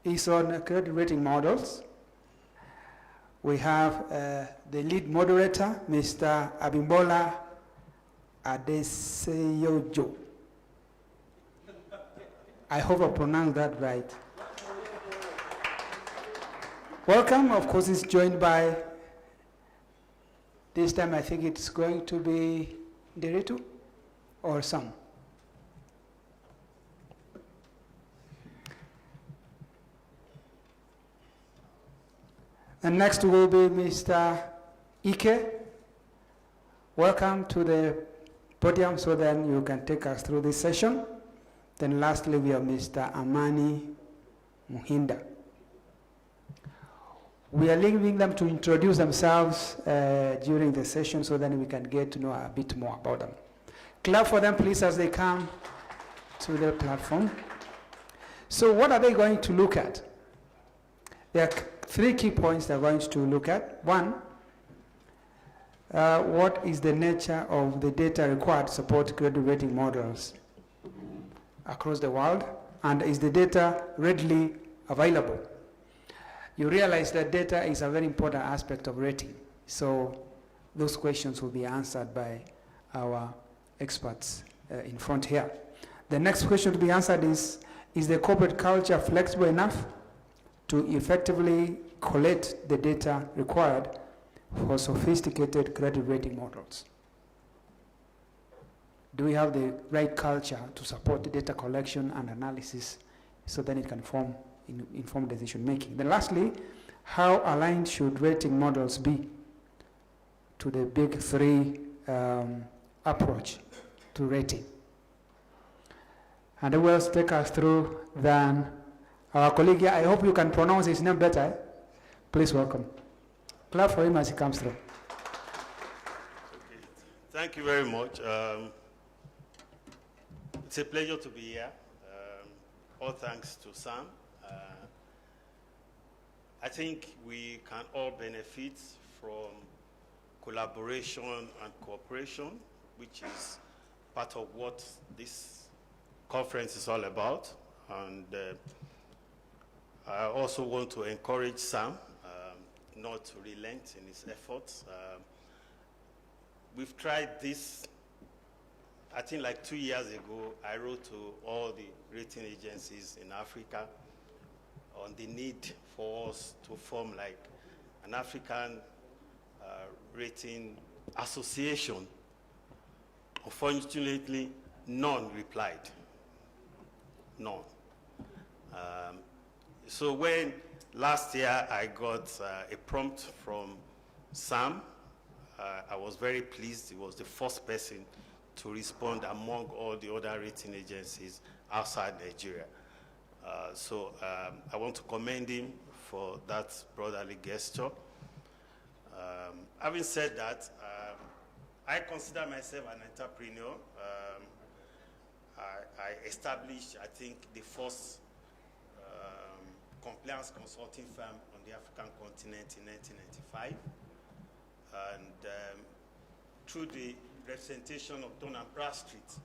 is on credit rating models. We have the lead moderator, Mr. Abimbola Adeseyojo. I hope I pronounced that right. Welcome. Of course, he's joined by, this time I think it's going to be Nderitu or Sam. And next will be Mr. Ike. Welcome to the podium so then you can take us through this session. Then lastly, we have Mr. Amani Muhinda. We are leaving them to introduce themselves during the session so then we can get to know a bit more about them. Clap for them, please, as they come to the platform. So what are they going to look at? There are 3 key points they're going to look at. One, what is the nature of the data required to support credit rating models across the world, and is the data readily available? You realize that data is a very important aspect of rating, so those questions will be answered by our experts in front here. The next question to be answered is the corporate culture flexible enough to effectively collect the data required for sophisticated credit rating models? Do we have the right culture to support the data collection and analysis so then it can inform decision making? Then lastly, how aligned should rating models be to the big 3 approach to rating? And who will take us through then our colleague here? I hope you can pronounce his name better. Please welcome. Clap for him as he comes through. Okay. Thank you very much. It's a pleasure to be here. All thanks to Sam. I think we can all benefit from collaboration and cooperation, which is part of what this conference is all about. And I also want to encourage Sam not to relent in his efforts. We've tried this, I think like 2 years ago, I wrote to all the rating agencies in Africa on the need for us to form like an African rating association. Unfortunately, none replied. None. So when last year I got a prompt from Sam, I was very pleased. He was the first person to respond among all the other rating agencies outside Nigeria. So I want to commend him for that brotherly gesture. Having said that, I consider myself an entrepreneur. I established, I think, the first compliance consulting firm on the African continent in 1995. And through the representation of Dun & Bradstreet,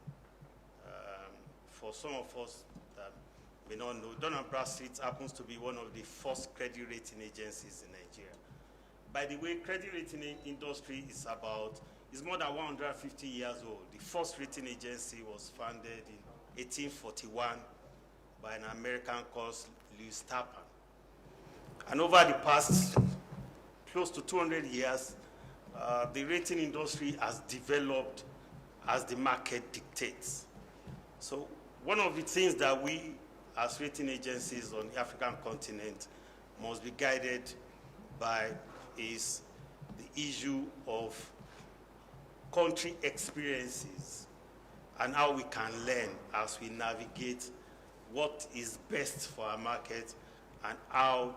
for some of us that may not know, Dun & Bradstreet happens to be one of the first credit rating agencies in Nigeria. By the way, credit rating industry is more than 150 years old. The first rating agency was founded in 1841 by an American called Lewis Tappan. And over the past close to 200 years, the rating industry has developed as the market dictates. So one of the things that we as rating agencies on the African continent must be guided by is the issue of country experiences and how we can learn as we navigate what is best for our market and how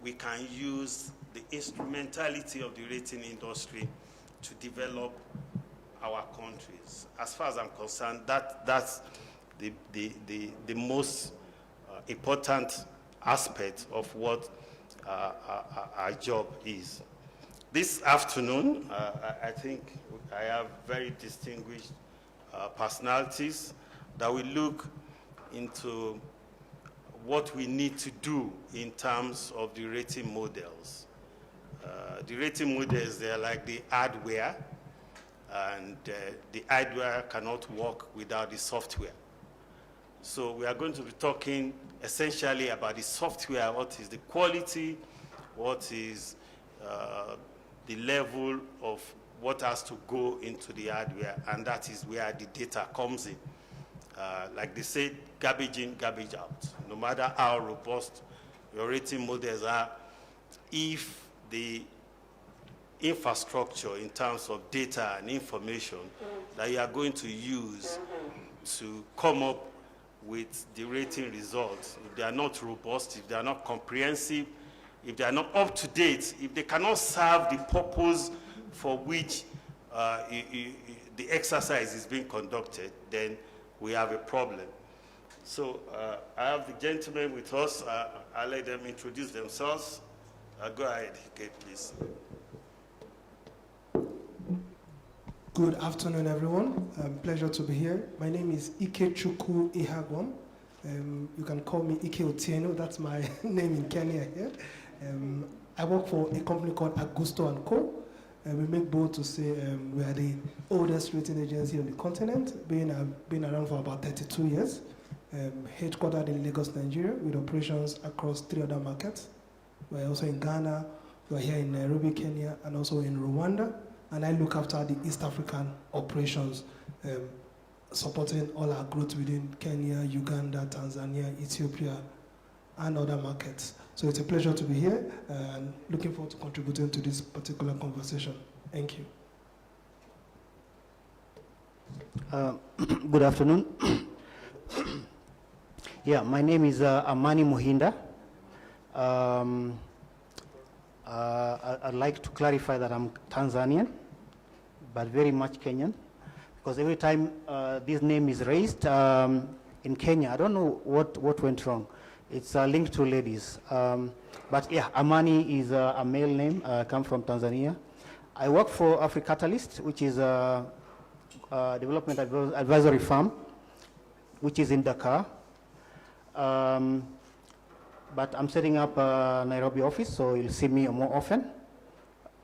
we can use the instrumentality of the rating industry to develop our countries. As far as I'm concerned, that's the most important aspect of what our job is. This afternoon, I think I have very distinguished personalities that will look into what we need to do in terms of the rating models. The rating models, they're like the hardware, and the hardware cannot work without the software. So we are going to be talking essentially about the software, what is the quality, what is the level of what has to go into the hardware, and that is where the data comes in. Like they say, garbage in, garbage out. No matter how robust your rating models are, if the infrastructure in terms of data and information that you are going to use to come up with the rating results, if they are not robust, if they are not comprehensive, if they are not up to date, if they cannot serve the purpose for which the exercise is being conducted, then we have a problem. So I have the gentlemen with us. I'll let them introduce themselves. Go ahead, okay, please. Good afternoon, everyone. Pleasure to be here. My name is Ike Chukwu Ihagwam. You can call me Ike Otieno. That's my name in Kenya here. I work for a company called Agusto & Co. We make bold to say we are the oldest rating agency on the continent, being around for about 32 years. Headquartered in Lagos, Nigeria, with operations across 3 other markets. We're also in Ghana, we're here in Nairobi, Kenya, and also in Rwanda. And I look after the East African operations, supporting all our growth within Kenya, Uganda, Tanzania, Ethiopia, and other markets. So it's a pleasure to be here, and looking forward to contributing to this particular conversation. Thank you. Good afternoon. Yeah, my name is Amani Muhinda. I'd like to clarify that I'm Tanzanian, but very much Kenyan, because every time this name is raised in Kenya, I don't know what went wrong. It's linked to ladies. But yeah, Amani is a male name. I come from Tanzania. I work for AfriCatalyst, which is a development advisory firm, which is in Dakar. But I'm setting up a Nairobi office, so you'll see me more often.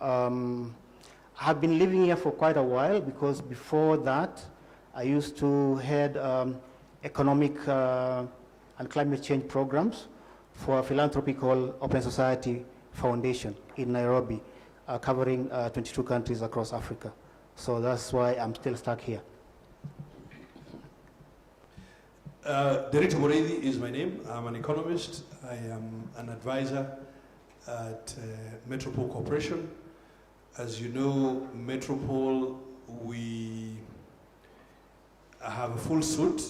I've been living here for quite a while, because before that, I used to head economic and climate change programs for a philanthropy called Open Society Foundation in Nairobi, covering 22 countries across Africa. So that's why I'm still stuck here. Derito Moredi is my name. I'm an economist. I am an advisor at Metropol Corporation. As you know, Metropol, we have a full suite.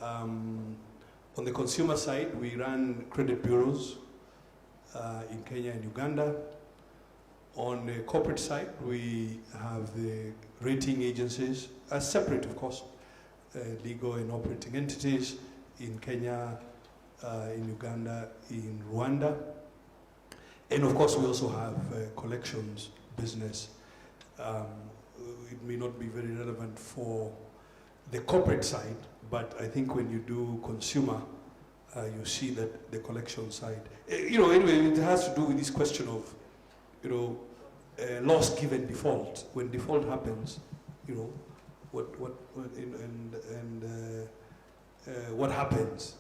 On the consumer side, we run credit bureaus in Kenya and Uganda. On the corporate side, we have the rating agencies, as separate, of course, legal and operating entities in Kenya, in Uganda, in Rwanda. And of course, we also have collections business. It may not be very relevant for the corporate side, but I think when you do consumer, you see that the collection side, anyway, it has to do with this question of, loss given default. When default happens, what happens,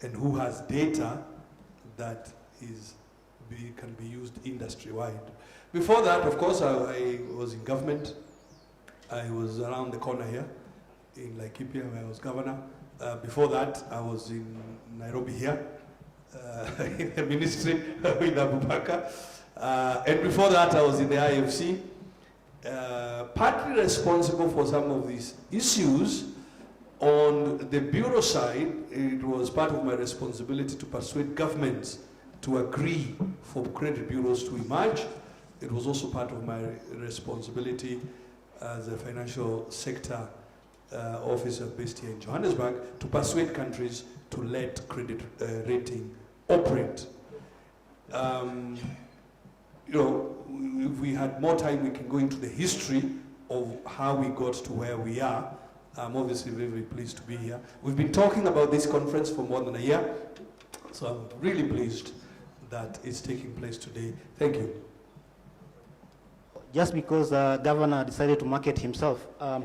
and who has data that can be used industry-wide. Before that, of course, I was in government. I was around the corner here in Laikipia, where I was governor. Before that, I was in Nairobi here, in the ministry with Abubakar. And before that, I was in the IFC, partly responsible for some of these issues. On the bureau side, it was part of my responsibility to persuade governments to agree for credit bureaus to emerge. It was also part of my responsibility as a financial sector officer based here in Johannesburg to persuade countries to let credit rating operate. If we had more time, we can go into the history of how we got to where we are. I'm obviously very, very pleased to be here. We've been talking about this conference for more than a year, so I'm really pleased that it's taking place today. Thank you. just because the governor decided to market himself. I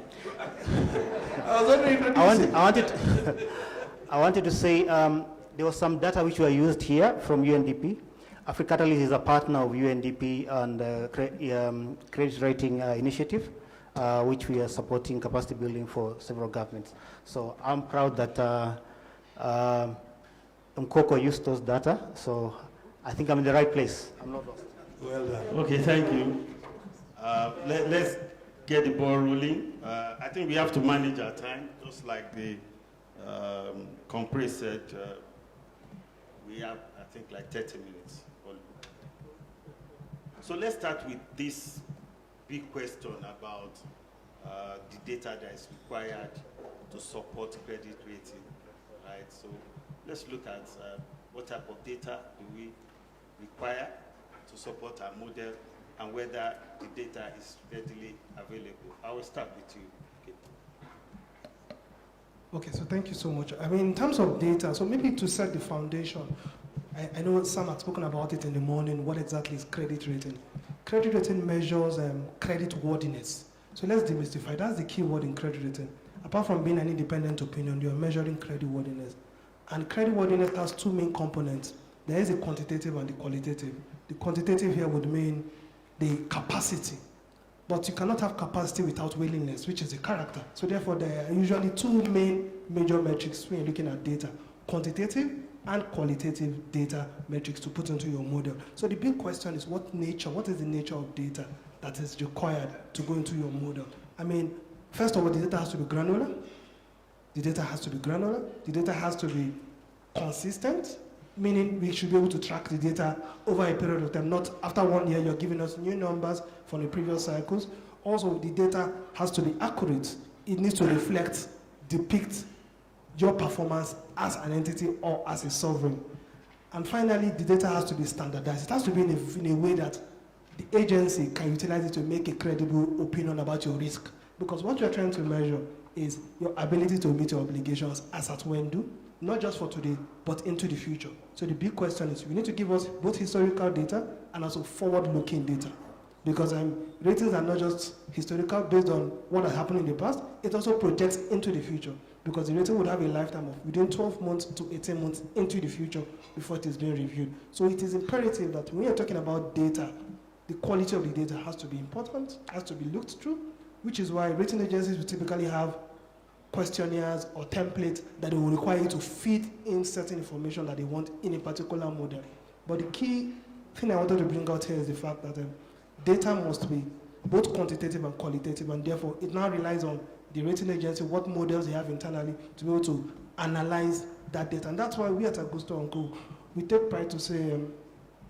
wanted to say there was some data which were used here from UNDP. AfriCatalyst is a partner of UNDP and credit rating initiative, which we are supporting capacity building for several governments. So I'm proud that Mkoko used those data, so I think I'm in the right place. I'm not lost. Well done. Okay, thank you. Let's get the ball rolling. I think we have to manage our time, just like the Compre said. We have, I think, like 30 minutes. So let's start with this big question about the data that is required to support credit rating, right? So let's look at what type of data do we require to support our model and whether the data is readily available. I will start with you. Okay, so thank you so much. I mean, in terms of data, so maybe to set the foundation, I know some have spoken about it in the morning. What exactly is credit rating? Credit rating measures credit worthiness. So let's demystify. That's the key word in credit rating. Apart from being an independent opinion, you're measuring credit worthiness. And credit worthiness has two main components. There is a quantitative and the qualitative. The quantitative here would mean the capacity. But you cannot have capacity without willingness, which is the character. So therefore, there are usually two major metrics when you're looking at data: quantitative and qualitative data metrics to put into your model. So the big question is what is the nature of data that is required to go into your model? I mean, first of all, the data has to be granular. The data has to be granular. The data has to be consistent, meaning we should be able to track the data over a period of time, not after 1 year you're giving us new numbers from the previous cycles. Also, the data has to be accurate. It needs to reflect, depict your performance as an entity or as a sovereign. And finally, the data has to be standardized. It has to be in a way that the agency can utilize it to make a credible opinion about your risk. Because what you're trying to measure is your ability to meet your obligations as at when due, not just for today, but into the future. So the big question is, we need to give us both historical data and also forward-looking data. Because ratings are not just historical based on what has happened in the past, it also projects into the future. Because the rating would have a lifetime of within 12 months to 18 months into the future before it is being reviewed. So it is imperative that when you're talking about data, the quality of the data has to be important, has to be looked through, which is why rating agencies will typically have questionnaires or templates that they will require you to feed in certain information that they want in a particular model. But the key thing I wanted to bring out here is the fact that data must be both quantitative and qualitative, and therefore it now relies on the rating agency, what models they have internally to be able to analyze that data. And that's why we at Augusto & Co, we take pride to say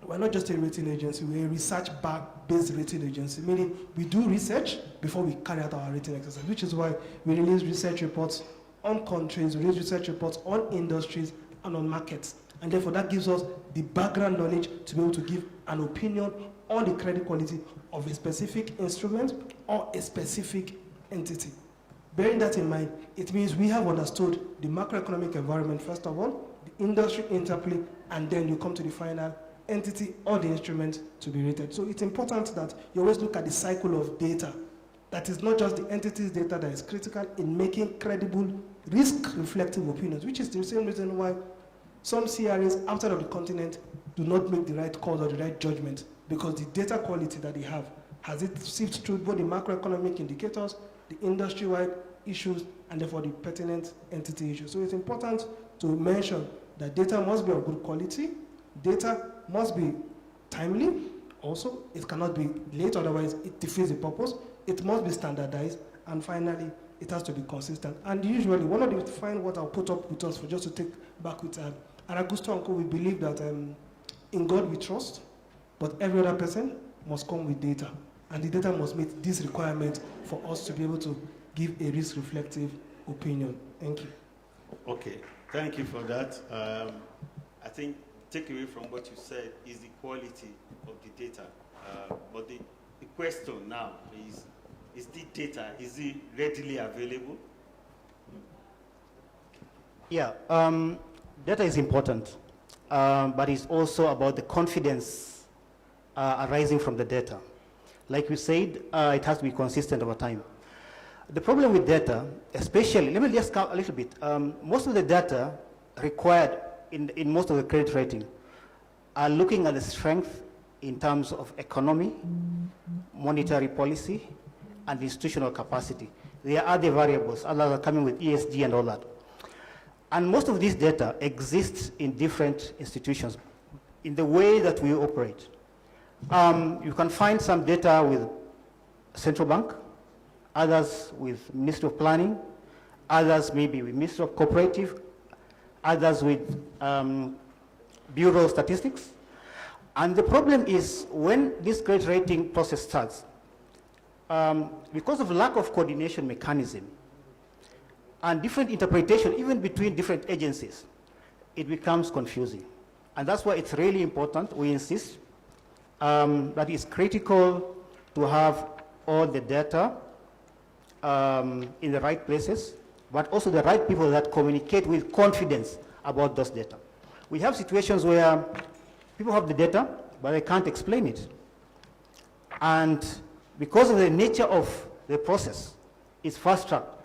we're not just a rating agency, we're a research-based rating agency, meaning we do research before we carry out our rating exercise, which is why we release research reports on countries, we release research reports on industries and on markets. And therefore that gives us the background knowledge to be able to give an opinion on the credit quality of a specific instrument or a specific entity. Bearing that in mind, it means we have understood the macroeconomic environment, first of all, the industry interplay, and then you come to the final entity or the instrument to be rated. So it's important that you always look at the cycle of data. That is not just the entity's data that is critical in making credible, risk-reflective opinions, which is the same reason why some CRAs outside of the continent do not make the right calls or the right judgment, because the data quality that they have, has it sifted through both the macroeconomic indicators, the industry-wide issues, and therefore the pertinent entity issues. So it's important to mention that data must be of good quality, data must be timely, also, it cannot be late, otherwise it defeats the purpose, it must be standardized, and finally, it has to be consistent. And usually, one of the fine what I'll put up with us for just to take back with at Augusto & Co, we believe that in God we trust, but every other person must come with data. And the data must meet this requirement for us to be able to give a risk-reflective opinion. Thank you. Okay, thank you for that. I think takeaway from what you said is the quality of the data. But the question now is the data, is it readily available? Yeah, data is important, but it's also about the confidence arising from the data. Like we said, it has to be consistent over time. The problem with data, especially, let me just count a little bit. Most of the data required in most of the credit rating are looking at the strength in terms of economy, monetary policy, and institutional capacity. There are other variables, others are coming with ESG and all that. And most of this data exists in different institutions in the way that we operate. You can find some data with central bank, others with Ministry of Planning, others maybe with Ministry of Cooperative, others with Bureau of Statistics. And the problem is when this credit rating process starts, because of lack of coordination mechanism and different interpretation, even between different agencies, it becomes confusing. And that's why it's really important, we insist, that it's critical to have all the data in the right places, but also the right people that communicate with confidence about those data. We have situations where people have the data, but they can't explain it. And because of the nature of the process, it's fast-tracked.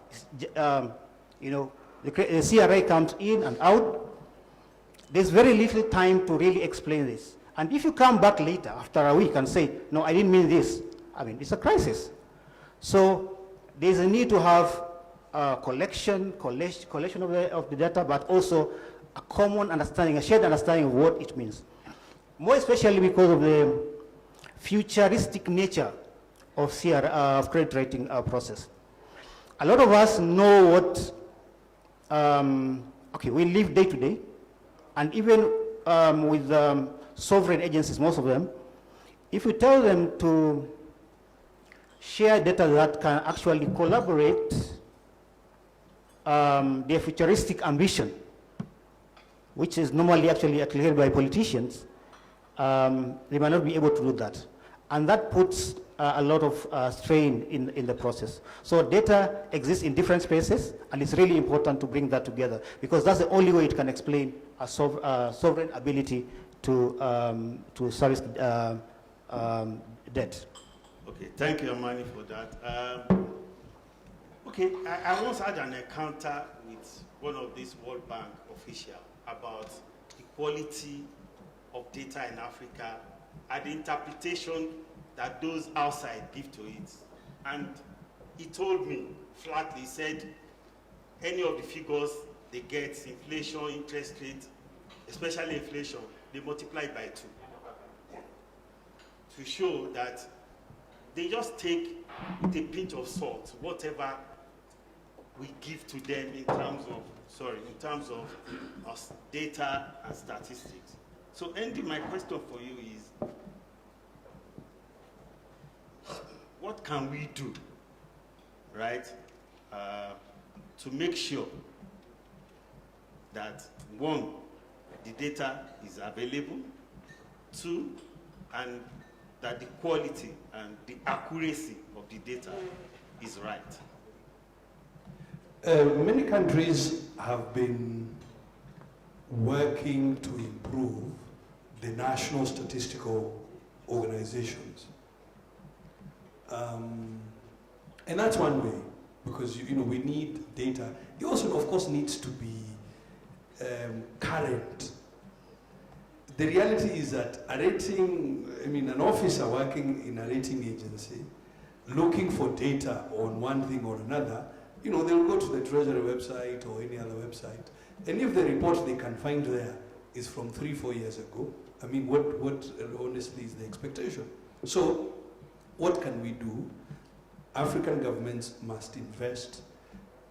You know, the CRA comes in and out. There's very little time to really explain this. And if you come back later, after a week, and say, no, I didn't mean this, I mean, it's a crisis. So there's a need to have collection of the data, but also a common understanding, a shared understanding of what it means. More especially because of the futuristic nature of credit rating process. A lot of us know what, okay, we live day to day, and even with sovereign agencies, most of them, if we tell them to share data that can actually collaborate their futuristic ambition, which is normally actually cleared by politicians, they might not be able to do that. And that puts a lot of strain in the process. So data exists in different spaces, and it's really important to bring that together, because that's the only way it can explain a sovereign ability to service debt. Okay, thank you, Amani, for that. Okay, I once had an encounter with one of these World Bank officials about the quality of data in Africa and the interpretation that those outside give to it. And he told me flatly, he said, any of the figures they get, inflation, interest rate, especially inflation, they multiply it by 2 to show that they just take with a pinch of salt whatever we give to them in terms of data and statistics. So Andy, my question for you is, what can we do, right, to make sure that, 1, the data is available, 2, and that the quality and the accuracy of the data is right? Many countries have been working to improve the national statistical organizations. And that's one way, because we need data. It also, of course, needs to be current. The reality is that an officer working in a rating agency looking for data on one thing or another, they'll go to the Treasury website or any other website, and if the report they can find there is from 3-4 years ago, what honestly is the expectation? So, what can we do? African governments must invest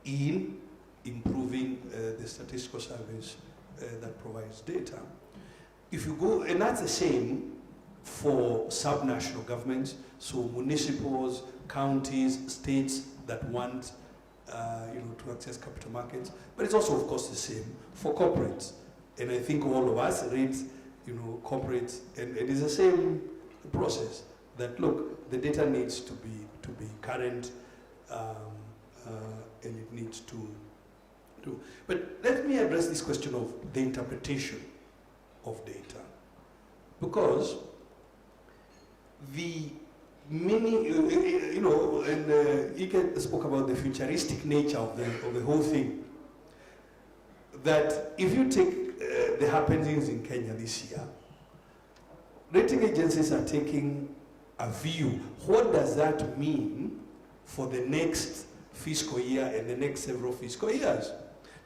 in improving the statistical service that provides data. If you go, and that's the same for subnational governments, so municipals, counties, states that want to access capital markets, but it's also, of course, the same for corporates. And I think all of us rate, corporates, and it is the same process. That look, the data needs to be current, and it needs to. But let me address this question of the interpretation of data, because the many, you know, and Ike spoke about the futuristic nature of the whole thing. That if you take the happenings in Kenya this year, rating agencies are taking a view. What does that mean for the next fiscal year and the next several fiscal years?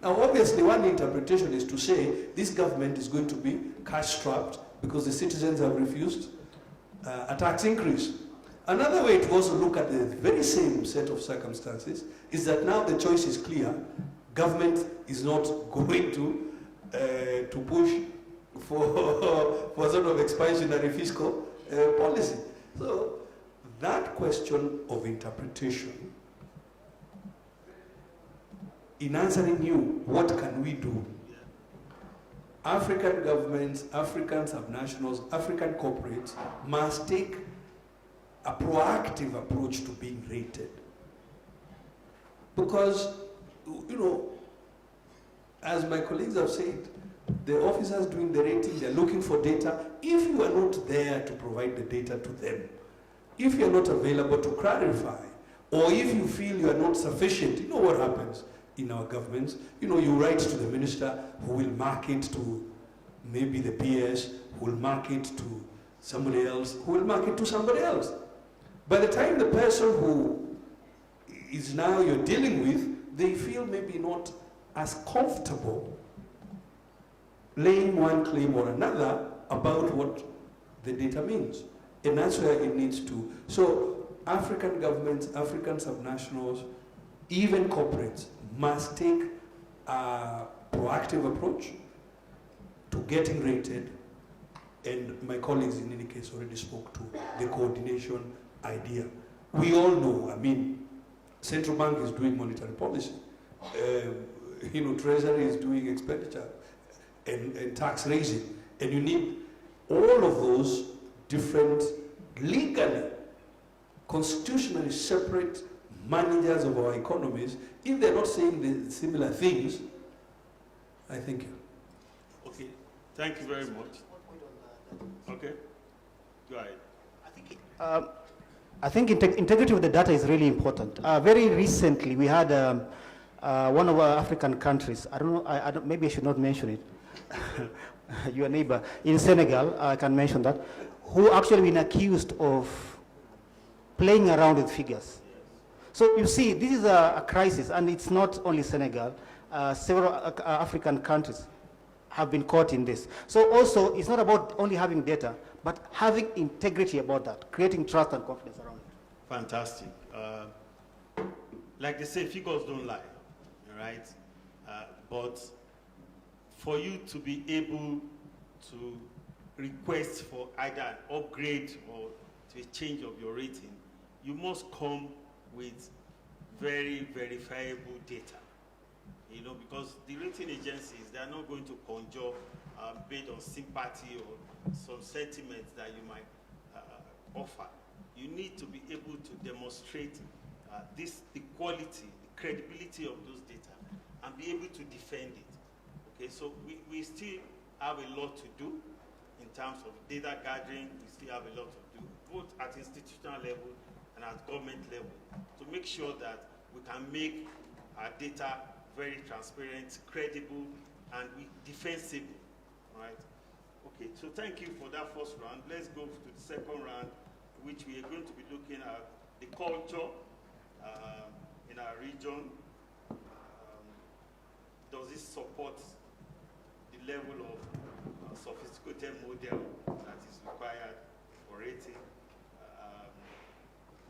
Now, obviously, one interpretation is to say this government is going to be cash-strapped because the citizens have refused a tax increase. Another way to also look at the very same set of circumstances is that now the choice is clear. Government is not going to push for sort of expansionary fiscal policy. So that question of interpretation, in answering you, what can we do? African governments, African subnationals, African corporates must take a proactive approach to being rated. Because, you know, as my colleagues have said, the officers doing the rating, they're looking for data. If you are not there to provide the data to them, if you're not available to clarify, or if you feel you are not sufficient, you know what happens in our governments? You know, you write to the minister who will mark it to maybe the PS, who will mark it to somebody else, who will mark it to somebody else. By the time the person who is now you're dealing with, they feel maybe not as comfortable laying one claim or another about what the data means. And that's where it needs to. So African governments, African subnationals, even corporates must take a proactive approach to getting rated. And my colleagues in any case already spoke to the coordination idea. We all know, I mean, central bank is doing monetary policy. You know, Treasury is doing expenditure and tax raising. And you need all of those different, legally, constitutionally separate managers of our economies. If they're not saying the similar things, I thank you. Okay, thank you very much. Okay, go ahead. I think integrity of the data is really important. Very recently, we had one of our African countries, I don't know, maybe I should not mention it, your neighbor, in Senegal, I can mention that, who actually been accused of playing around with figures. So you see, this is a crisis, and it's not only Senegal. Several African countries have been caught in this. So also, it's not about only having data, but having integrity about that, creating trust and confidence around it. Fantastic. Like they say, figures don't lie, right? But for you to be able to request for either an upgrade or to a change of your rating, you must come with very verifiable data. You know, because the rating agencies, they are not going to conjure based on sympathy or some sentiments that you might offer. You need to be able to demonstrate the quality, the credibility of those data, and be able to defend it. Okay, so we still have a lot to do in terms of data gathering. We still have a lot to do, both at institutional level and at government level, to make sure that we can make our data very transparent, credible, and defensible, right? Okay, so thank you for that first round. Let's go to the second round, which we are going to be looking at the culture in our region. Does this support the level of sophisticated model that is required for rating?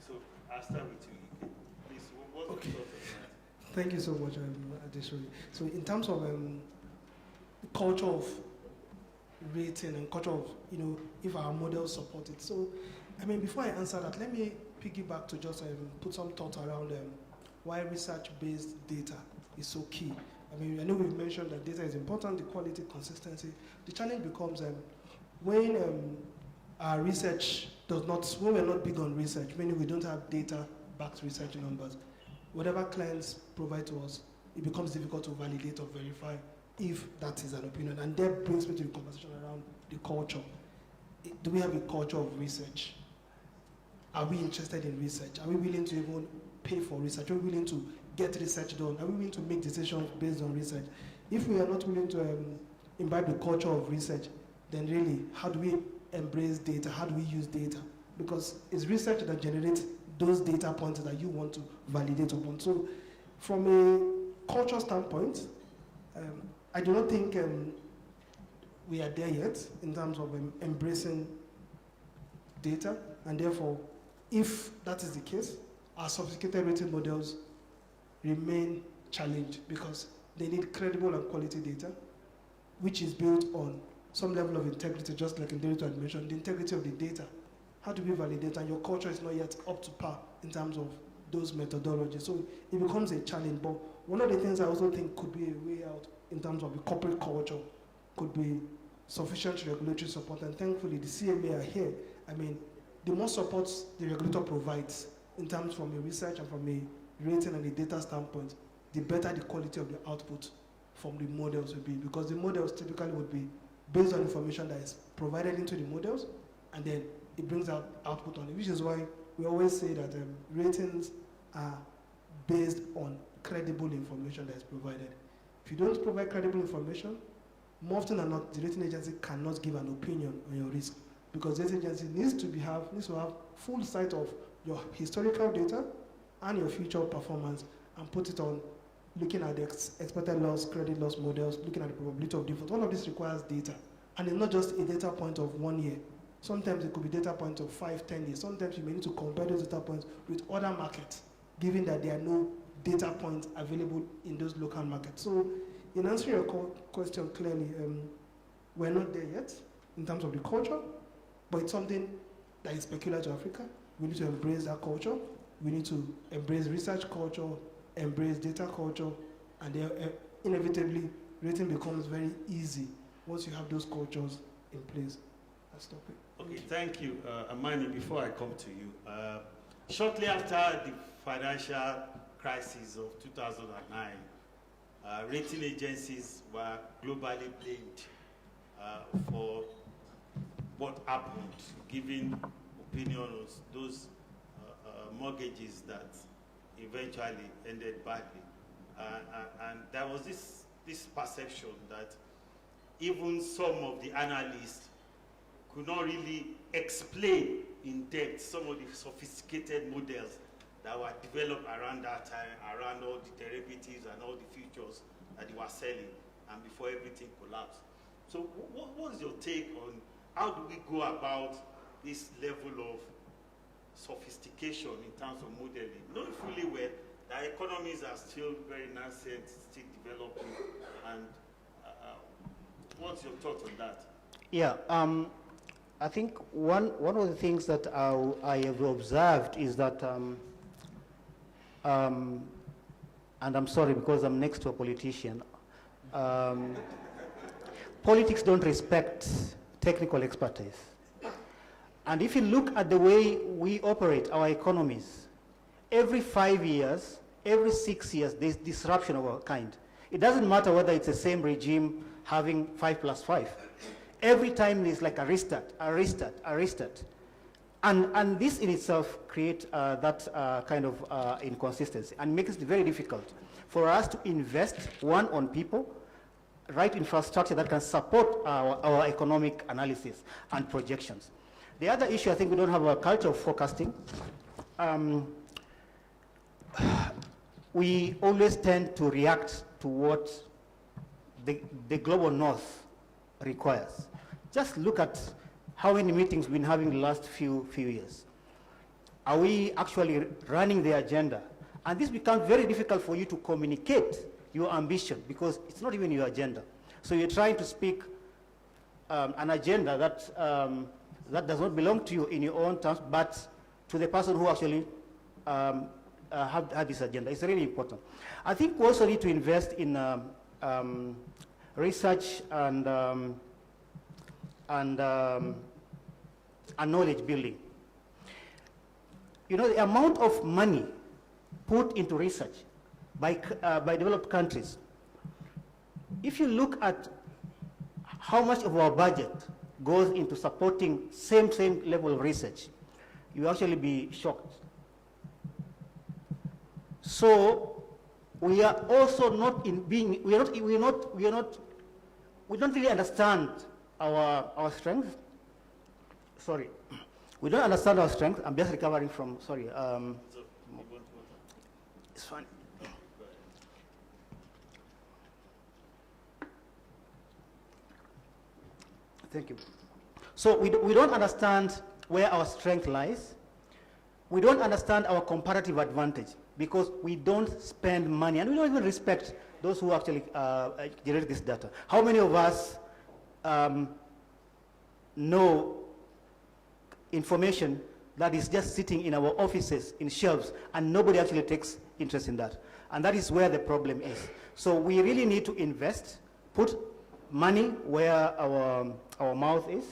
So I'll start with you, please. What's the thought of that? Thank you so much, Adesuri. So in terms of the culture of rating and culture of, you know, if our models support it. So, I mean, before I answer that, let me piggyback to just put some thought around why research-based data is so key. I mean, I know we've mentioned that data is important, the quality, consistency. The challenge becomes when our research does not, when we're not big on research, meaning we don't have data-backed research numbers, whatever clients provide to us, it becomes difficult to validate or verify if that is an opinion. And that brings me to the conversation around the culture. Do we have a culture of research? are we interested in research? Are we willing to even pay for research? Are we willing to get research done? Are we willing to make decisions based on research? If we are not willing to imbibe the culture of research, then really, how do we embrace data? How do we use data? Because it's research that generates those data points that you want to validate upon. So from a culture standpoint, I do not think we are there yet in terms of embracing data, and therefore, if that is the case, our sophisticated rating models remain challenged because they need credible and quality data, which is built on some level of integrity, just like in data admission, the integrity of the data. How do we validate? And your culture is not yet up to par in terms of those methodologies. So it becomes a challenge. But one of the things I also think could be a way out in terms of the corporate culture could be sufficient regulatory support. And thankfully, the CMA are here. I mean, the more support the regulator provides in terms from a research and from a rating and a data standpoint, the better the quality of the output from the models will be. Because the models typically would be based on information that is provided into the models, and then it brings out output on it, which is why we always say that ratings are based on credible information that is provided. If you don't provide credible information, more often than not, the rating agency cannot give an opinion on your risk, because the rating agency needs to have full sight of your historical data and your future performance, and put it on looking at the expected loss, credit loss models, looking at the probability of default. All of this requires data, and it's not just a data point of 1 year. Sometimes it could be data points of 5, 10 years. Sometimes you may need to compare those data points with other markets, given that there are no data points available in those local markets. So in answering your question clearly, we're not there yet in terms of the culture, but it's something that is peculiar to Africa. We need to embrace that culture. We need to embrace research culture, embrace data culture, and then inevitably, rating becomes very easy once you have those cultures in place. I'll stop it. Okay, thank you. Amani, before I come to you, shortly after the financial crisis of 2009, rating agencies were globally blamed for what happened, giving opinion on those mortgages that eventually ended badly. And there was this perception that even some of the analysts could not really explain in depth some of the sophisticated models that were developed around that time, around all the derivatives and all the futures that they were selling, and before everything collapsed. So what is your take on how do we go about this level of sophistication in terms of modeling? Knowing fully well that economies are still very nascent, still developing, and what's your thoughts on that? Yeah, I think one of the things that I have observed is that, and I'm sorry because I'm next to a politician, politics don't respect technical expertise. And if you look at the way we operate our economies, every 5 years, every 6 years, there's disruption of a kind. It doesn't matter whether it's the same regime having 5+5. Every time there's like a restart. And this in itself creates that kind of inconsistency and makes it very difficult for us to invest, one, on people, right infrastructure that can support our economic analysis and projections. The other issue, I think we don't have a culture of forecasting. We always tend to react to what the global north requires. Just look at how many meetings we've been having in the last few years. Are we actually running the agenda? And this becomes very difficult for you to communicate your ambition because it's not even your agenda. So you're trying to speak an agenda that does not belong to you in your own terms, but to the person who actually have this agenda. It's really important. I think we also need to invest in research and knowledge building. You know, the amount of money put into research by developed countries, if you look at how much of our budget goes into supporting same level of research, you actually be shocked. So we are also not in being, we don't really understand our strength. Sorry, we don't understand our strength. I'm just recovering from, sorry. It's fine. Thank you. So we don't understand where our strength lies. We don't understand our comparative advantage because we don't spend money and we don't even respect those who actually generate this data. How many of us know information that is just sitting in our offices, in shelves, and nobody actually takes interest in that? And that is where the problem is. So we really need to invest, put money where our mouth is,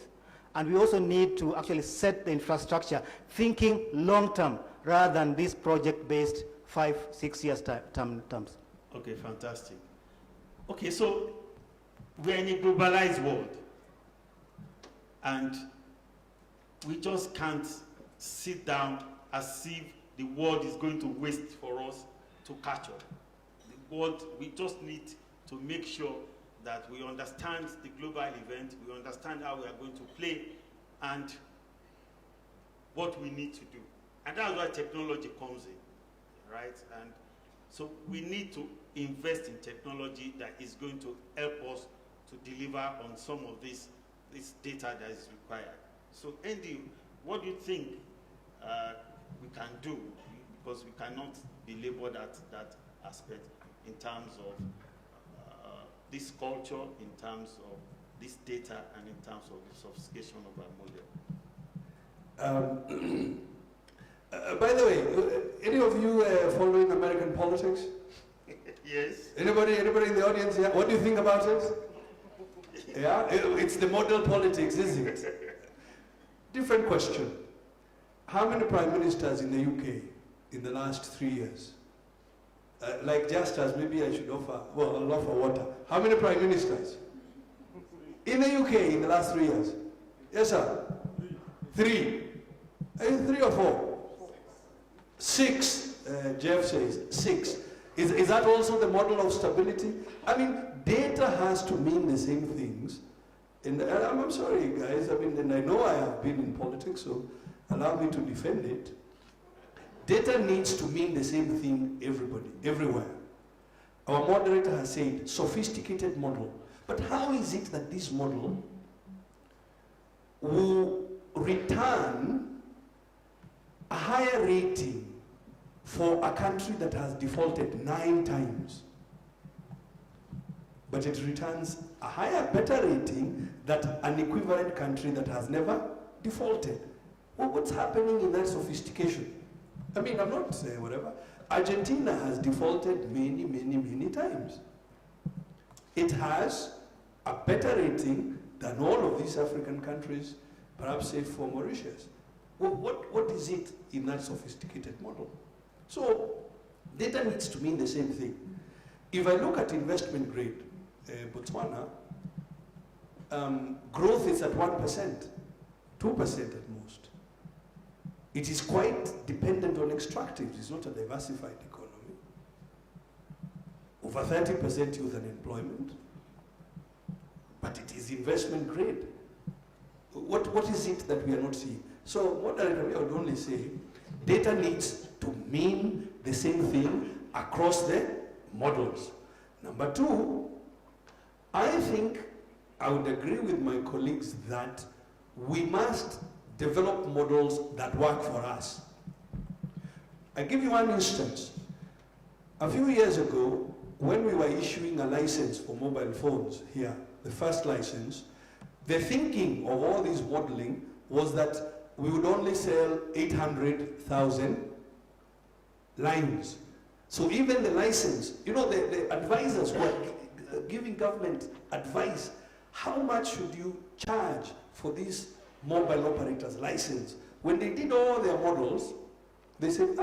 and we also need to actually set the infrastructure, thinking long-term, rather than this project-based 5-6 years terms. Okay, fantastic. Okay, so we're in a globalized world, and we just can't sit down as if the world is going to waste for us to catch up. The world, we just need to make sure that we understand the global event, we understand how we are going to play, and what we need to do. And that's why technology comes in, right? And so we need to invest in technology that is going to help us to deliver on some of this data that is required. So Andy, what do you think we can do? Because we cannot belabor that aspect in terms of this culture, in terms of this data, and in terms of the sophistication of our model. By the way, any of you following American politics? Yes. Anybody in the audience here? What do you think about it? Yeah, it's the model politics, isn't it? Different question. How many prime ministers in the UK in the last 3 years? Like just as maybe I should offer, well, I'll offer water. How many prime ministers? In the UK in the last 3 years? Yes, sir? 3. 3 or 4? 6. Jeff says 6. Is that also the model of stability? I mean, data has to mean the same things. And I'm sorry, guys. I mean, and I know I have been in politics, so allow me to defend it. Data needs to mean the same thing everywhere. Our moderator has said sophisticated model. But how is it that this model will return a higher rating for a country that has defaulted 9 times, but it returns a higher, better rating than an equivalent country that has never defaulted? Well, what's happening in that sophistication? I mean, I'm not saying whatever. Argentina has defaulted many, many, many times. It has a better rating than all of these African countries, perhaps save for Mauritius. Well, what is it in that sophisticated model? So data needs to mean the same thing. If I look at investment grade, Botswana, growth is at 1%, 2% at most. It is quite dependent on extractives. It's not a diversified economy. Over 30% youth unemployment, but it is investment grade. What is it that we are not seeing? So what I would only say, data needs to mean the same thing across the models. Number 2, I think I would agree with my colleagues that we must develop models that work for us. I give you one instance. A few years ago, when we were issuing a license for mobile phones here, the first license, the thinking of all this modeling was that we would only sell 800,000 lines. So even the license, you know, the advisors who are giving government advice, how much should you charge for these mobile operators license? When they did all their models, they said,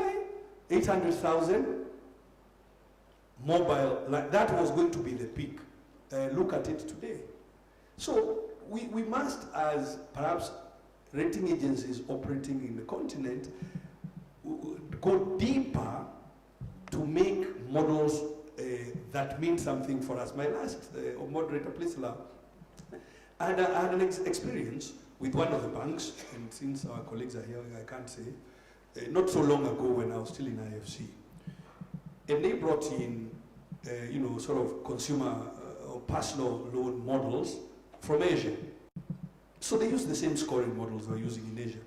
800,000 mobile, like that was going to be the peak. Look at it today. So we must, as perhaps rating agencies operating in the continent go deeper to make models that mean something for us. My last moderator, please allow. And I had an experience with one of the banks, and since our colleagues are here, I can't say, not so long ago when I was still in IFC. And they brought in, sort of consumer or personal loan models from Asia. So they use the same scoring models we're using in Asia.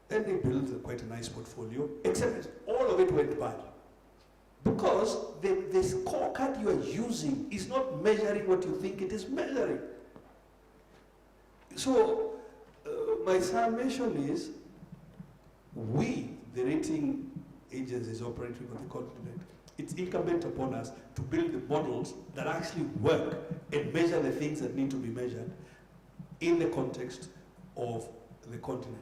And they built quite a nice portfolio, except all of it went bad. Because the scorecard you are using is not measuring what you think it is measuring. So my summation is, we, the rating agencies operating on the continent, it's incumbent upon us to build the models that actually work and measure the things that need to be measured in the context of the continent.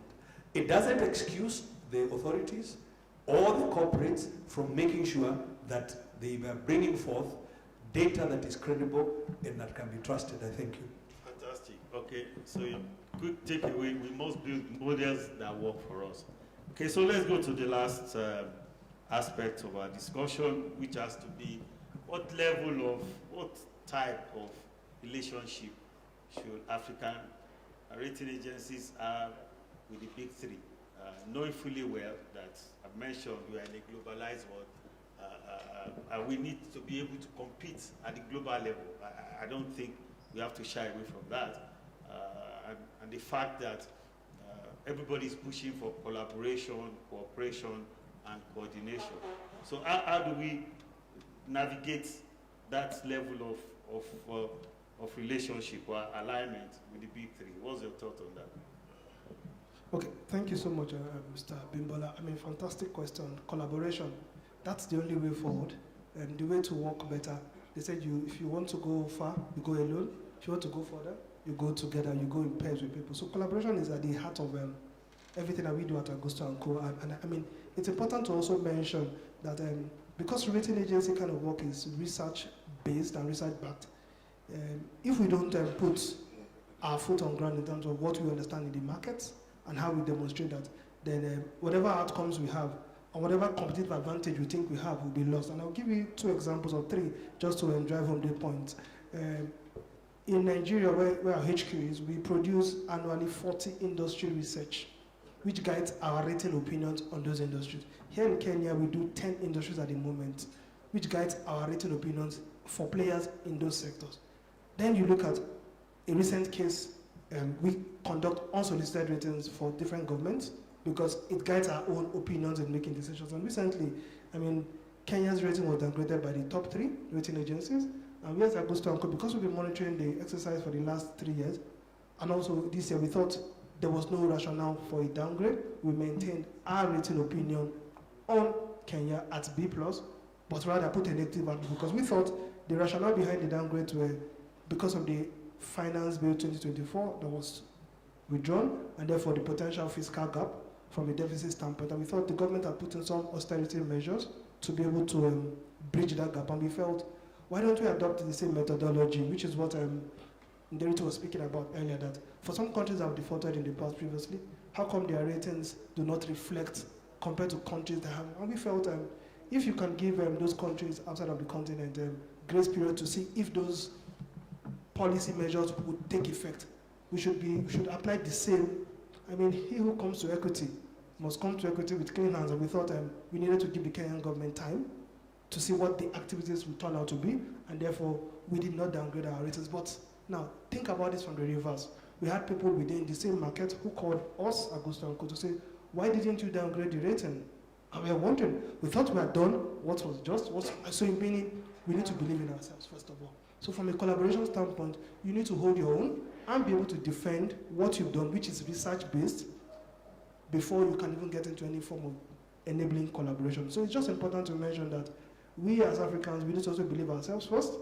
It doesn't excuse the authorities or the corporates from making sure that they are bringing forth data that is credible and that can be trusted. I thank you. Fantastic. Okay, so quick takeaway, we must build models that work for us. Okay, so let's go to the last aspect of our discussion, which has to be what type of relationship should African rating agencies have with the big three? Knowing fully well that I've mentioned we are in a globalized world, and we need to be able to compete at the global level. I don't think we have to shy away from that. And the fact that everybody is pushing for collaboration, cooperation, and coordination. So how do we navigate that level of relationship or alignment with the big three? What's your thought on that? Okay, thank you so much, Mr. Bimbola. I mean, fantastic question. Collaboration, that's the only way forward. And the way to work better, they said if you want to go far, you go alone. If you want to go further, you go together, you go in pairs with people. So collaboration is at the heart of everything that we do at Augusto & Co. And I mean, it's important to also mention that because rating agency kind of work is research-based and research-backed, if we don't put our foot on ground in terms of what we understand in the markets and how we demonstrate that, then whatever outcomes we have and whatever competitive advantage we think we have will be lost. And I'll give you 2 examples or 3 just to drive home the point. In Nigeria, where our HQ is, we produce annually 40 industry research, which guides our rating opinions on those industries. Here in Kenya, we do 10 industries at the moment, which guides our rating opinions for players in those sectors. Then you look at a recent case, we conduct unsolicited ratings for different governments because it guides our own opinions in making decisions. And recently, I mean, Kenya's rating was downgraded by the top 3 rating agencies. And we as Augusto & Co, because we've been monitoring the exercise for the last 3 years, and also this year we thought there was no rationale for a downgrade. We maintained our rating opinion on Kenya at B+, but rather put a negative value because we thought the rationale behind the downgrade were because of the Finance Bill 2024 that was withdrawn, and therefore the potential fiscal gap from a deficit standpoint. And we thought the government had put in some austerity measures to be able to bridge that gap. And we felt, why don't we adopt the same methodology, which is what Nderito was speaking about earlier, that for some countries that have defaulted in the past previously, how come their ratings do not reflect compared to countries that have? And we felt if you can give those countries outside of the continent grace period to see if those policy measures would take effect, we should apply the same. I mean, he who comes to equity must come to equity with clean hands, and we thought we needed to give the Kenyan government time to see what the activities would turn out to be, and therefore we did not downgrade our ratings. But now, think about this from the reverse. We had people within the same market who called us, Augusto & Co, to say, why didn't you downgrade the rating? And we are wondering, we thought we had done what was just, so meaning we need to believe in ourselves, first of all. So from a collaboration standpoint, you need to hold your own and be able to defend what you've done, which is research-based, before you can even get into any form of enabling collaboration. So it's just important to mention that we as Africans, we need to also believe ourselves first,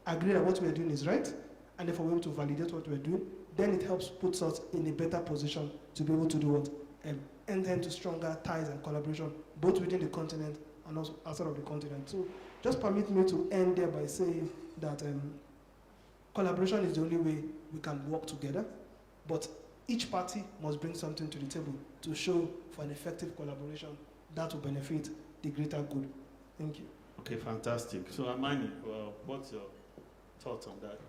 agree that what we're doing is right, and therefore we're able to validate what we're doing. Then it helps put us in a better position to be able to do what? Enter into stronger ties and collaboration, both within the continent and also outside of the continent. So just permit me to end there by saying that collaboration is the only way we can work together. But Each party must bring something to the table to show for an effective collaboration that will benefit the greater good. Thank you. Okay, fantastic. So Amani, what's your thoughts on that?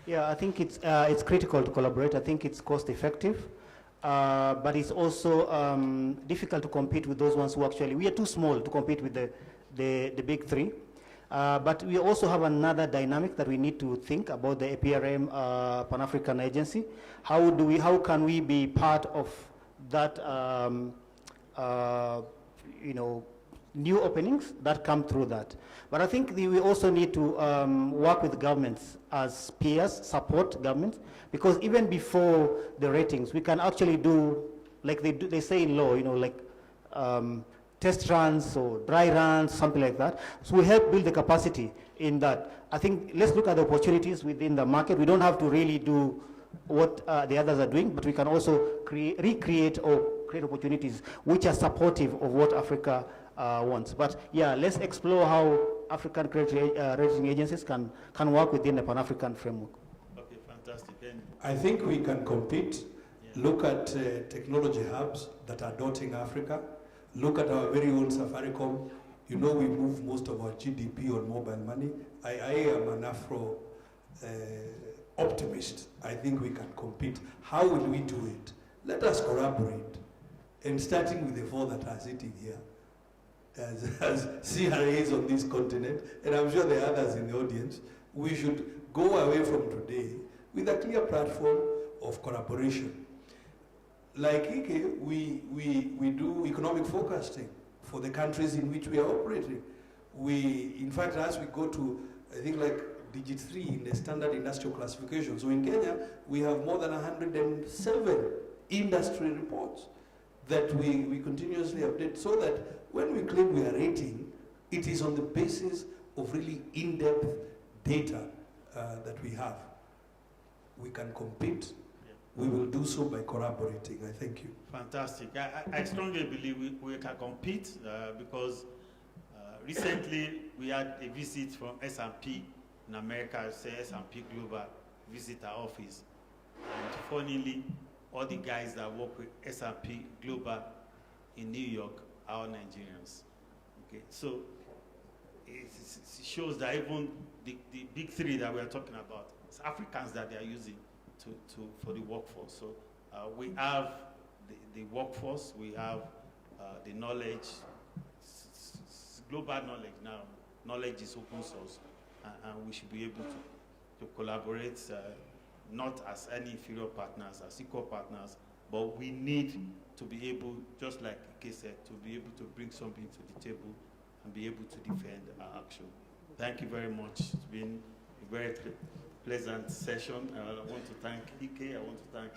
Yeah, I think it's critical to collaborate. I think it's cost effective, but it's also difficult to compete with those ones who actually, we are too small to compete with the big three. But we also have another dynamic that we need to think about the APRM Pan-African Agency. How can we be part of that, new openings that come through that? But I think we also need to work with governments as peers, support governments, because even before the ratings, we can actually do, like they say in law, test runs or dry runs, something like that. So we help build the capacity in that. I think let's look at the opportunities within the market. We don't have to really do what the others are doing, but we can also recreate or create opportunities which are supportive of what Africa wants. But yeah, let's explore how African rating agencies can work within the Pan-African framework. Okay, fantastic. And I think we can compete. Yeah. Look at technology hubs that are dotting Africa. Look at our very own Safaricom. You know, we move most of our GDP on mobile money. I am an Afro optimist. I think we can compete. How will we do it? Let us collaborate. And starting with the four that are sitting here, as CRAs on this continent, and I'm sure there are others in the audience, we should go away from today with a clear platform of collaboration. Like Ike, we do economic forecasting for the countries in which we are operating. In fact, as we go to, I think like Digit 3 in the standard industrial classification. So in Kenya, we have more than 107 industry reports that we continuously update, so that when we claim we are rating, it is on the basis of really in-depth data that we have. We can compete. We will do so by collaborating. I thank you. Fantastic. I strongly believe we can compete because recently we had a visit from S&P in America, say S&P Global, visit our office. And funnily, all the guys that work with S&P Global in New York are Nigerians. Okay, so it shows that even the big three that we are talking about, it's Africans that they are using for the workforce. So we have the workforce, we have the knowledge, global knowledge now. Knowledge is open source, and we should be able to collaborate, not as any inferior partners, as equal partners, but we need to be able, just like Ike said, to be able to bring something to the table and be able to defend our action. Thank you very much. It's been a very pleasant session. I want to thank Ike, I want to thank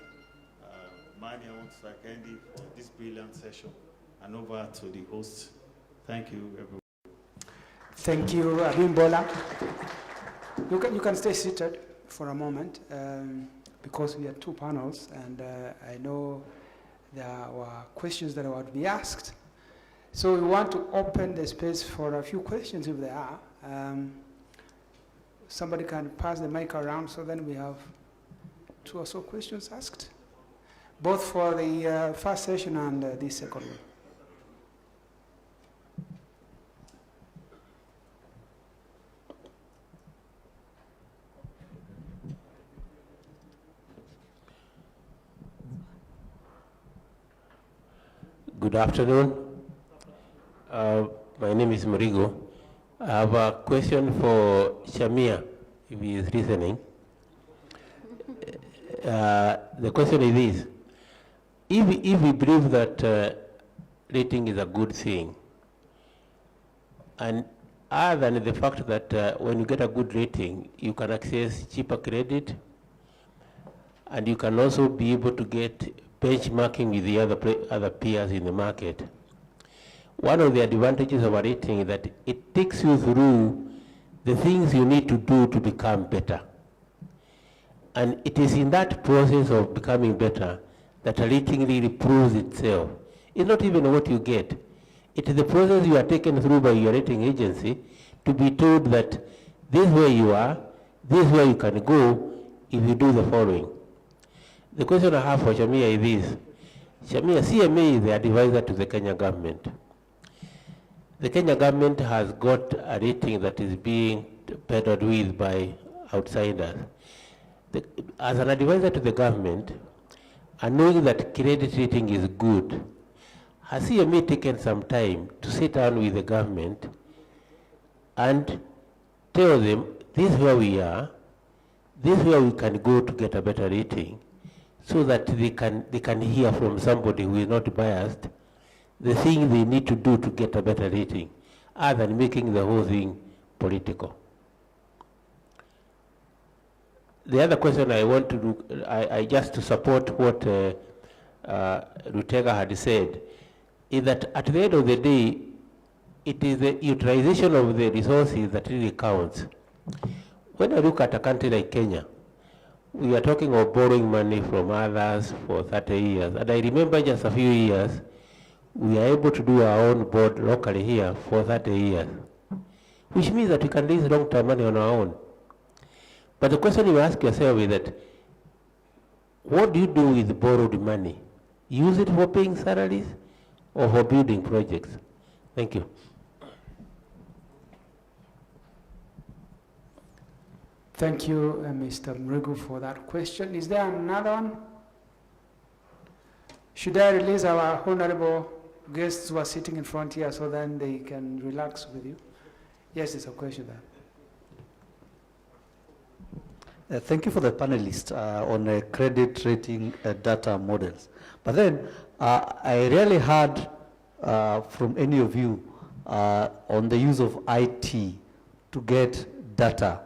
Mani, I want to thank Andy for this brilliant session. And over to the host. Thank you, everyone. Thank you, Abimbola. You can stay seated for a moment because we have two panels, and I know there were questions that would be asked. So we want to open the space for a few questions if there are. Somebody can pass the mic around, so then we have 2 or so questions asked, both for the first session and the second one. Good afternoon. My name is Murigo. I have a question for Shamia, if he is listening. The question is this. If we believe that rating is a good thing, and other than the fact that when you get a good rating, you can access cheaper credit, and you can also be able to get benchmarking with the other peers in the market. One of the advantages of a rating is that it takes you through the things you need to do to become better. And it is in that process of becoming better that a rating really proves itself. It's not even what you get. It is the process you are taken through by your rating agency to be told that this is where you are, this is where you can go if you do the following. The question I have for Shamia is this. Shamia, CMA is the advisor to the Kenya government. The Kenya government has got a rating that is being peddled with by outsiders. As an advisor to the government, and knowing that credit rating is good, has CMA taken some time to sit down with the government and tell them, this is where we are, this is where we can go to get a better rating, so that they can hear from somebody who is not biased the thing they need to do to get a better rating, other than making the whole thing political. The other question I want to do, I just to support what Rutega had said, is that at the end of the day, it is the utilization of the resources that really counts. When I look at a country like Kenya, we are talking of borrowing money from others for 30 years. And I remember just a few years, we are able to do our own board locally here for 30 years, which means that we can raise long-term money on our own. But the question you ask yourself is that, what do you do with borrowed money? Use it for paying salaries or for building projects? Thank you. Thank you, Mr. Mrigu, for that question. Is there another one? Should I release our honorable guests who are sitting in front here so then they can relax with you? Yes, there's a question there. Thank you for the panelists on credit rating data models. But then I rarely heard from any of you on the use of IT to get data.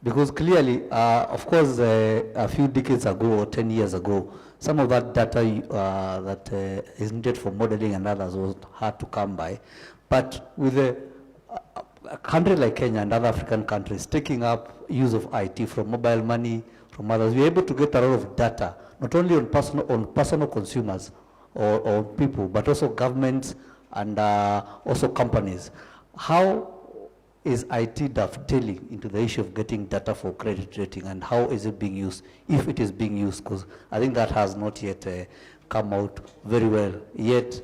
Because clearly, of course, a few decades ago or 10 years ago, some of that data that is needed for modeling and others was hard to come by. But with a country like Kenya and other African countries taking up use of IT from mobile money, from others, we're able to get a lot of data, not only on personal consumers or people, but also governments and also companies. How is IT dovetailing into the issue of getting data for credit rating, and how is it being used, if it is being used? Because I think that has not yet come out very well. Yet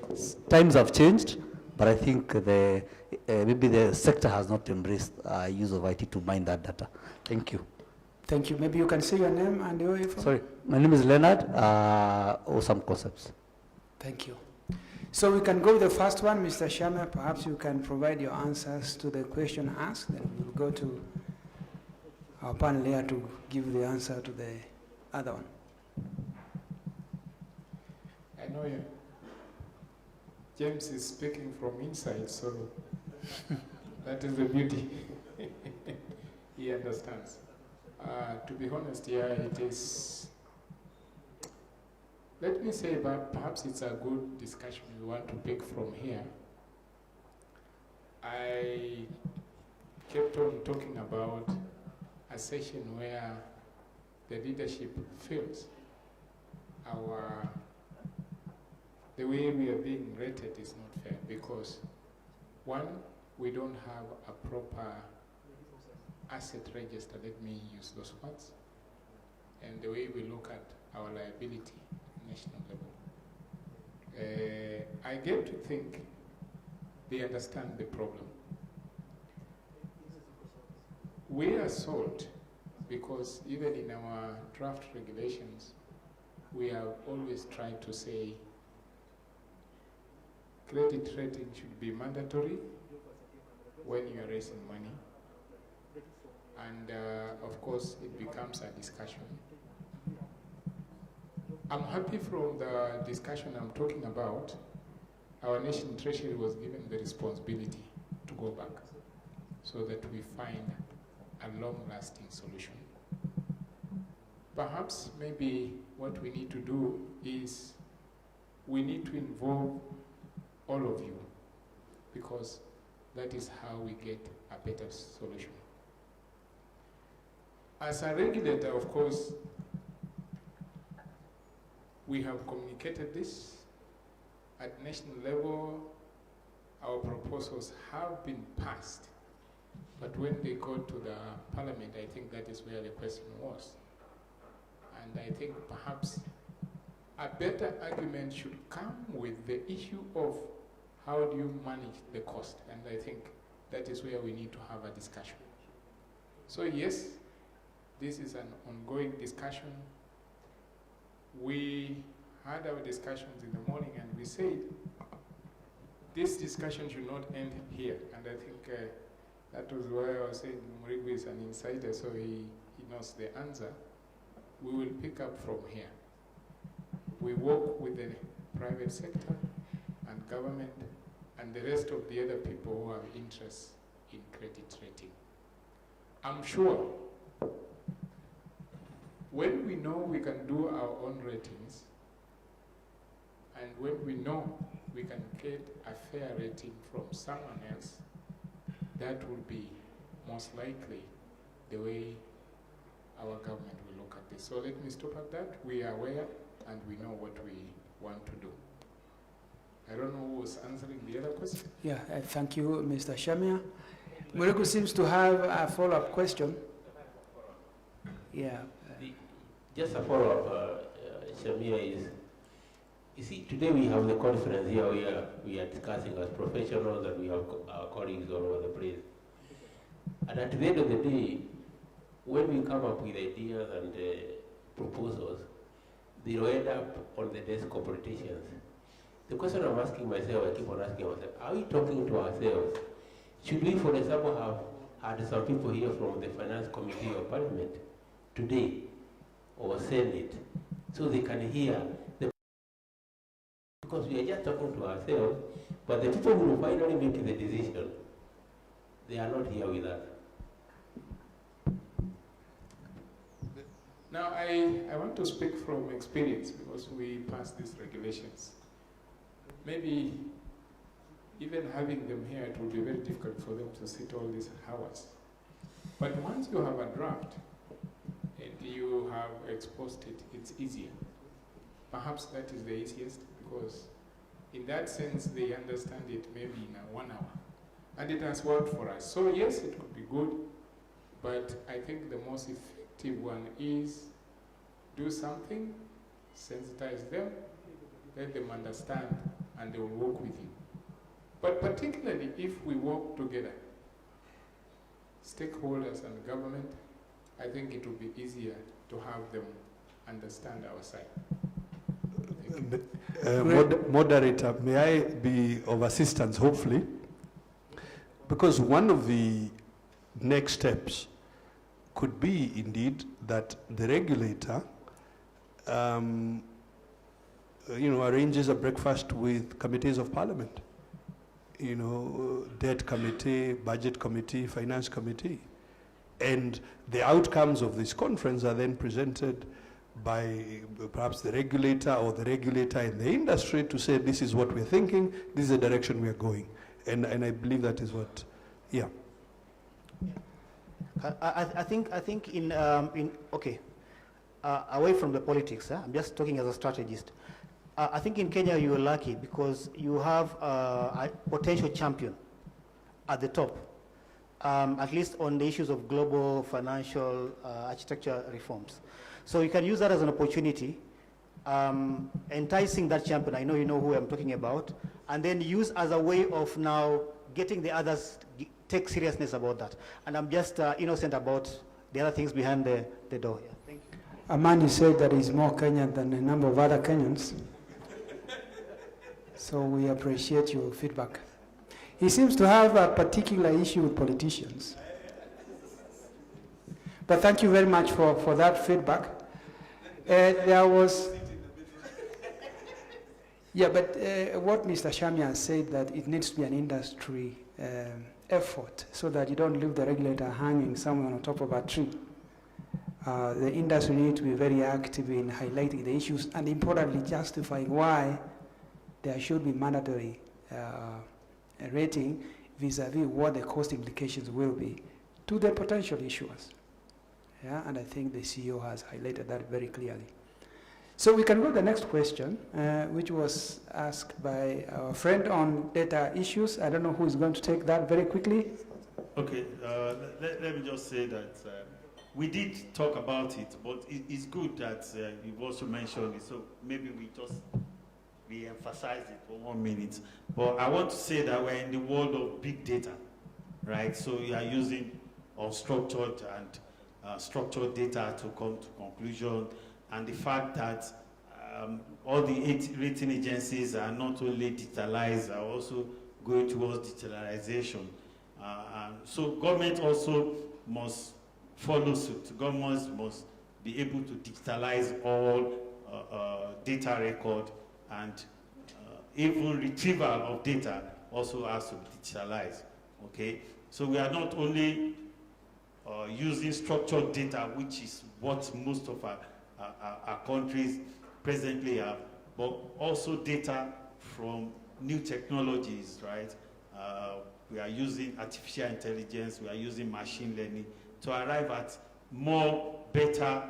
times have changed, but I think maybe the sector has not embraced use of IT to mine that data. Thank you. Thank you. Maybe you can say your name and where you're from. Sorry, my name is Leonard, Awesome Concepts. Thank you. So we can go with the first one, Mr. Sharma. Perhaps you can provide your answers to the question asked, then we'll go to our panel here to give the answer to the other one. I know you. James is speaking from inside, so that is the beauty. He understands. To be honest, yeah, it is. Let me say that perhaps it's a good discussion we want to pick from here. I kept on talking about a session where the leadership feels the way we are being rated is not fair, because one, we don't have a proper asset register, let me use those words, and the way we look at our liability national level. I get to think they understand the problem. We are sold because even in our draft regulations, we have always tried to say credit rating should be mandatory when you are raising money. And of course, it becomes a discussion. I'm happy from the discussion I'm talking about, our nation treasury was given the responsibility to go back so that we find a long-lasting solution. Perhaps maybe what we need to do is we need to involve all of you, because that is how we get a better solution. As a regulator, of course, we have communicated this at national level. Our proposals have been passed, but when they go to the parliament, I think that is where the question was. And I think perhaps a better argument should come with the issue of how do you manage the cost. And I think that is where we need to have a discussion. So yes, this is an ongoing discussion. We had our discussions in the morning and we said this discussion should not end here. And I think that was why I was saying Murigu is an insider, so he knows the answer. We will pick up from here. We work with the private sector and government and the rest of the other people who have interests in credit rating. I'm sure when we know we can do our own ratings and when we know we can get a fair rating from someone else, that will be most likely the way our government will look at this. So let me stop at that. We are aware and we know what we want to do. I don't know who was answering the other question. Yeah, thank you, Mr. Shamia. Murigu seems to have a follow-up question. Yeah. Just a follow-up, Shamia, is, you see, today we have the conference here, we are discussing as professionals and we have our colleagues all over the place. And at the end of the day, when we come up with ideas and proposals, they will end up on the desk of politicians. The question I'm asking myself, I keep on asking myself, are we talking to ourselves? Should we, for example, have had some people here from the Finance Committee of Parliament today, or Senate, so they can hear the, because we are just talking to ourselves, but the people who will finally make the decision, they are not here with us. Now, I want to speak from experience because we passed these regulations. Maybe even having them here, it will be very difficult for them to sit all these hours. But once you have a draft and you have exposed it, it's easier. Perhaps that is the easiest because in that sense, they understand it maybe in 1 hour. And it has worked for us. So yes, it could be good, but I think the most effective one is do something, sensitize them, let them understand, and they will work with you. But particularly if we work together, stakeholders and government, I think it will be easier to have them understand our side. Moderator, may I be of assistance, hopefully? Because one of the next steps could be, indeed, that the regulator arranges a breakfast with committees of parliament. Debt committee, budget committee, finance committee. And the outcomes of this conference are then presented by perhaps the regulator or the regulator in the industry to say, this is what we're thinking, this is the direction we are going. And I believe that is what, yeah. I think away from the politics, I'm just talking as a strategist. I think in Kenya you are lucky because you have a potential champion at the top, at least on the issues of global financial architecture reforms. So you can use that as an opportunity, enticing that champion, I know you know who I'm talking about, and then use as a way of now getting the others take seriousness about that. And I'm just innocent about the other things behind the door. Yeah. Thank you. Amani said that he's more Kenyan than a number of other Kenyans. So we appreciate your feedback. He seems to have a particular issue with politicians. But thank you very much for that feedback. There was... Yeah, but what Mr. Shamia said, that it needs to be an industry effort so that you don't leave the regulator hanging somewhere on top of a tree. The industry needs to be very active in highlighting the issues and importantly justifying why there should be mandatory rating vis-a-vis what the cost implications will be to the potential issuers. Yeah, and I think the CEO has highlighted that very clearly. So we can go to the next question, which was asked by our friend on data issues. I don't know who is going to take that very quickly. Okay, let me just say that we did talk about it, but it's good that you've also mentioned it, so maybe we just re-emphasize it for 1 minute. But I want to say that we're in the world of big data, right? So you are using unstructured and structured data to come to conclusion, and the fact that all the rating agencies are not only digitalized, are also going towards digitalization. So government also must follow suit. Governments must be able to digitalize all data record, and even retrieval of data also has to be digitalized, okay? So we are not only using structured data, which is what most of our countries presently have, but also data from new technologies, right? We are using artificial intelligence, we are using machine learning to arrive at more better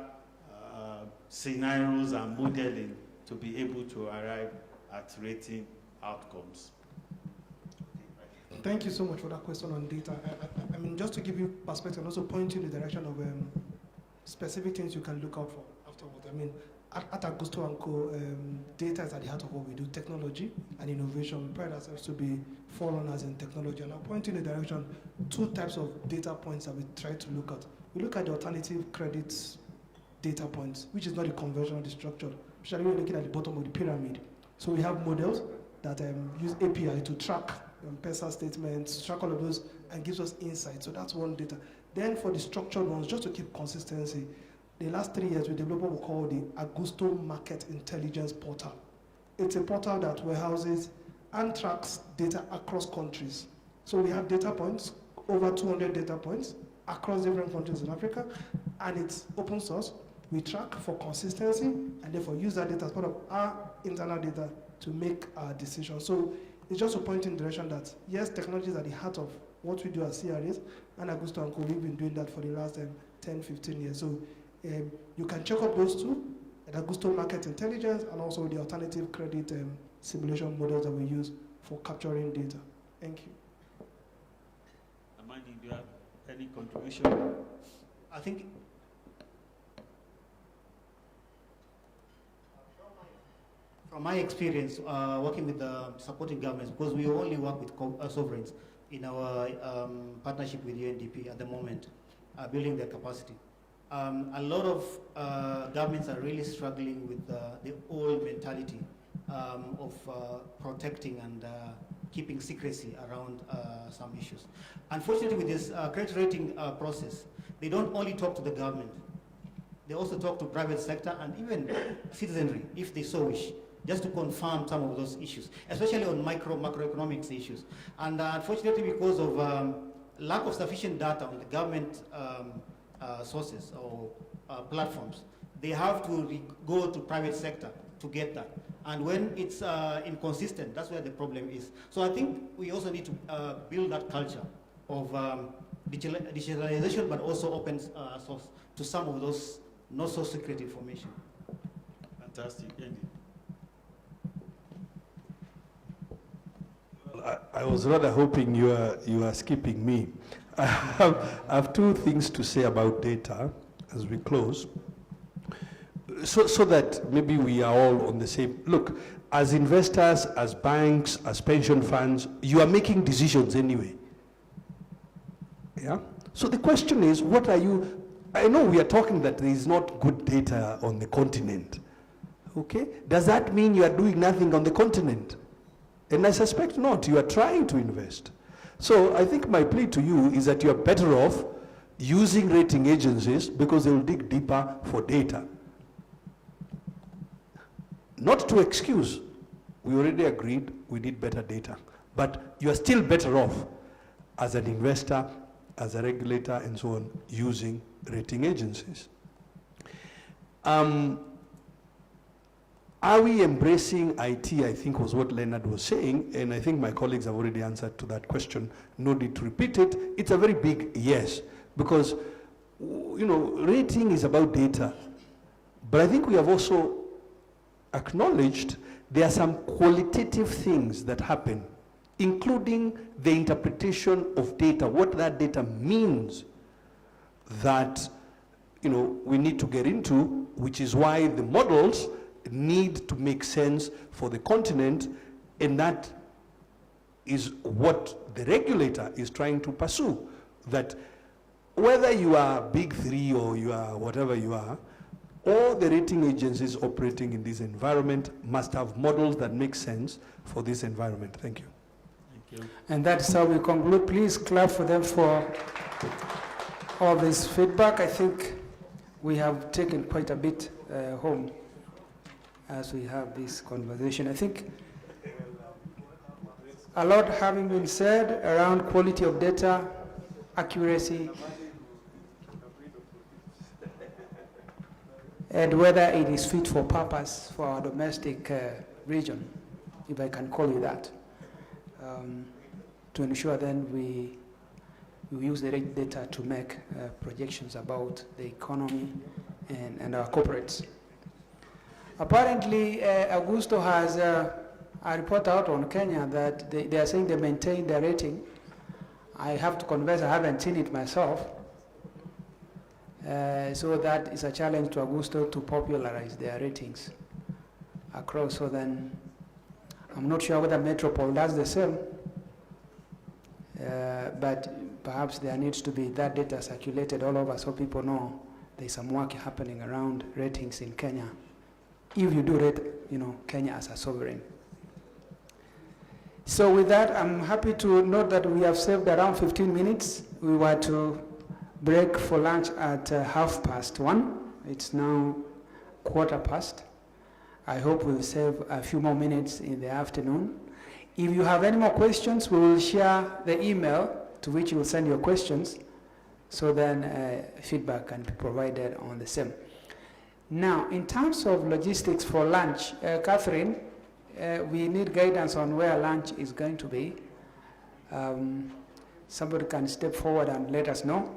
scenarios and modeling to be able to arrive at rating outcomes. Thank you so much for that question on data. I mean, just to give you perspective and also point you in the direction of specific things you can look out for afterwards. I mean, at Augusto & Co, data is at the heart of what we do, technology and innovation. We pride ourselves to be forerunners in technology. And I'll point you in the direction, 2 types of data points that we try to look at. We look at the alternative credits data points, which is not the conventional, the structured. Especially when we're looking at the bottom of the pyramid. So we have models that use API to track PESA statements, track all of those, and gives us insight. So that's one data. Then for the structured ones, just to keep consistency, the last 3 years we developed what we call the Augusto Market Intelligence Portal. It's a portal that warehouses and tracks data across countries. So we have data points, over 200 data points across different countries in Africa, and it's open source. We track for consistency, and therefore use that data as part of our internal data to make our decisions. So it's just a point in direction that, yes, technology is at the heart of what we do as CRAs, and Augusto & Co, we've been doing that for the last 10, 15 years. So you can check out those 2, the Augusto Market Intelligence and also the alternative credit simulation models that we use for capturing data. Thank you. Amani, do you have any contribution? I think from my experience working with the supporting governments, because we only work with sovereigns in our partnership with UNDP at the moment, building their capacity. A lot of governments are really struggling with the old mentality of protecting and keeping secrecy around some issues. Unfortunately, with this credit rating process, they don't only talk to the government, they also talk to private sector and even citizenry, if they so wish, just to confirm some of those issues, especially on macroeconomics issues. And unfortunately, because of lack of sufficient data on the government sources or platforms, they have to go to private sector to get that. And when it's inconsistent, that's where the problem is. So I think we also need to build that culture of digitalization, but also open source to some of those not so secret information. Fantastic, Andy. I was rather hoping you are skipping me. I have 2 things to say about data as we close, so that maybe we are all on the same. Look, as investors, as banks, as pension funds, you are making decisions anyway. Yeah? So the question is, what are you, I know we are talking that there is not good data on the continent. Okay? Does that mean you are doing nothing on the continent? And I suspect not. You are trying to invest. So I think my plea to you is that you are better off using rating agencies because they will dig deeper for data. Not to excuse. We already agreed we need better data. But you are still better off as an investor, as a regulator, and so on, using rating agencies. Are we embracing IT, I think was what Leonard was saying, and I think my colleagues have already answered to that question. No need to repeat it. It's a very big yes, because rating is about data. But I think we have also acknowledged there are some qualitative things that happen, including the interpretation of data, what that data means, that we need to get into, which is why the models need to make sense for the continent, and that is what the regulator is trying to pursue. That whether you are big three or you are whatever you are, all the rating agencies operating in this environment must have models that make sense for this environment. Thank you. Thank you. And that's how we conclude. Please clap for them for all this feedback. I think we have taken quite a bit home as we have this conversation. I think a lot having been said around quality of data, accuracy, and whether it is fit for purpose for our domestic region, if I can call it that, to ensure then we use the right data to make projections about the economy and our corporates. Apparently, Augusto has a report out on Kenya that they are saying they maintain their rating. I have to confess I haven't seen it myself. So that is a challenge to Augusto to popularize their ratings across. So then I'm not sure whether Metropol does the same, but perhaps there needs to be that data circulated all over so people know there's some work happening around ratings in Kenya. If you do rate, Kenya as a sovereign. So with that, I'm happy to note that we have saved around 15 minutes. We were to break for lunch at 1:30. It's now 1:15. I hope we'll save a few more minutes in the afternoon. If you have any more questions, we will share the email to which you will send your questions, so then feedback can be provided on the same. Now, in terms of logistics for lunch, Catherine, we need guidance on where lunch is going to be. Somebody can step forward and let us know.